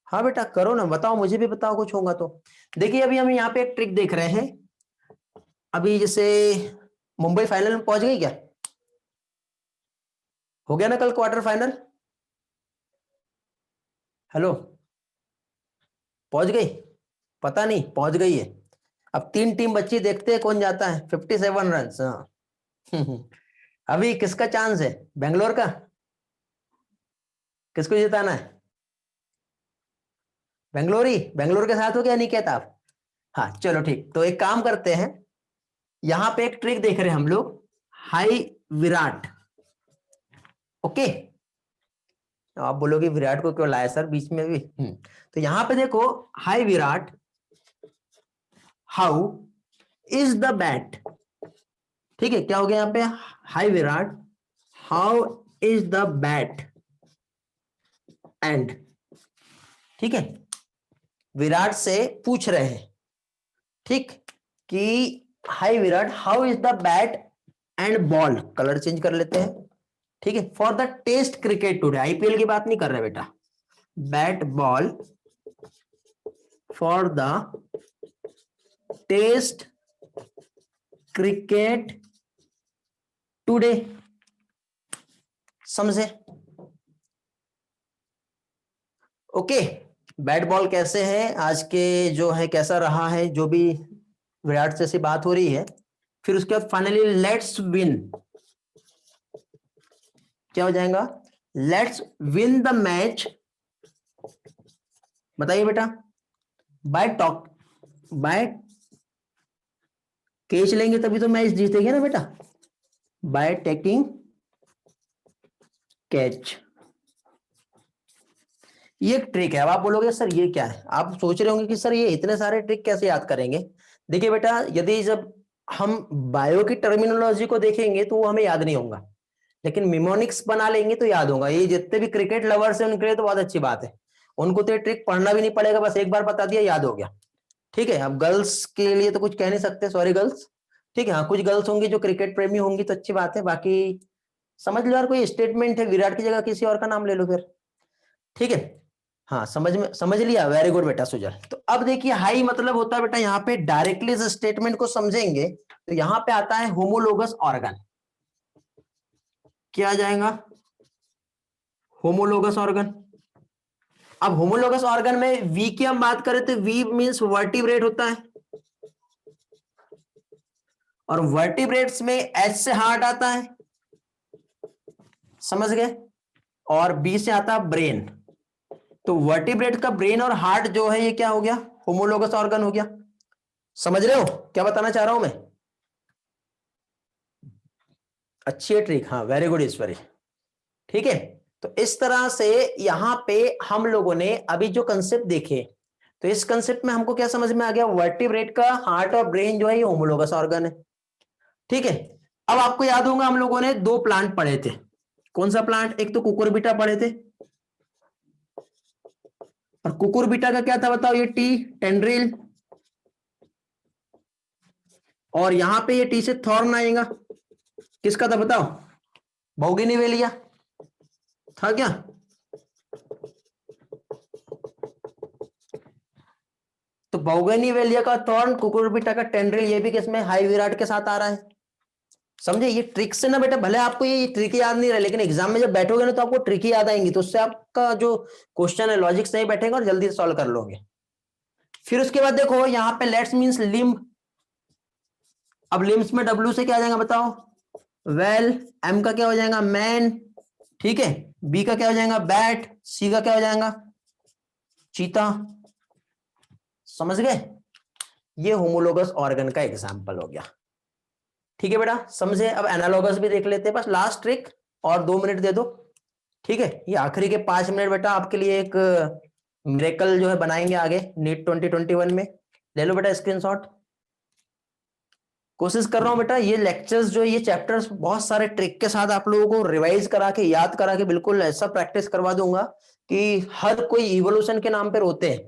हाँ बेटा करो ना, बताओ, मुझे भी बताओ कुछ होगा तो। देखिए अभी हम यहाँ पे एक ट्रिक देख रहे हैं। अभी जैसे मुंबई फाइनल में पहुंच गई क्या, हो गया ना कल क्वार्टर फाइनल, हेलो, पहुंच गई, पता नहीं पहुंच गई है। अब 3 टीम बच्ची, देखते हैं कौन जाता है। 57 रन, हाँ। अभी किसका चांस है, बेंगलोर का, किसको जिताना है, बेंगलोर ही, बेंगलोर के साथ हो क्या नहीं कहता आप। हाँ चलो ठीक, तो एक काम करते हैं, यहां पे एक ट्रिक देख रहे हैं हम लोग, हाई विराट। ओके, आप बोलोगे विराट को क्यों लाया सर बीच में भी, तो यहां पे देखो, hi Virat, how is the bat. ठीक है, क्या हो गया यहां पे, hi Virat, how is the bat and. ठीक है, विराट से पूछ रहे हैं, ठीक, कि hi Virat, how is the bat and ball, colour change कर लेते हैं। ठीक है, for the test cricket today, IPL की बात नहीं कर रहे बेटा, bat ball for the test cricket today, समझे। ओके, बैट बॉल कैसे है आज के जो है, कैसा रहा है, जो भी विराट से बात हो रही है। फिर उसके बाद फाइनली लेट्स विन, क्या हो जाएगा, लेट्स विन द मैच, बताइए बेटा, बाय टॉक, बाय कैच लेंगे तभी तो मैच जीतेंगे ना बेटा, बाय टेकिंग कैच। ये एक ट्रिक है। अब आप बोलोगे सर ये क्या है, आप सोच रहे होंगे कि सर ये इतने सारे ट्रिक कैसे याद करेंगे। देखिए बेटा, यदि जब हम बायो की टर्मिनोलॉजी को देखेंगे तो वो हमें याद नहीं होगा, लेकिन मिमोनिक्स बना लेंगे तो याद होगा। ये जितने भी क्रिकेट लवर्स हैं उनके लिए तो बहुत अच्छी बात है, उनको तो ये ट्रिक पढ़ना भी नहीं पड़ेगा, बस एक बार बता दिया याद हो गया। ठीक है, अब गर्ल्स के लिए तो कुछ कह नहीं सकते, सॉरी गर्ल्स। ठीक है, हाँ कुछ गर्ल्स होंगी जो क्रिकेट प्रेमी होंगी तो अच्छी बात है, बाकी समझ लो यार, कोई स्टेटमेंट है, विराट की जगह किसी और का नाम ले लो फिर। ठीक है, हाँ समझ लिया, वेरी गुड बेटा सुजल। तो अब देखिए, हाई मतलब होता है बेटा, यहाँ पे डायरेक्टली इस स्टेटमेंट को समझेंगे तो यहाँ पे आता है होमोलोगस ऑर्गन। क्या आ जाएगा, होमोलोगस ऑर्गन। अब होमोलोगस ऑर्गन में वी की हम बात करें तो वी मींस वर्टिब्रेट होता है, और वर्टिब्रेट्स में एच से हार्ट आता है, समझ गए, और बी से आता है ब्रेन। तो वर्टिब्रेट का ब्रेन और हार्ट जो है ये क्या हो गया, होमोलोगस ऑर्गन हो गया। समझ रहे हो क्या बताना चाह रहा हूं मैं, अच्छी है ट्रिक, हाँ वेरी गुड ईश्वरी। ठीक है, तो इस तरह से यहां पे हम लोगों ने अभी जो कंसेप्ट देखे, तो इस कंसेप्ट में हमको क्या समझ में आ गया, वर्टिब्रेट का हार्ट और ब्रेन जो है ये होमोलोगस ऑर्गन है। ठीक है, अब आपको याद होगा हम लोगों ने दो प्लांट पढ़े थे। कौन सा प्लांट, एक तो कुकुरबिटा पढ़े थे, और कुकुरबिटा का क्या था बताओ, ये टी टेंड्रिल, और यहां पे ये टी से थॉर्न आएगा, किसका था बताओ, बोगेनिवेलिया था क्या। तो बोगेनिवेलिया का थॉर्न, कुकुरबिटा का टेंड्रिल, ये भी किसमें, हाई विराट के साथ आ रहा है। समझे, ये ट्रिक से ना बेटा, भले आपको ये ट्रिक याद नहीं रहे, लेकिन एग्जाम में जब बैठोगे ना तो आपको ट्रिक ही याद आएंगी, तो उससे आपका जो क्वेश्चन है लॉजिक से ही बैठेगा और जल्दी से सॉल्व कर लोगे। फिर उसके बाद देखो यहां पे लेट्स मींस लिम्ब, अब लिम्स में डब्ल्यू से क्या आ जाएगा बताओ, वेल, एम का क्या हो जाएगा, मैन, ठीक है, बी का क्या हो जाएगा, बैट, सी का क्या हो जाएगा, चीता। समझ गए, ये होमोलोगस ऑर्गन का एग्जांपल हो गया। ठीक है बेटा, समझे। अब एनालॉगस भी देख लेते हैं, बस लास्ट ट्रिक और 2 मिनट दे दो। ठीक है, ये आखिरी के 5 मिनट बेटा आपके लिए एक मिरेकल जो है बनाएंगे आगे नीट 2021 में। ले लो बेटा स्क्रीनशॉट। कोशिश कर रहा हूं बेटा ये लेक्चर्स जो ये चैप्टर्स बहुत सारे ट्रिक के साथ आप लोगों को रिवाइज करा के याद करा के बिल्कुल ऐसा प्रैक्टिस करवा दूंगा कि हर कोई इवोल्यूशन के नाम पे रोते हैं,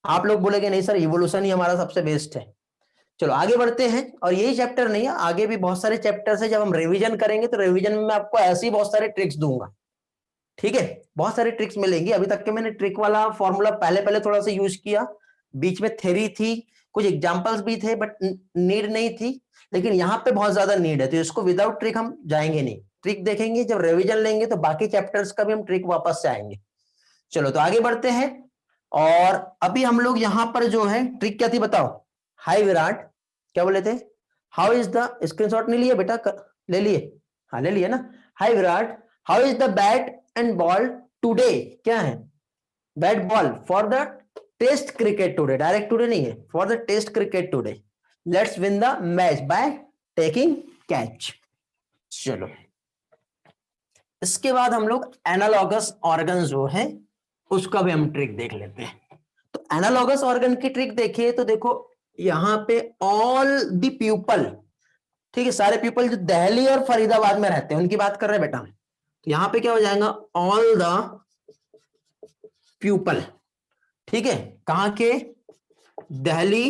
आप लोग बोलेंगे नहीं सर इवोल्यूशन ही हमारा सबसे बेस्ट है। चलो आगे बढ़ते हैं, और यही चैप्टर नहीं है, आगे भी बहुत सारे चैप्टर्स है, जब हम रिवीजन करेंगे तो रिवीजन में मैं आपको ऐसे ही बहुत सारे ट्रिक्स दूंगा। ठीक है, बहुत सारी ट्रिक्स मिलेंगी। अभी तक के मैंने ट्रिक वाला फॉर्मूला पहले पहले थोड़ा सा यूज किया, बीच में थ्योरी थी, कुछ एग्जांपल्स भी थे, बट नीड नहीं थी, लेकिन यहाँ पे बहुत ज्यादा नीड है, तो इसको विदाउट ट्रिक हम जाएंगे नहीं। ट्रिक देखेंगे, जब रिवीजन लेंगे तो बाकी चैप्टर्स का भी हम ट्रिक वापस से आएंगे। चलो तो आगे बढ़ते हैं, और अभी हम लोग यहाँ पर जो है ट्रिक क्या थी बताओ, हाई विराट, क्या बोले थे, हाउ इज द, स्क्रीनशॉट नहीं लिए बेटा, ले लिए, हाँ ले लिए ना। Hi Virat, how is the bat and ball today, क्या है, bat ball for the test cricket today, direct today नहीं है, for the test cricket today, let's win the match by taking catch. चलो इसके बाद हम लोग एनालॉगस ऑर्गन जो है उसका भी हम ट्रिक देख लेते हैं। तो एनालॉगस ऑर्गन की ट्रिक देखिए तो देखो यहां पे ऑल द पीपल, ठीक है, सारे पीपल जो दिल्ली और फरीदाबाद में रहते हैं उनकी बात कर रहे हैं बेटा, तो यहां पे क्या हो जाएगा, ऑल द पीपल, ठीक है, कहां के, दिल्ली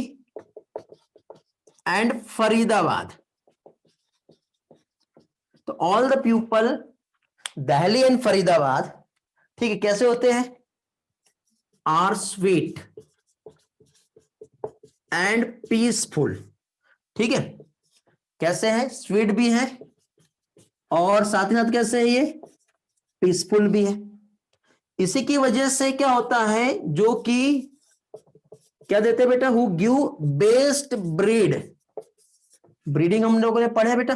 एंड फरीदाबाद। तो all the people Delhi and Faridabad, ठीक है, कैसे होते हैं, आर स्वीट एंड पीसफुल, ठीक है, कैसे है, स्वीट भी है और साथ ही साथ कैसे है ये, पीसफुल भी है। इसी की वजह से क्या होता है, जो कि क्या देते हैं बेटा, who give best breed, breeding हम लोगों ने पढ़ा बेटा,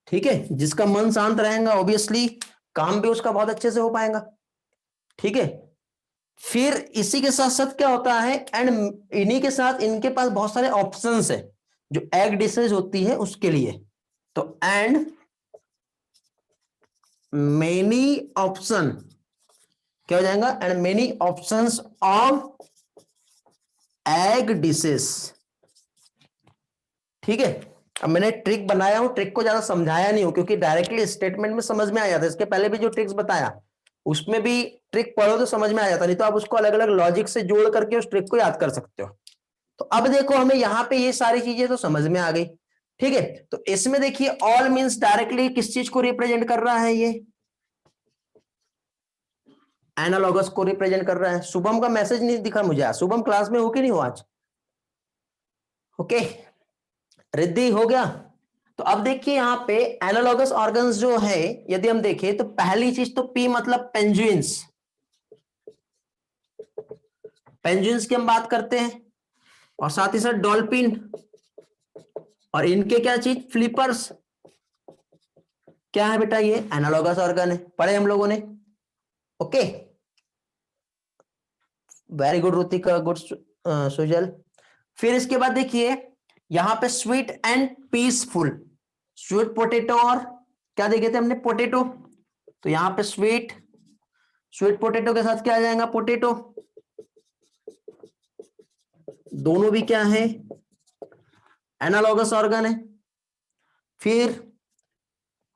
ठीक है, जिसका मन शांत रहेगा ऑब्वियसली काम भी उसका बहुत अच्छे से हो पाएगा। ठीक है, फिर इसी के साथ साथ क्या होता है, एंड इन्हीं के साथ इनके पास बहुत सारे ऑप्शंस है जो एग डिशेज होती है उसके लिए, तो एंड मेनी ऑप्शन, क्या हो जाएगा, and many options of egg dishes. ठीक है, अब मैंने ट्रिक बनाया हूं, ट्रिक को ज्यादा समझाया नहीं हूं क्योंकि डायरेक्टली स्टेटमेंट में समझ में आ जाता है, इसके पहले भी जो ट्रिक्स बताया उसमें भी ट्रिक पढ़ो तो समझ में आ जाता, नहीं तो आप उसको अलग अलग लॉजिक से जोड़ करके उस ट्रिक को याद कर सकते हो। तो अब देखो हमें यहां पे ये सारी चीजें तो समझ में आ गई। ठीक है, तो इसमें देखिए ऑल मींस डायरेक्टली किस चीज को रिप्रेजेंट कर रहा है, ये एनालॉगस को रिप्रेजेंट कर रहा है। शुभम का मैसेज नहीं दिखा मुझे आज, शुभम क्लास में हो कि नहीं हो आज, ओके, रिद्धि हो गया। तो अब देखिए यहां पे एनालॉगस ऑर्गन्स जो है यदि हम देखें तो पहली चीज तो पी मतलब पेंजुइन्स, पेंजुइन्स की हम बात करते हैं, और साथ ही साथ डॉल्फिन, और इनके क्या चीज, फ्लिपर्स, क्या है बेटा, ये एनालॉगस ऑर्गन है, पढ़े हम लोगों ने, okay, very good Rutika, good Sujal. फिर इसके बाद देखिए यहां पे sweet and peaceful, sweet potato और क्या देखे थे हमने, पोटेटो, तो यहाँ पे स्वीट, स्वीट पोटेटो के साथ क्या आ जाएगा, पोटेटो, दोनों भी क्या है, एनालॉगस ऑर्गन है। फिर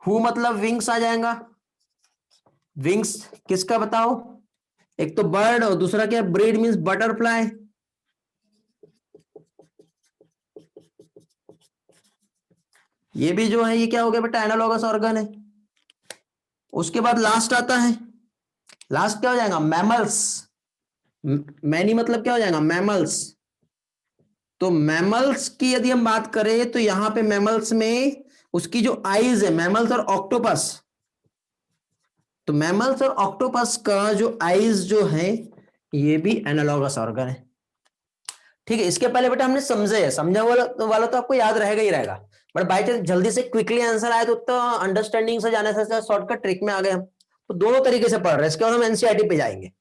हु मतलब विंग्स आ जाएगा, विंग्स किसका बताओ, एक तो बर्ड और दूसरा क्या, ब्रीड मींस बटरफ्लाई। ये भी जो है ये क्या हो गया बेटा, एनालॉगस ऑर्गन है। उसके बाद लास्ट आता है, लास्ट क्या हो जाएगा, मैमल्स, मैनी मतलब क्या हो जाएगा, मैमल्स। तो मैमल्स की यदि हम बात करें तो यहां पे मैमल्स में उसकी जो आईज है, मैमल्स और ऑक्टोपस, तो मैमल्स और ऑक्टोपस का जो आईज जो है ये भी एनालॉगस ऑर्गन है। ठीक है, इसके पहले बेटा हमने समझे है, समझा वाला तो आपको याद रहेगा ही रहेगा, बट बाई चांस जल्दी से क्विकली आंसर आए तो अंडरस्टैंडिंग से जाने से शॉर्टकट ट्रिक में आ गए हम, तो दोनों तरीके से पढ़ रहे हैं। इसके बाद हम एनसीईआरटी पे जाएंगे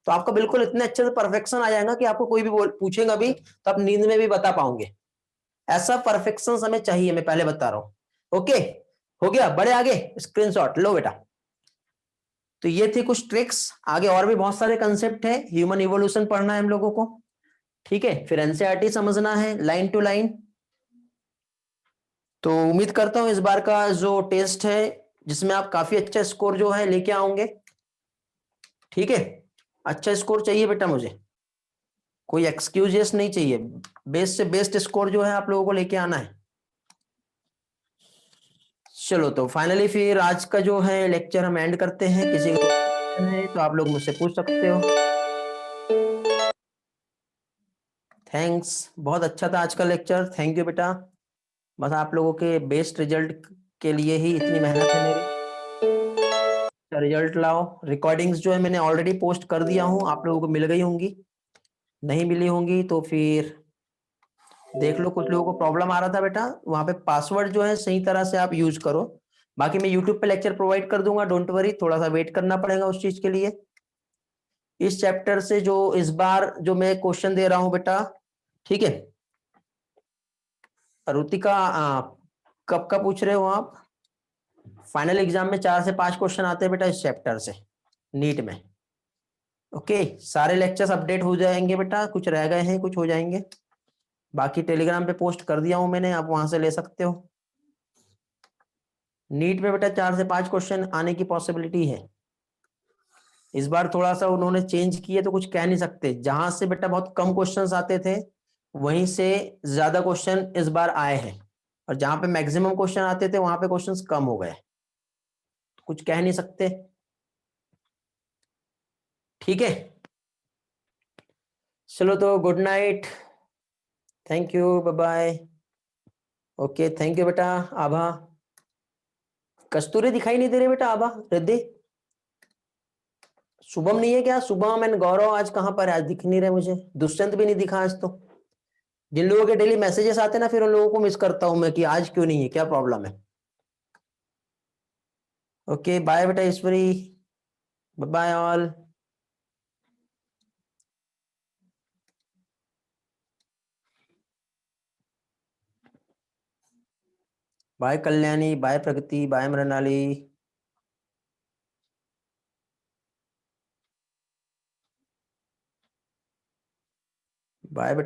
तो आपका बिल्कुल इतने अच्छे से परफेक्शन आ जाएगा कि आपको कोई भी पूछेगा भी तो आप नींद में भी बता पाओगे। ऐसा परफेक्शन हमें चाहिए, मैं पहले बता रहा हूं। ओके, हो गया, बड़े आगे स्क्रीनशॉट लो बेटा। तो ये थी कुछ ट्रिक्स, आगे और भी बहुत सारे कंसेप्ट है, ह्यूमन इवोल्यूशन पढ़ना है हम लोगों को। ठीक है, फिर एनसीईआरटी समझना है लाइन टू लाइन। तो उम्मीद करता हूं इस बार का जो टेस्ट है जिसमें आप काफी अच्छा स्कोर जो है लेके आओगे। ठीक है, अच्छा स्कोर चाहिए बेटा मुझे, कोई एक्सक्यूजेस नहीं चाहिए, बेस्ट से बेस्ट स्कोर जो है आप लोगों को लेके आना है। चलो तो फाइनली फिर आज का जो है लेक्चर हम एंड करते हैं। किसी का क्वेश्चन है तो आप लोग मुझसे पूछ सकते हो। थैंक्स, बहुत अच्छा था आज का लेक्चर, थैंक यू बेटा। बस आप लोगों के बेस्ट रिजल्ट के लिए ही इतनी मेहनत है मेरी, रिजल्ट लाओ। रिकॉर्डिंग्स जो है मैंने ऑलरेडी पोस्ट कर दिया हूं, आप लोगों को मिल गई होंगी, नहीं मिली होंगी तो फिर देख लो। कुछ लोगों को प्रॉब्लम आ रहा था बेटा, वहां पे पासवर्ड जो है सही तरह से आप यूज करो। बाकी मैं यूट्यूब पे लेक्चर प्रोवाइड कर दूंगा, डोंट वरी, थोड़ा सा वेट करना पड़ेगा उस चीज के लिए। इस चैप्टर से जो इस बार जो मैं क्वेश्चन दे रहा हूं बेटा, ठीक है, रुतिका कब का पूछ रहे हो आप, फाइनल एग्जाम में 4 से 5 क्वेश्चन आते हैं बेटा इस चैप्टर से, नीट में। ओके, सारे लेक्चर्स अपडेट हो जाएंगे बेटा, कुछ रह गए हैं कुछ हो जाएंगे, बाकी टेलीग्राम पे पोस्ट कर दिया हूं मैंने, आप वहां से ले सकते हो। नीट में बेटा 4 से 5 क्वेश्चन आने की पॉसिबिलिटी है। इस बार थोड़ा सा उन्होंने चेंज किए तो कुछ कह नहीं सकते, जहां से बेटा बहुत कम क्वेश्चंस आते थे वहीं से ज्यादा क्वेश्चन इस बार आए हैं, और जहां पे मैक्सिमम क्वेश्चन आते थे वहां पे क्वेश्चंस कम हो गए, कुछ कह नहीं सकते। ठीक है, चलो तो good night, thank you, bye bye. Okay, thank you बेटा। आभा, कस्तूरी दिखाई नहीं दे रही बेटा, आभा, रिद्धि, शुभम नहीं है क्या, शुभम एंड गौरव आज कहां पर है, आज दिख नहीं रहे मुझे, दुष्यंत भी नहीं दिखा आज तो। जिन लोगों के डेली मैसेजेस आते हैं ना, फिर उन लोगों को मिस करता हूं मैं कि आज क्यों नहीं है, क्या प्रॉब्लम है। ओके बाय बेटा Ishwari, bye all. Bye Kalyani, bye Pragati, bye Mrunali, bye बेटा।